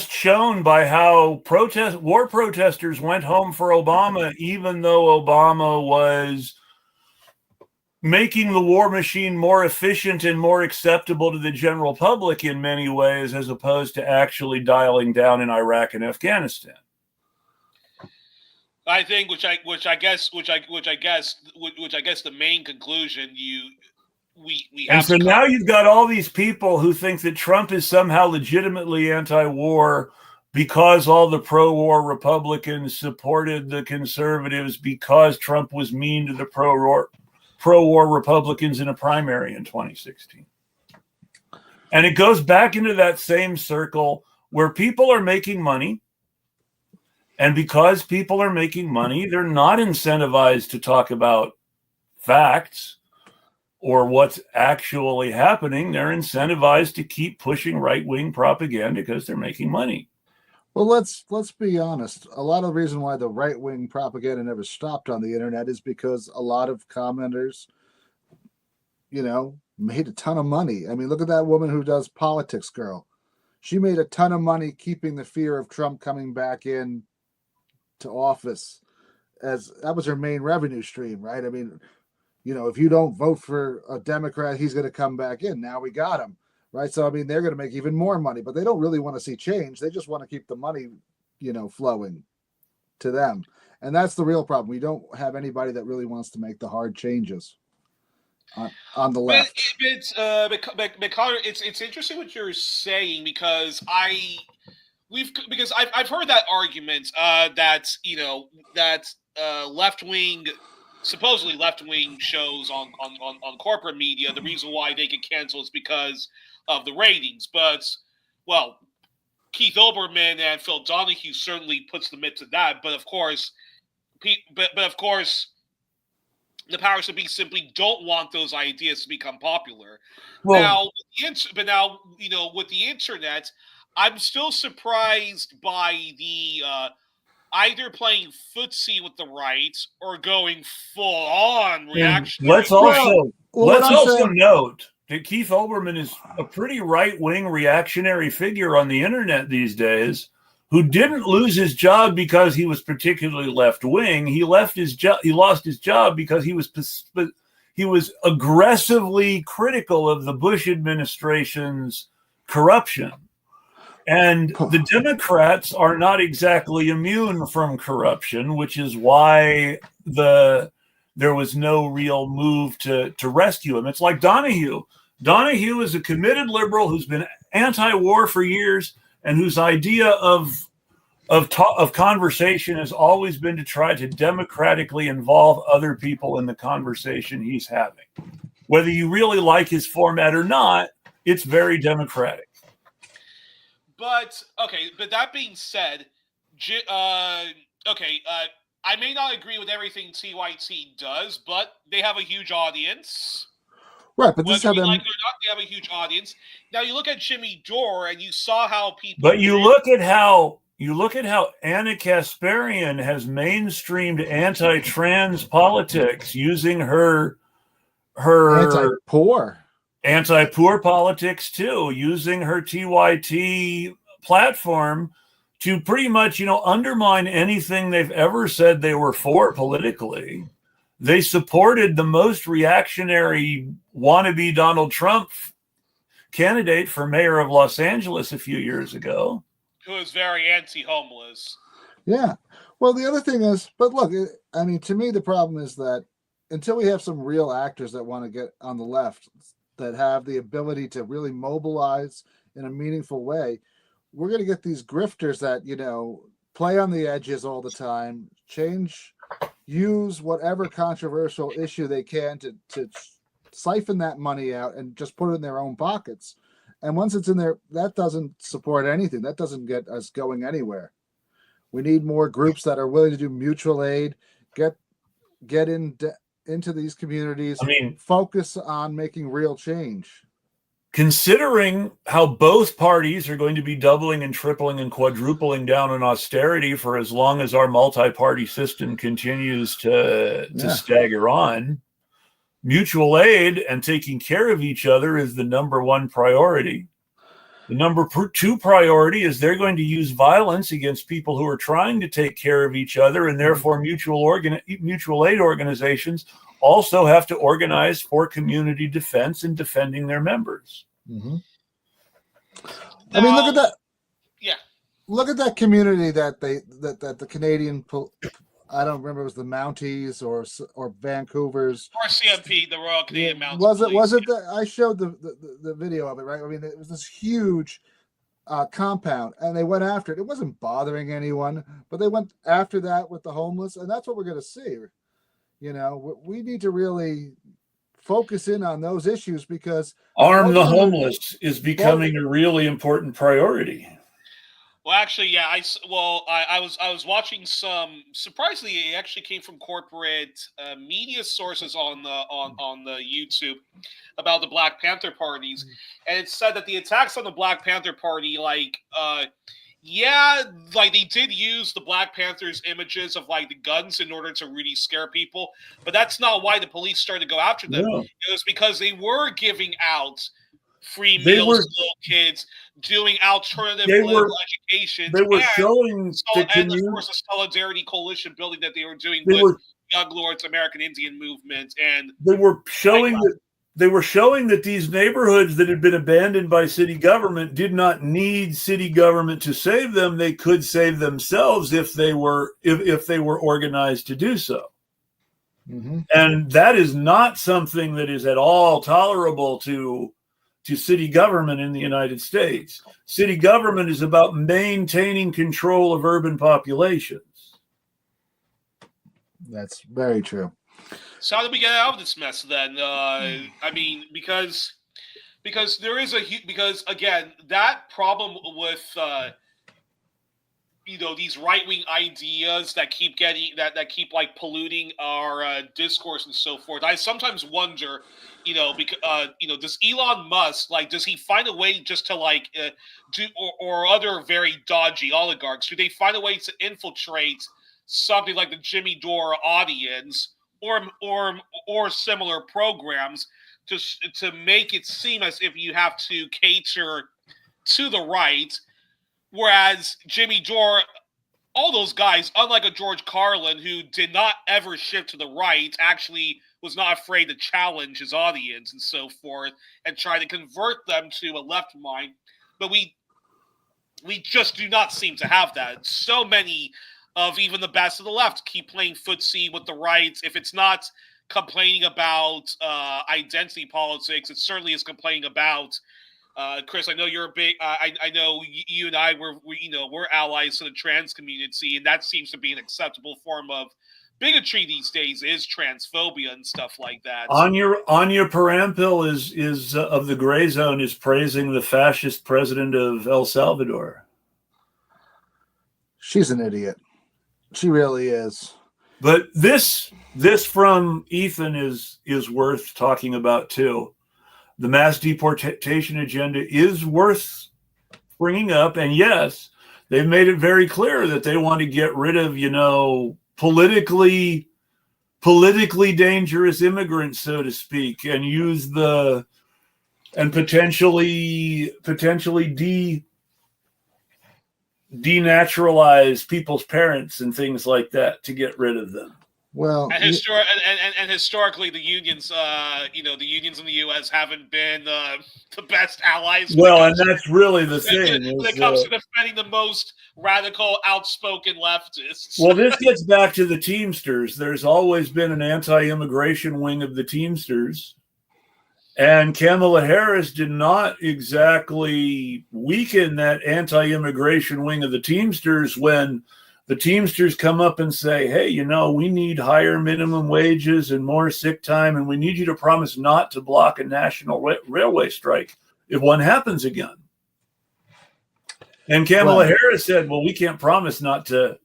shown by how war protesters went home for Obama, even though Obama was making the war machine more efficient and more acceptable to the general public in many ways, as opposed to actually dialing down in Iraq and Afghanistan. I think, which I guess the main conclusion we And have so to come. now you've got all these people who think that Trump is somehow legitimately anti-war because all the pro-war Republicans supported the conservatives because Trump was mean to the pro-war Republicans in a primary in 2016. And it goes back into that same circle where people are making money. And because people are making money, they're not incentivized to talk about facts or what's actually happening. They're incentivized to keep pushing right-wing propaganda because they're making money. Well, let's be honest. A lot of the reason why the right-wing propaganda never stopped on the internet is because a lot of commenters, made a ton of money. I mean, look at that woman who does Politics Girl. She made a ton of money keeping the fear of Trump coming back in to office, as that was her main revenue stream, right? I mean, if you don't vote for a Democrat, he's going to come back in. Now we got him, right? So, I mean, they're going to make even more money, but they don't really want to see change. They just want to keep the money, flowing to them. And that's the real problem. We don't have anybody that really wants to make the hard changes on the left. But Connor, it's interesting what you're saying because I've heard that argument that left wing, supposedly left wing shows on corporate media, the reason why they get canceled is because of the ratings. But well, Keith Olbermann and Phil Donahue certainly puts the to that. But of course, the powers that be simply don't want those ideas to become popular. Well, With the internet, I'm still surprised by the either playing footsie with the right or going full on reactionary. let's also saying, note that Keith Olbermann is a pretty right-wing reactionary figure on the internet these days, who didn't lose his job because he was particularly left-wing. He lost his job because he was aggressively critical of the Bush administration's corruption. And the Democrats are not exactly immune from corruption, which is why there was no real move to rescue him. It's like Donahue. Donahue is a committed liberal who's been anti-war for years and whose idea of conversation has always been to try to democratically involve other people in the conversation he's having. Whether you really like his format or not, it's very democratic. But that being said, I may not agree with everything TYT does, but they have a huge audience. Right, but this is how they like it or not, they have a huge audience. Now you look at Jimmy Dore, and you saw how people. But you look at how Anna Kasparian has mainstreamed anti-trans politics using her anti-poor politics too, using her TYT platform to pretty much, undermine anything they've ever said they were for politically. They supported the most reactionary wannabe Donald Trump candidate for mayor of Los Angeles a few years ago, who is very anti-homeless. Yeah. Well, the other thing is, but look, I mean, to me, the problem is that until we have some real actors that want to get on the left, that have the ability to really mobilize in a meaningful way, we're going to get these grifters that, play on the edges all the time, use whatever controversial issue they can to siphon that money out and just put it in their own pockets. And once it's in there, that doesn't support anything. That doesn't get us going anywhere. We need more groups that are willing to do mutual aid, get into these communities, focus on making real change. Considering how both parties are going to be doubling and tripling and quadrupling down on austerity for as long as our multi-party system continues to stagger on, mutual aid and taking care of each other is the number one priority. The number two priority is they're going to use violence against people who are trying to take care of each other, and therefore mutual aid organizations also have to organize for community defense and defending their members. Mm-hmm. I mean, look at that. Yeah. Look at that community that the Canadian I don't remember, it was the Mounties or Vancouver's Or CMP, the Royal Canadian Mounted was it Police. that I showed the video of it, right? I mean, it was this huge compound, and they went after it. It wasn't bothering anyone, but they went after that with the homeless, and that's what we're going to see. You know, we need to really focus in on those issues, because Arm the homeless is becoming a really important priority. Well, actually, yeah. I was watching some. Surprisingly, it actually came from corporate media sources on the YouTube about the Black Panther parties, and it said that the attacks on the Black Panther Party, like, yeah, like they did use the Black Panthers images of like the guns in order to really scare people, but that's not why the police started to go after them. No. It was because they were giving out free meals to little kids, doing alternative political education. They were showing and of course the Solidarity Coalition building that they were doing with Young Lord's American Indian Movement, and they were showing that these neighborhoods that had been abandoned by city government did not need city government to save them. They could save themselves if they were organized to do so. Mm-hmm. And that is not something that is at all tolerable to city government in the United States. City government is about maintaining control of urban populations. That's very true. So how do we get out of this mess then? I mean, because there is because again, that problem with these right-wing ideas that keep getting that keep like polluting our discourse and so forth. I sometimes wonder, does Elon Musk, like, does he find a way just to like or other very dodgy oligarchs, do they find a way to infiltrate something like the Jimmy Dore audience or similar programs to make it seem as if you have to cater to the right? Whereas Jimmy Dore, all those guys, unlike a George Carlin, who did not ever shift to the right, actually was not afraid to challenge his audience and so forth and try to convert them to a left mind. But we just do not seem to have that. So many of even the best of the left keep playing footsie with the right. If it's not complaining about identity politics, it certainly is complaining about Chris, I know you're a big. I know you and I we're allies to the trans community, and that seems to be an acceptable form of bigotry these days. Is transphobia and stuff like that. Anya Parampil is of the Gray Zone is praising the fascist president of El Salvador. She's an idiot. She really is. But this from Ethan is worth talking about too. The mass deportation agenda is worth bringing up. And yes, they've made it very clear that they want to get rid of, politically dangerous immigrants, so to speak, and use and potentially denaturalize people's parents and things like that to get rid of them. Well, and historically, the unions, the unions in the U.S. haven't been the best allies. Well, and that's really the thing. When it comes to defending the most radical, outspoken leftists. Well, this gets back to the Teamsters. There's always been an anti-immigration wing of the Teamsters. And Kamala Harris did not exactly weaken that anti-immigration wing of the Teamsters when the Teamsters come up and say, hey, we need higher minimum wages and more sick time, and we need you to promise not to block a national railway strike if one happens again. And Kamala Harris said, well, we can't promise not to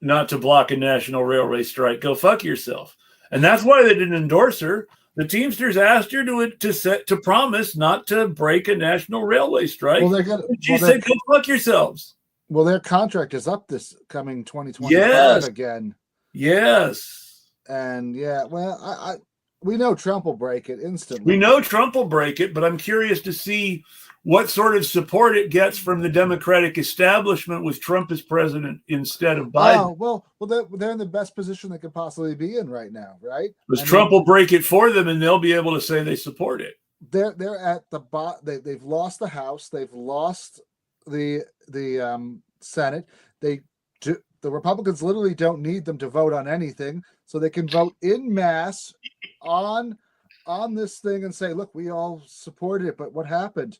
block a national railway strike. Go fuck yourself. And that's why they didn't endorse her. The Teamsters asked her to promise not to break a national railway strike. She said, go fuck yourselves. Well, their contract is up this coming 2025 again. Yes. And we know Trump will break it instantly. We know Trump will break it, but I'm curious to see what sort of support it gets from the Democratic establishment with Trump as president instead of Biden. Oh, well, they're in the best position they could possibly be in right now, right? Because Trump will break it for them, and they'll be able to say they support it. They're at the bottom. They've lost the House. They've lost the Senate. They the Republicans literally don't need them to vote on anything, so they can vote in mass on this thing and say, look, we all supported it, but what happened?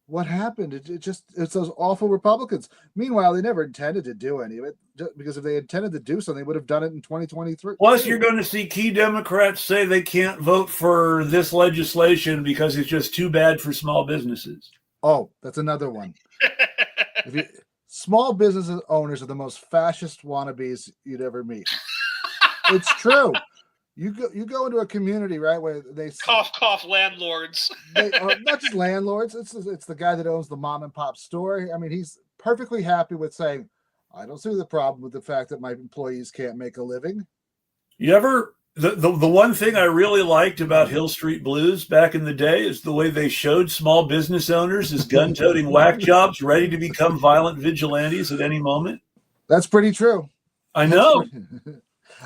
What happened? It's those awful Republicans. Meanwhile, they never intended to do any of it, because if they intended to do something, they would have done it in 2023. Plus, you're going to see key Democrats say they can't vote for this legislation because it's just too bad for small businesses. Oh, that's another one. Small business owners are the most fascist wannabes you'd ever meet. It's true. You go into a community, right, where they cough landlords. They are not just landlords. It's the guy that owns the mom and pop store. I mean, he's perfectly happy with saying, I don't see the problem with the fact that my employees can't make a living. You ever the one thing I really liked about Hill Street Blues back in the day is the way they showed small business owners as gun-toting whack jobs ready to become violent vigilantes at any moment. That's pretty true. I know.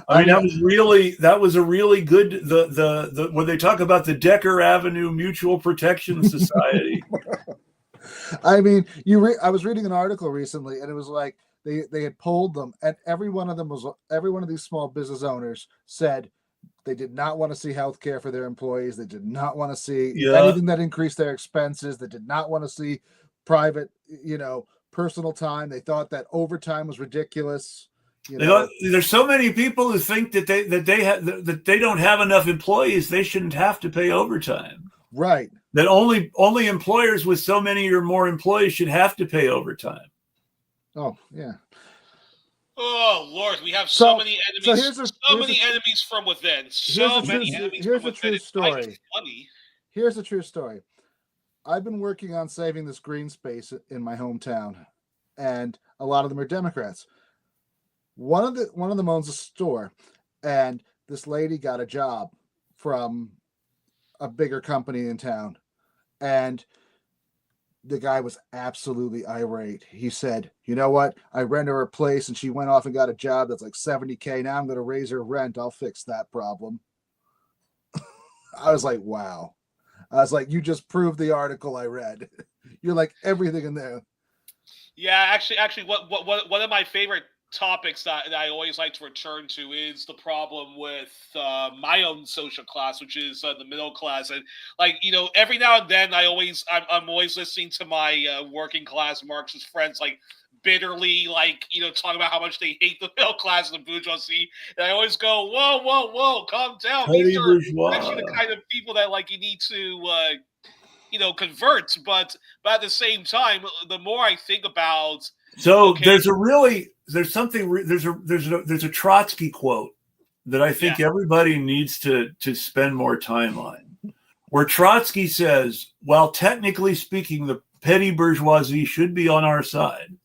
I mean, that was a really good the when they talk about the Decker Avenue Mutual Protection Society. I mean, I was reading an article recently, and it was like they had polled them, and every one of these small business owners said they did not want to see health care for their employees. They did not want to see anything that increased their expenses. They did not want to see private, personal time. They thought that overtime was ridiculous. There's so many people who think that they don't have enough employees. They shouldn't have to pay overtime. Right. That only employers with so many or more employees should have to pay overtime. Oh yeah. Oh Lord, we have so many enemies. So many enemies from within. Here's a true story. Here's a true story. I've been working on saving this green space in my hometown, and a lot of them are Democrats. One of them owns a store, and this lady got a job from a bigger company in town, and the guy was absolutely irate. He said, you know what? I rent her a place, and she went off and got a job that's like $70K. Now I'm going to raise her rent. I'll fix that problem. I was like, wow. I was like, you just proved the article I read. You're like everything in there. Yeah, actually, what one of my favorite topics that I always like to return to is the problem with my own social class, which is the middle class. And every now and then I'm always listening to my working class Marxist friends bitterly talking about how much they hate the middle class and the bourgeoisie. And I always go, whoa, calm down. These are actually the kind of people that you need to convert. But at the same time, the more I think about there's a Trotsky quote that I think everybody needs to spend more time on, where Trotsky says, while technically speaking, the petty bourgeoisie should be on our side,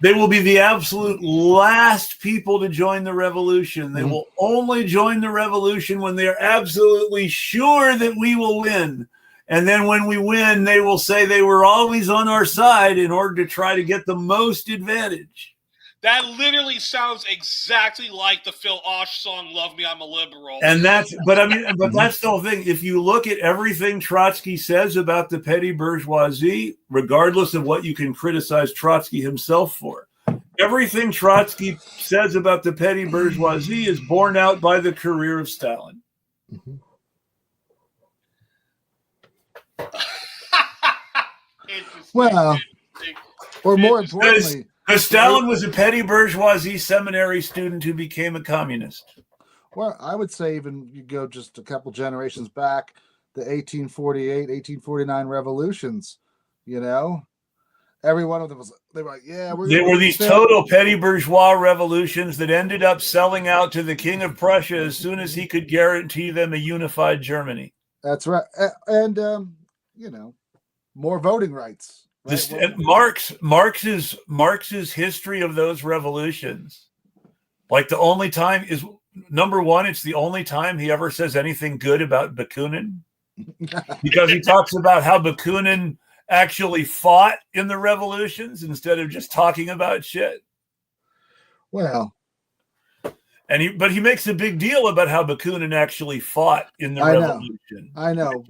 they will be the absolute last people to join the revolution. They will only join the revolution when they are absolutely sure that we will win. And then when we win, they will say they were always on our side in order to try to get the most advantage. That literally sounds exactly like the Phil Osh song, Love Me, I'm a Liberal. And that's the whole thing. If you look at everything Trotsky says about the petty bourgeoisie, regardless of what you can criticize Trotsky himself for, everything Trotsky says about the petty bourgeoisie is borne out by the career of Stalin. Mm-hmm. Well, or more importantly, because Stalin was a petty bourgeoisie seminary student who became a communist. Well, I would say even you go just a couple generations back, the 1848, 1849 revolutions, every one of them they were like, yeah, they were these total petty bourgeois revolutions that ended up selling out to the King of Prussia as soon as he could guarantee them a unified Germany. That's right. And more voting rights. Right? Marx's history of those revolutions, the only time is, number one, it's the only time he ever says anything good about Bakunin, because he talks about how Bakunin actually fought in the revolutions instead of just talking about shit. Well, but he makes a big deal about how Bakunin actually fought in the revolution. I know.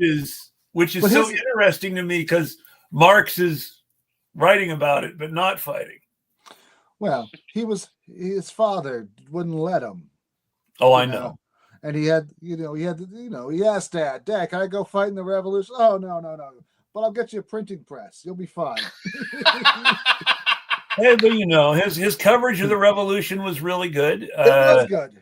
Which is so interesting to me, because Marx is writing about it, but not fighting. Well, his father wouldn't let him. Oh, you I know. know. And he asked Dad, can I go fight in the revolution? Oh, no. But I'll get you a printing press. You'll be fine. Hey, but his coverage of the revolution was really good. It was good.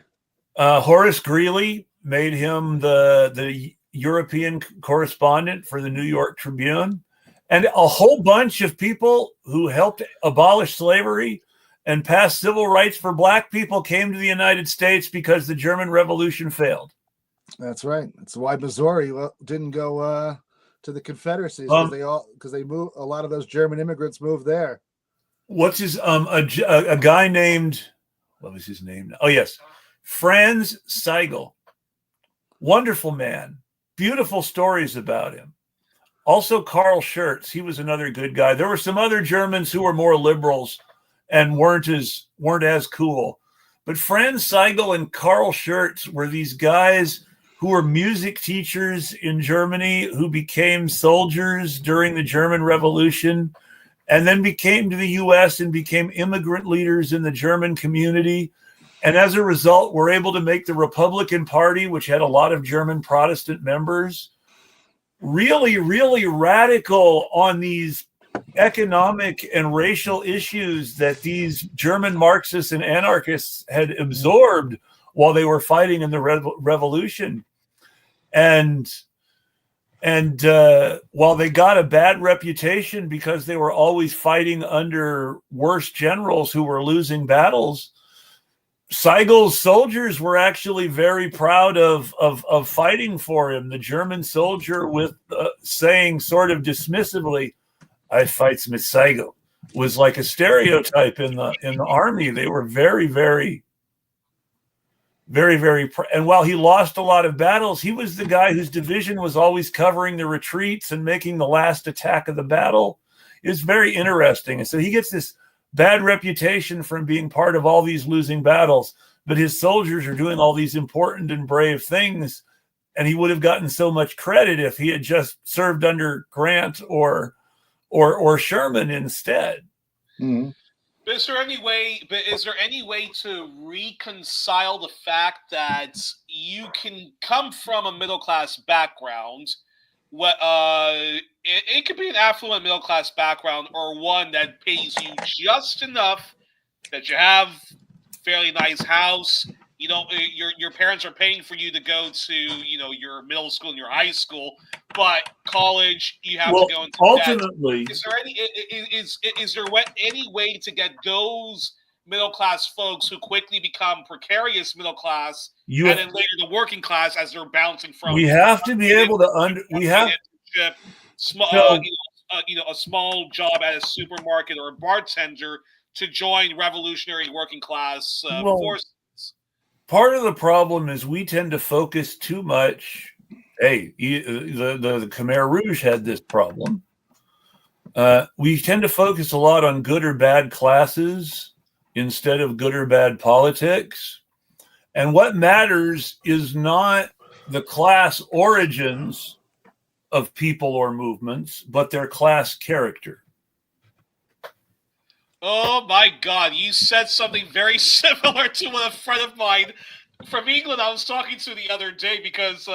Horace Greeley made him the European correspondent for the New York Tribune, and a whole bunch of people who helped abolish slavery and pass civil rights for black people came to the United States because the German Revolution failed. That's right. That's why Missouri didn't go to the Confederacies, because they moved. A lot of those German immigrants moved there. What's his a guy named, what was his name? Oh yes, Franz Seigel. Wonderful man. Beautiful stories about him. Also Karl Schurz, he was another good guy. There were some other Germans who were more liberals and weren't as cool. But Franz Seigel and Karl Schurz were these guys who were music teachers in Germany who became soldiers during the German Revolution and then came to the U.S. and became immigrant leaders in the German community. And as a result, were able to make the Republican Party, which had a lot of German Protestant members, really, really radical on these economic and racial issues that these German Marxists and anarchists had absorbed while they were fighting in the revolution. And while they got a bad reputation because they were always fighting under worse generals who were losing battles, Seigel's soldiers were actually very proud of fighting for him. The German soldier with saying sort of dismissively, "I fights mit Seigel," was like a stereotype in the army. They were very, very, very, very. And while he lost a lot of battles, he was the guy whose division was always covering the retreats and making the last attack of the battle. It's very interesting. And so he gets this bad reputation from being part of all these losing battles, but his soldiers are doing all these important and brave things, and he would have gotten so much credit if he had just served under Grant or Sherman instead. Mm-hmm. But is there any way to reconcile the fact that you can come from a middle class background? It could be an affluent middle class background or one that pays you just enough that you have a fairly nice house. Your parents are paying for you to go to your middle school and your high school, but college you have to go into ultimately debt. Is there any way to get those middle class folks who quickly become precarious middle class and then later the working class as they're bouncing from? We have to be able to a small job at a supermarket or a bartender to join revolutionary working class forces. Part of the problem is we tend to focus too much. Hey, the Khmer Rouge had this problem. We tend to focus a lot on good or bad classes instead of good or bad politics. And what matters is not the class origins of people or movements, but their class character. Oh my God, you said something very similar to what a friend of mine from England I was talking to the other day because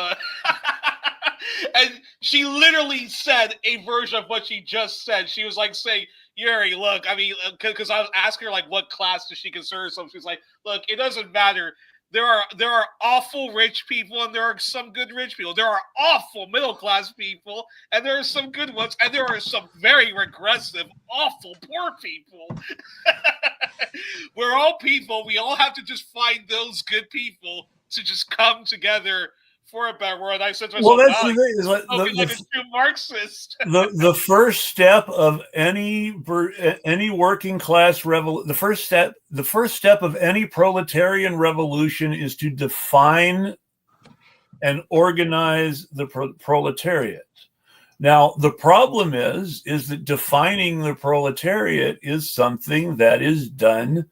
and she literally said a version of what she just said. She was like saying, Youri, look, I mean, because I was asking her like what class does she consider herself. She was like, look, it doesn't matter. There are awful rich people and there are some good rich people. There are awful middle class people and there are some good ones and there are some very regressive, awful poor people. We're all people. We all have to just find those good people to just come together for a better world. I said to myself, that's the thing. Is like a true Marxist. the first step of any working class the first step of any proletarian revolution is to define and organize the proletariat. Now, the problem is that defining the proletariat is something that is done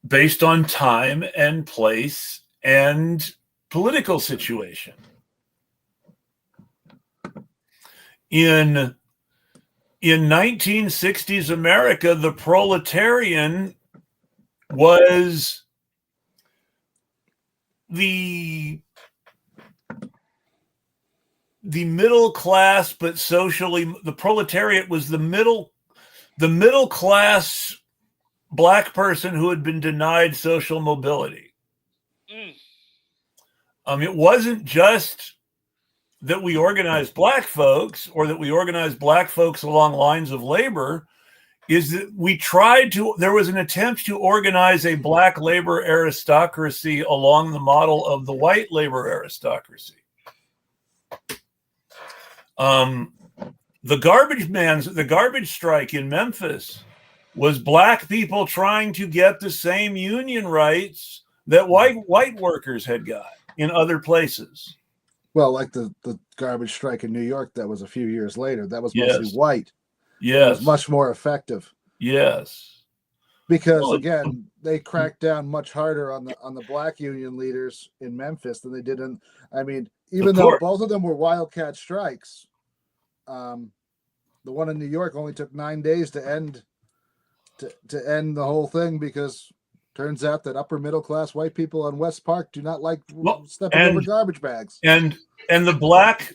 based on time and place and political situation. In in 1960s America, the proletarian was the middle class, but socially, the proletariat was the middle class black person who had been denied social mobility. It wasn't just that we organized black folks or that we organized black folks along lines of labor, is that there was an attempt to organize a black labor aristocracy along the model of the white labor aristocracy. The garbage strike in Memphis was black people trying to get the same union rights that white workers had got in other places. Well, like the garbage strike in New York, that was a few years later. That was mostly white. Yes. It was much more effective. Yes. Because again, they cracked down much harder on the black union leaders in Memphis than they did in. I mean, even though both of them were wildcat strikes, the one in New York only took 9 days to end the whole thing, because turns out that upper middle class white people on West Park do not like stepping over garbage bags. And the black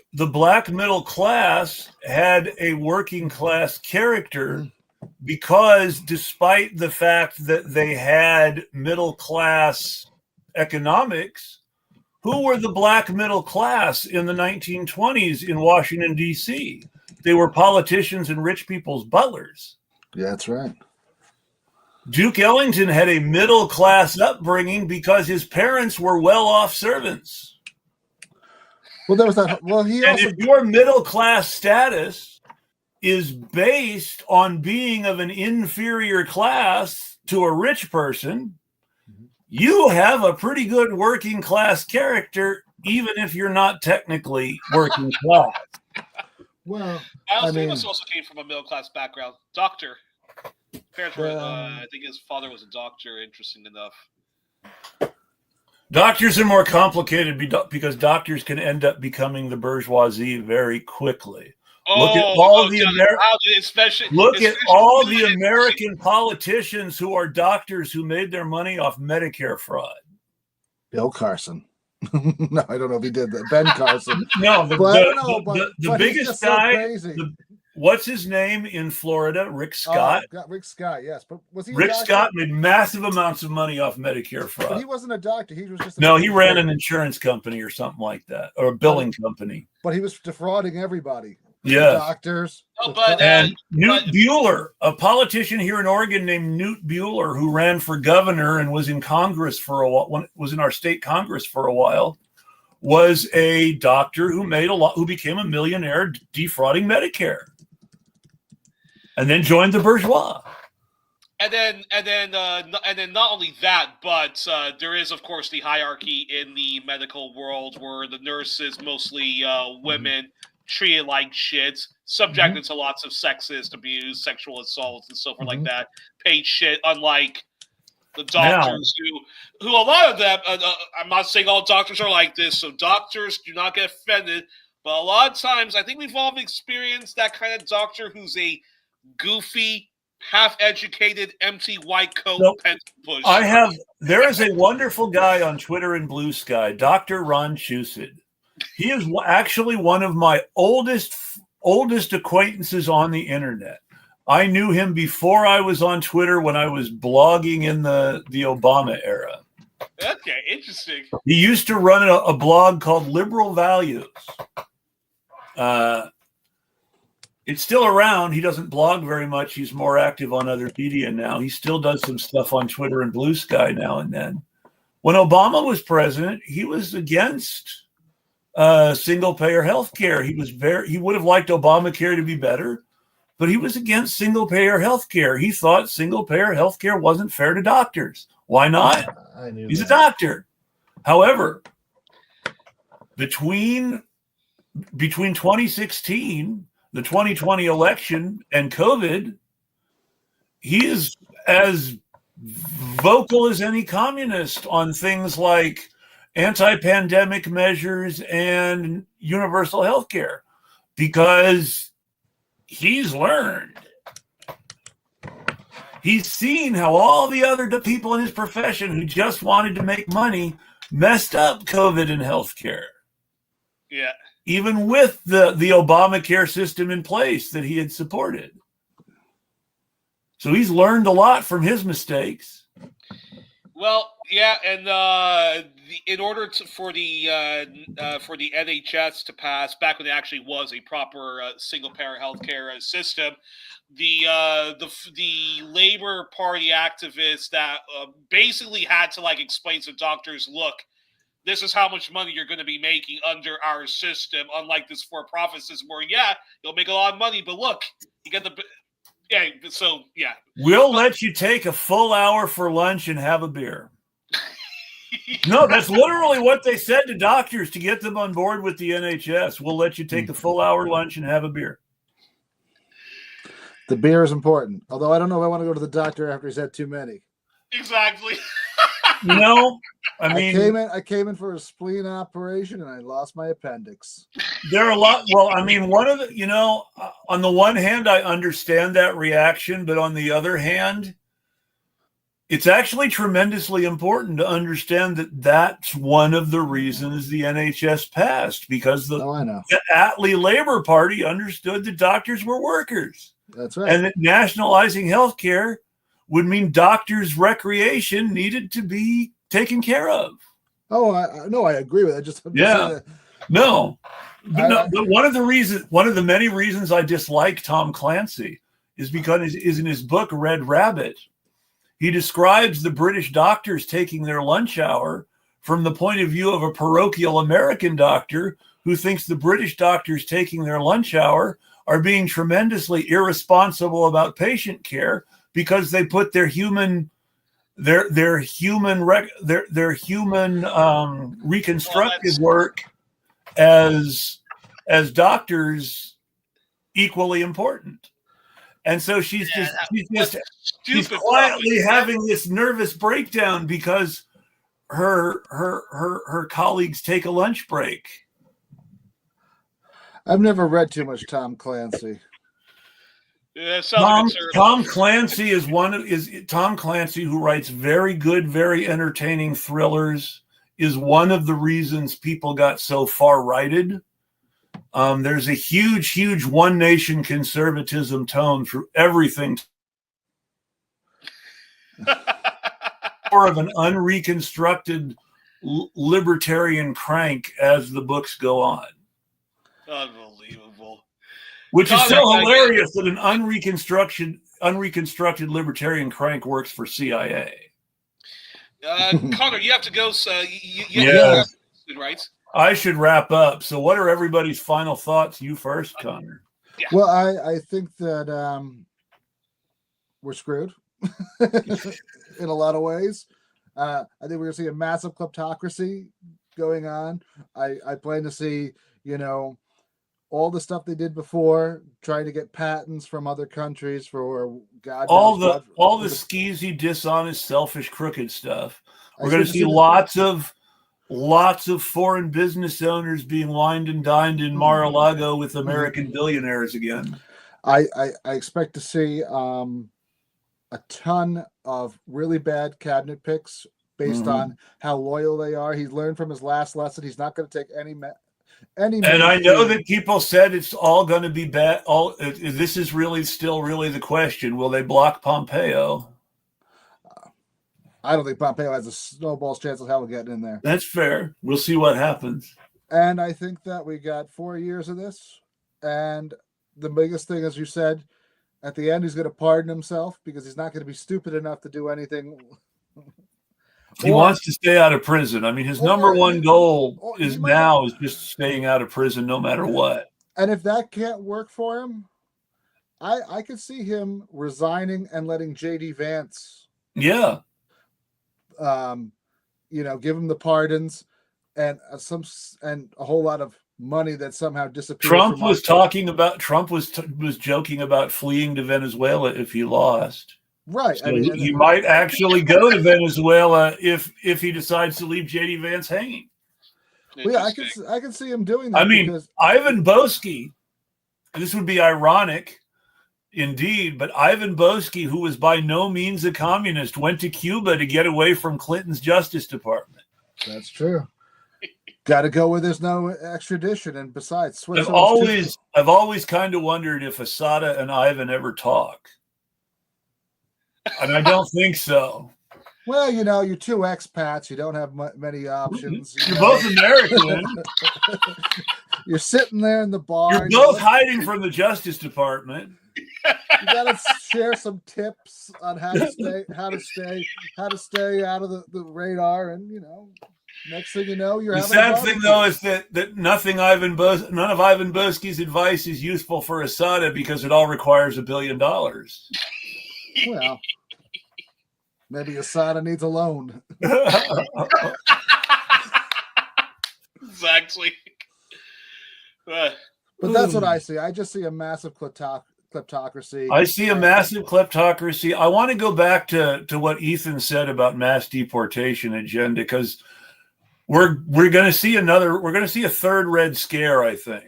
middle class had a working class character, because despite the fact that they had middle class economics, who were the black middle class in the 1920s in Washington, D.C.? They were politicians and rich people's butlers. Yeah, that's right. Duke Ellington had a middle class upbringing because his parents were well-off servants. Well, there was that. Well, if your middle class status is based on being of an inferior class to a rich person, you have a pretty good working class character, even if you're not technically working class. Well, Miles Davis also came from a middle class background. Doctor. Parents were, I think his father was a doctor, interesting enough. Doctors are more complicated because doctors can end up becoming the bourgeoisie very quickly. Look at all the American politicians who are doctors who made their money off Medicare fraud. Bill Carson. No, I don't know if he did that. Ben Carson. No, the biggest guy. What's his name in Florida? Rick Scott. Rick Scott, yes. But was he? Rick Scott made massive amounts of money off Medicare fraud. But he wasn't a doctor. He was just he ran an insurance company or something like that, or a billing company. But he was defrauding everybody. Yes. Doctors. And Newt Bueller, a politician here in Oregon named Newt Bueller, who ran for governor and was in Congress for a while, was in our state Congress for a while, was a doctor who became a millionaire defrauding Medicare. And then joined the bourgeois. And then not only that, but there is, of course, the hierarchy in the medical world where the nurses, mostly women, treated like shit, subjected to lots of sexist abuse, sexual assaults, and so forth like that. Paid shit, unlike the doctors who a lot of them, I'm not saying all doctors are like this, so doctors do not get offended, but a lot of times, I think we've all experienced that kind of doctor who's a goofy, half-educated, empty white coat pencil push. There is a wonderful guy on Twitter and Blue Sky, Dr. Ron Chusid. He is actually one of my oldest acquaintances on the internet. I knew him before I was on Twitter, when I was blogging in the Obama era. Okay, interesting. He used to run a blog called Liberal Values. It's still around. He doesn't blog very much. He's more active on other media now. He still does some stuff on Twitter and Blue Sky now and then. When Obama was president, he was against single-payer health care. He would have liked Obamacare to be better, but he was against single-payer health care. He thought single-payer health care wasn't fair to doctors. Why not? He's a doctor. However, between 2016, the 2020 election, and COVID, he is as vocal as any communist on things like anti-pandemic measures and universal health care, because he's learned. He's seen how all the other people in his profession who just wanted to make money messed up COVID and healthcare. Yeah. Even with the Obamacare system in place that he had supported. So he's learned a lot from his mistakes. Well, yeah, and in order for the NHS to pass, back when it actually was a proper single-payer healthcare system, the Labor Party activists that basically had to explain to doctors, look, this is how much money you're going to be making under our system, unlike this for-profit system where, yeah, you'll make a lot of money, but look, you get the... Yeah, so, yeah. We'll let you take a full hour for lunch and have a beer. No, that's literally what they said to doctors to get them on board with the NHS. We'll let you take a full hour lunch and have a beer. The beer is important. Although I don't know if I want to go to the doctor after he's had too many. Exactly. I mean, I came in for a spleen operation and I lost my appendix. There are a lot. Well, I mean, one of the, on the one hand, I understand that reaction, but on the other hand, it's actually tremendously important to understand that that's one of the reasons the NHS passed, because the Attlee Labor Party understood that doctors were workers. That's right. And that nationalizing healthcare would mean doctors' recreation needed to be taken care of. Oh, I agree with it. But one of the many reasons I dislike Tom Clancy is because in his book Red Rabbit, he describes the British doctors taking their lunch hour from the point of view of a parochial American doctor who thinks the British doctors taking their lunch hour are being tremendously irresponsible about patient care because they put their human reconstructive work as doctors equally important. And so she's quietly having this nervous breakdown because her colleagues take a lunch break. I've never read too much Tom Clancy. Yeah, Tom Clancy Tom Clancy, who writes very good, very entertaining thrillers, is one of the reasons people got so far-righted. There's a huge one nation conservatism tone through everything. More of an unreconstructed libertarian crank as the books go on. Unbelievable. Which is so hilarious that an unreconstructed libertarian crank works for CIA. Connor, you have to go. So right? I should wrap up. So what are everybody's final thoughts? You first, Connor. Yeah. Well, I think that we're screwed in a lot of ways. I think we're going to see a massive kleptocracy going on. I plan to see, all the stuff they did before, trying to get patents from other countries for all the skeezy, dishonest, selfish, crooked stuff. We're going to see lots of foreign business owners being wined and dined in Mar-a-Lago with American billionaires again. I expect to see a ton of really bad cabinet picks based on how loyal they are. He's learned from his last lesson. He's not going to take any. And I know that people said it's all going to be bad. This is still the question. Will they block Pompeo? I don't think Pompeo has a snowball's chance of hell of getting in there. That's fair. We'll see what happens. And I think that we got 4 years of this. And the biggest thing, as you said, at the end, he's going to pardon himself because he's not going to be stupid enough to do anything. He wants to stay out of prison. I mean, his number one goal is just staying out of prison no matter what. And if that can't work for him, I could see him resigning and letting J.D. Vance. Yeah. Give him the pardons and a whole lot of money that somehow disappeared. Trump was joking about fleeing to Venezuela if he lost. Right. So he might actually go to Venezuela if he decides to leave J.D. Vance hanging. Well, yeah, I can see him doing that. I mean, Ivan Boesky, this would be ironic, Indeed, but Ivan Boesky, who was by no means a communist, went to Cuba to get away from Clinton's Justice Department. That's true. Got to go where there's no extradition, and besides, Switzerland's I've always kind of wondered if Asada and Ivan ever talk, and I don't think so. Well, you know, you're two expats. You don't have many options. You're both American. You're sitting there in the bar. You're both hiding from the Justice Department. You gotta share some tips on how to stay out of the radar, and you know, next thing you know, you're the having sad thing though is that none of Ivan Boesky's advice is useful for Asada because it all requires $1 billion. Well, maybe Asada needs a loan. Exactly. But that's what I see. I just see a massive kleptocracy. I see a massive kleptocracy. I want to go back to what Ethan said about mass deportation agenda, because we're going to see a third Red Scare, I think.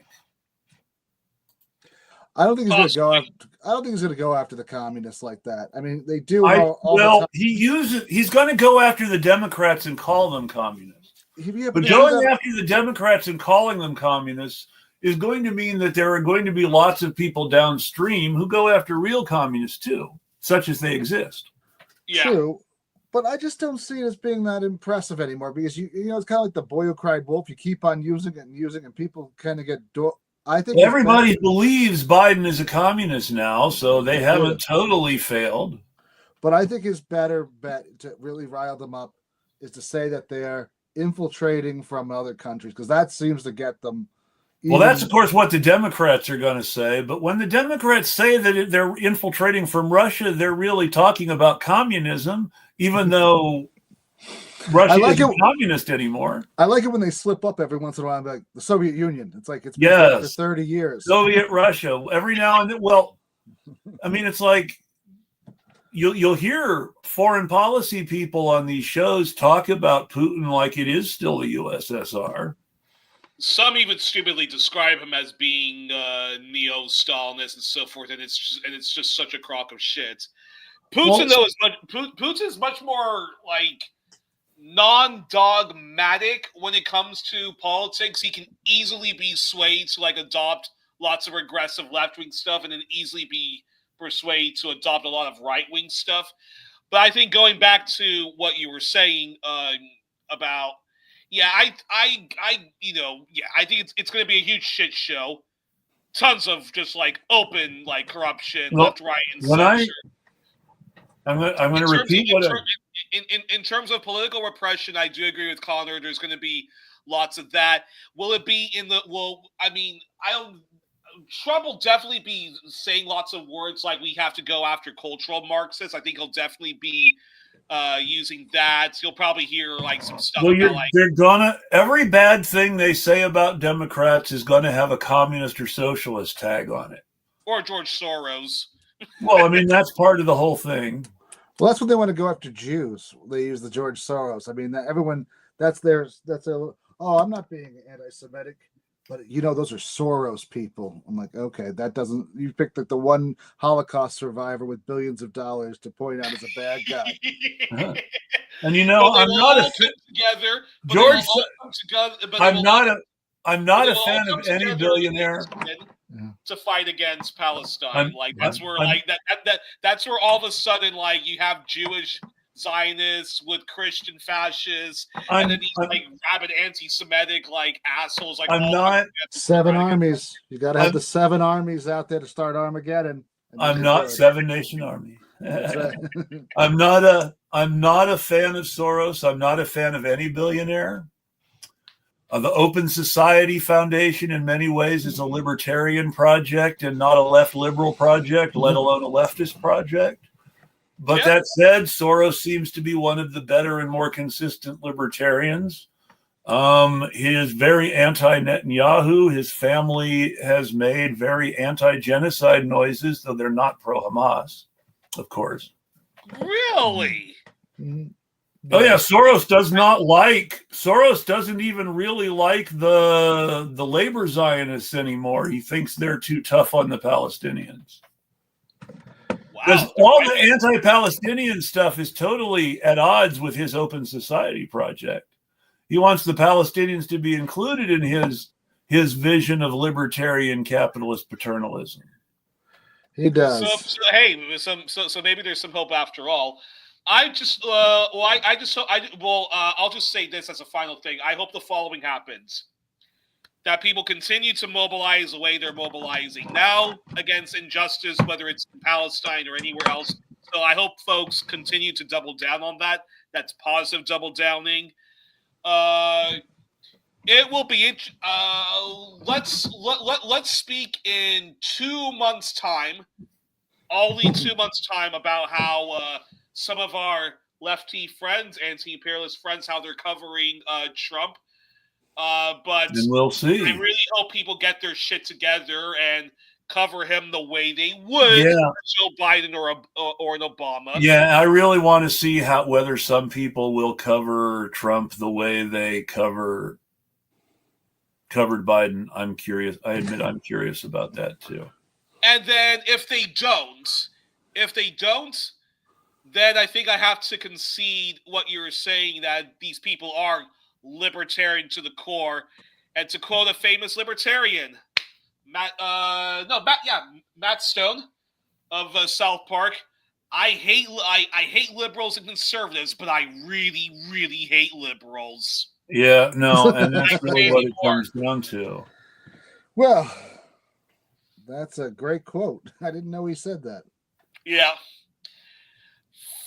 I don't think he's going to go after the communists like that. I mean, they do. He's going to go after the Democrats and call them communists. But going after the Democrats and calling them communists is going to mean that there are going to be lots of people downstream who go after real communists too, such as they exist. Yeah. True, but I just don't see it as being that impressive anymore, because you know, it's kind of like the boy who cried wolf. You keep on using it, and people kind of get. I think everybody believes Biden is a communist now, so they haven't totally failed. But I think his better bet to really rile them up is to say that they're infiltrating from other countries, because that seems to get them. Well, that's, of course, what the Democrats are going to say. But when the Democrats say that they're infiltrating from Russia, they're really talking about communism, even though Russia isn't communist anymore. I like it when they slip up every once in a while, like the Soviet Union. It's like it's been for 30 years. Soviet Russia. Every now and then. Well, I mean, it's like you'll hear foreign policy people on these shows talk about Putin like it is still the USSR. Some even stupidly describe him as being neo-Stalinist and so forth, and it's just such a crock of shit. Putin is much more like non-dogmatic when it comes to politics. He can easily be swayed to like adopt lots of regressive left-wing stuff, and then easily be persuaded to adopt a lot of right-wing stuff. But I think going back to what you were saying about. Yeah, I think it's going to be a huge shit show. Tons of just like open like corruption, left, right, and censure. I'm going to repeat in terms of political repression. I do agree with Connor. There's going to be lots of that. Will it be in the? Well, I mean, Trump will definitely be saying lots of words like we have to go after cultural Marxists. I think he'll definitely be. Using that, you'll probably hear like some stuff. Well, every bad thing they say about Democrats is gonna have a communist or socialist tag on it, or George Soros. Well, I mean that's part of the whole thing. Well, that's when they want to go after Jews. They use the George Soros. I mean, everyone that's their. Oh, I'm not being anti-Semitic. But, you know, those are Soros people. I'm like, okay, that doesn't... You picked like the one Holocaust survivor with billions of dollars to point out as a bad guy. And, you know, I'm not a... Together, George... I'm not a fan of any billionaire. To fight against Palestine. That's where all of a sudden, like, you have Jewish... Zionists with Christian fascists, and then these like rabid anti-Semitic like assholes. Like I'm not 7 armies. You got to have the 7 armies out there to start Armageddon. I'm not 7 Nation Army. I'm not a fan of Soros. I'm not a fan of any billionaire. The Open Society Foundation, in many ways, is a libertarian project and not a left liberal project, let alone a leftist project. But that said, Soros seems to be one of the better and more consistent libertarians. He is very anti-Netanyahu. His family has made very anti-genocide noises, though they're not pro-Hamas, of course. Really? Oh yeah, Soros doesn't even really like the labor Zionists anymore. He thinks they're too tough on the Palestinians. Because all the anti-Palestinian stuff is totally at odds with his open society project. He wants the Palestinians to be included in his vision of libertarian capitalist paternalism. He does. So maybe there's some hope after all. I'll just say this as a final thing. I hope the following happens: that people continue to mobilize the way they're mobilizing now against injustice, whether it's in Palestine or anywhere else. So I hope folks continue to double down on that. That's positive double downing. It will be. Let's speak in 2 months' time. Only 2 months' time about how some of our lefty friends, anti-imperialist friends, how they're covering Trump. But and we'll see. I really hope people get their shit together and cover him the way they would Joe Biden or an Obama. Yeah, I really want to see whether some people will cover Trump the way they covered Biden. I'm curious. I admit I'm curious about that too. And then if they don't, then I think I have to concede what you're saying, that these people are libertarian to the core. And to quote a famous libertarian, Matt Stone of South Park, I hate liberals and conservatives, but I really, really hate liberals. Yeah, no, and that's really what it comes down to. Well, that's a great quote. I didn't know he said that. Yeah.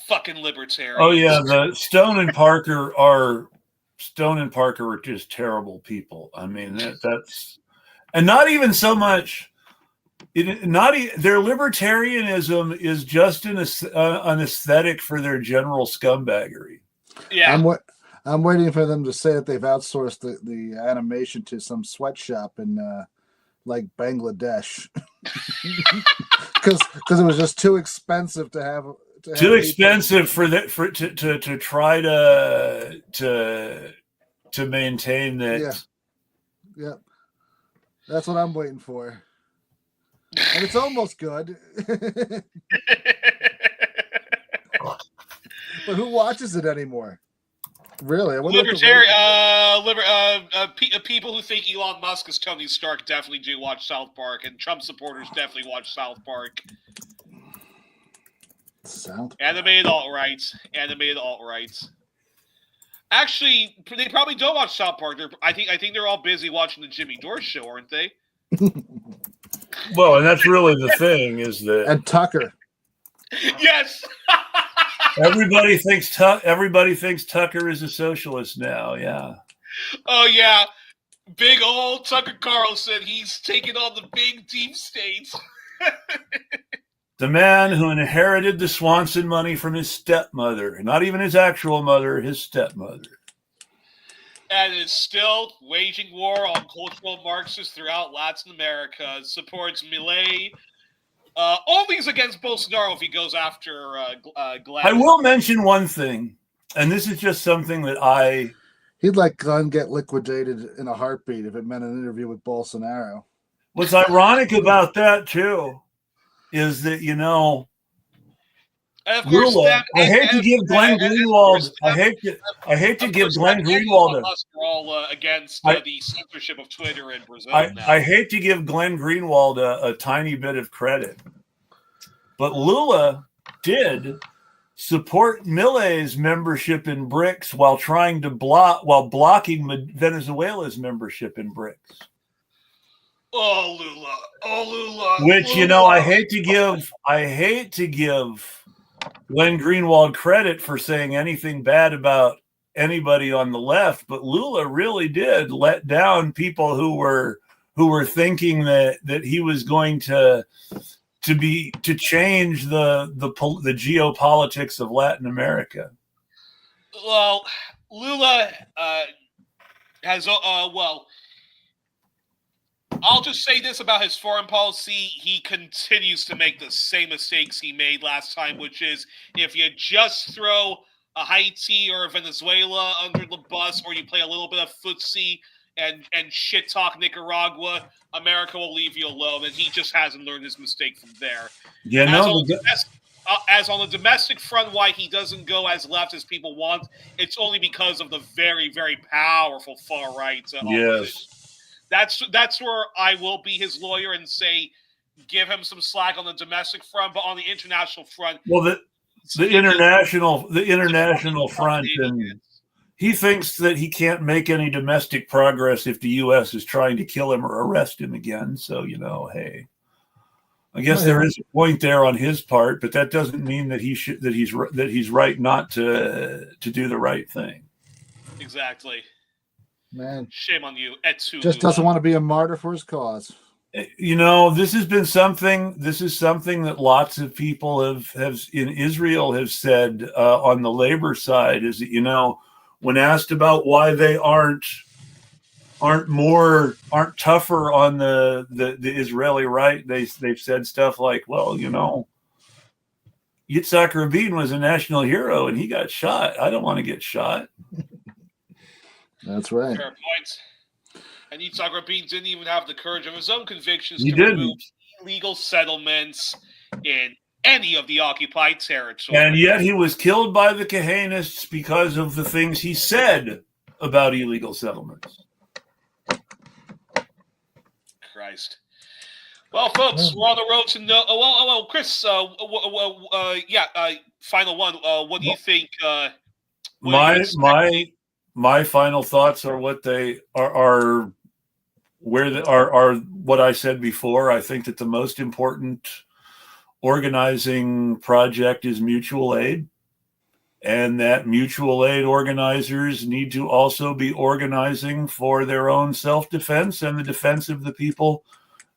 Fucking libertarians. Oh yeah, the Stone and Parker are just terrible people. I mean, that's, and not even so much. Their libertarianism is just an aesthetic for their general scumbaggery. Yeah, I'm waiting for them to say that they've outsourced the animation to some sweatshop in like Bangladesh, because it was just too expensive to have. Too expensive to try to maintain that. Yeah, that's what I'm waiting for, and it's almost good. But who watches it anymore? Really, people who think Elon Musk is Tony Stark definitely do watch South Park, and Trump supporters definitely watch South Park. Animated alt-rights. Actually, they probably don't watch South Park. I think they're all busy watching the Jimmy Dore show, aren't they? Well, and that's really the thing, is that and Tucker. Yes. Everybody thinks Tucker is a socialist now. Yeah. Oh yeah, big old Tucker Carlson. He's taking on the big deep state. The man who inherited the Swanson money from his stepmother, not even his actual mother, his stepmother. And is still waging war on cultural Marxists throughout Latin America. Supports Milei. Always against Bolsonaro if he goes after Glenn. I will mention one thing, and this is just something that he'd let Glenn get liquidated in a heartbeat if it meant an interview with Bolsonaro. What's ironic about that, too, is that, and of course, Lula, I hate to give Glenn Greenwald. I hate to give Glenn Greenwald. We're all against the censorship of Twitter in Brazil. I hate to give Glenn Greenwald a tiny bit of credit, but Lula did support Milei's membership in BRICS while blocking Venezuela's membership in BRICS. Oh, Lula. Which, Lula. I hate to give Glenn Greenwald credit for saying anything bad about anybody on the left, but Lula really did let down people who were thinking that he was going to change the geopolitics of Latin America. Well, Lula has I'll just say this about his foreign policy. He continues to make the same mistakes he made last time, which is if you just throw a Haiti or a Venezuela under the bus, or you play a little bit of footsie and shit talk Nicaragua, America will leave you alone. And he just hasn't learned his mistake from there. Yeah, as on the domestic front, why he doesn't go as left as people want, it's only because of the very, very powerful far right opposition. That's where I will be his lawyer and say, give him some slack on the domestic front, but on the international front, well, the international front, and he thinks that he can't make any domestic progress if the U.S. is trying to kill him or arrest him again. So, hey, I guess there is a point there on his part, but that doesn't mean that he's right not to do the right thing. Exactly. Man, shame on you. Just doesn't want to be a martyr for his cause. This has been something. This is something that lots of people have in Israel have said on the labor side. Is that when asked about why they aren't tougher on the Israeli right, they've said stuff like, well, Yitzhak Rabin was a national hero and he got shot. I don't want to get shot. That's right. Fair point. And Yitzhak Rabin didn't even have the courage of his own convictions He to didn't. remove illegal settlements in any of the occupied territory. And yet he was killed by the Kahanists because of the things he said about illegal settlements. Christ. Well, folks, we're on the road to no. Well, Chris. Final one. What do you think? My final thoughts are what they are where they are what I said before. I think that the most important organizing project is mutual aid, and that mutual aid organizers need to also be organizing for their own self-defense and the defense of the people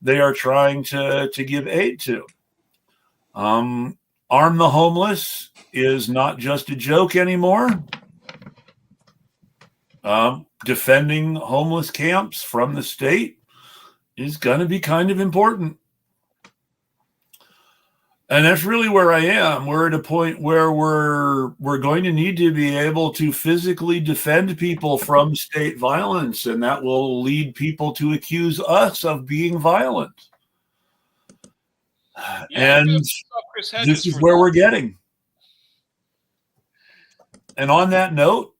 they are trying to give aid to. Arm the homeless is not just a joke anymore. Defending homeless camps from the state is going to be kind of important. And that's really where I am. We're at a point where we're going to need to be able to physically defend people from state violence, and that will lead people to accuse us of being violent. Yeah, and this is where we're getting. And on that note,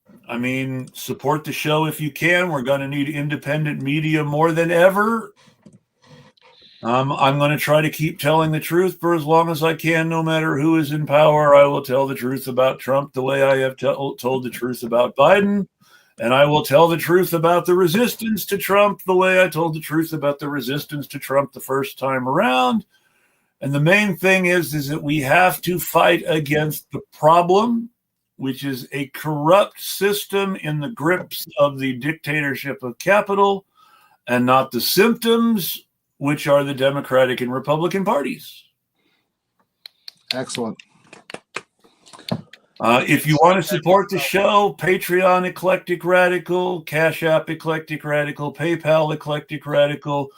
support the show if you can. We're going to need independent media more than ever. I'm going to try to keep telling the truth for as long as I can, no matter who is in power. I will tell the truth about Trump the way I have told the truth about Biden. And I will tell the truth about the resistance to Trump the way I told the truth about the resistance to Trump the first time around. And the main thing is that we have to fight against the problem, which is a corrupt system in the grips of the dictatorship of capital, and not the symptoms, which are the Democratic and Republican parties. Excellent. If you want to support the show, Patreon Eclectic Radical, Cash App Eclectic Radical, PayPal Eclectic Radical.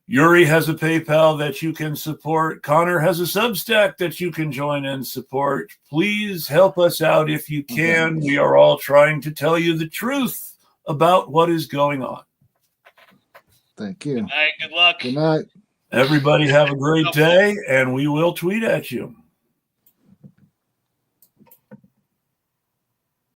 Youri has a PayPal that you can support. Connor has a Substack that you can join and support. Please help us out if you can. We are all trying to tell you the truth about what is going on. Thank you. Good night. Good luck. Good night. Everybody have a great day, and we will tweet at you.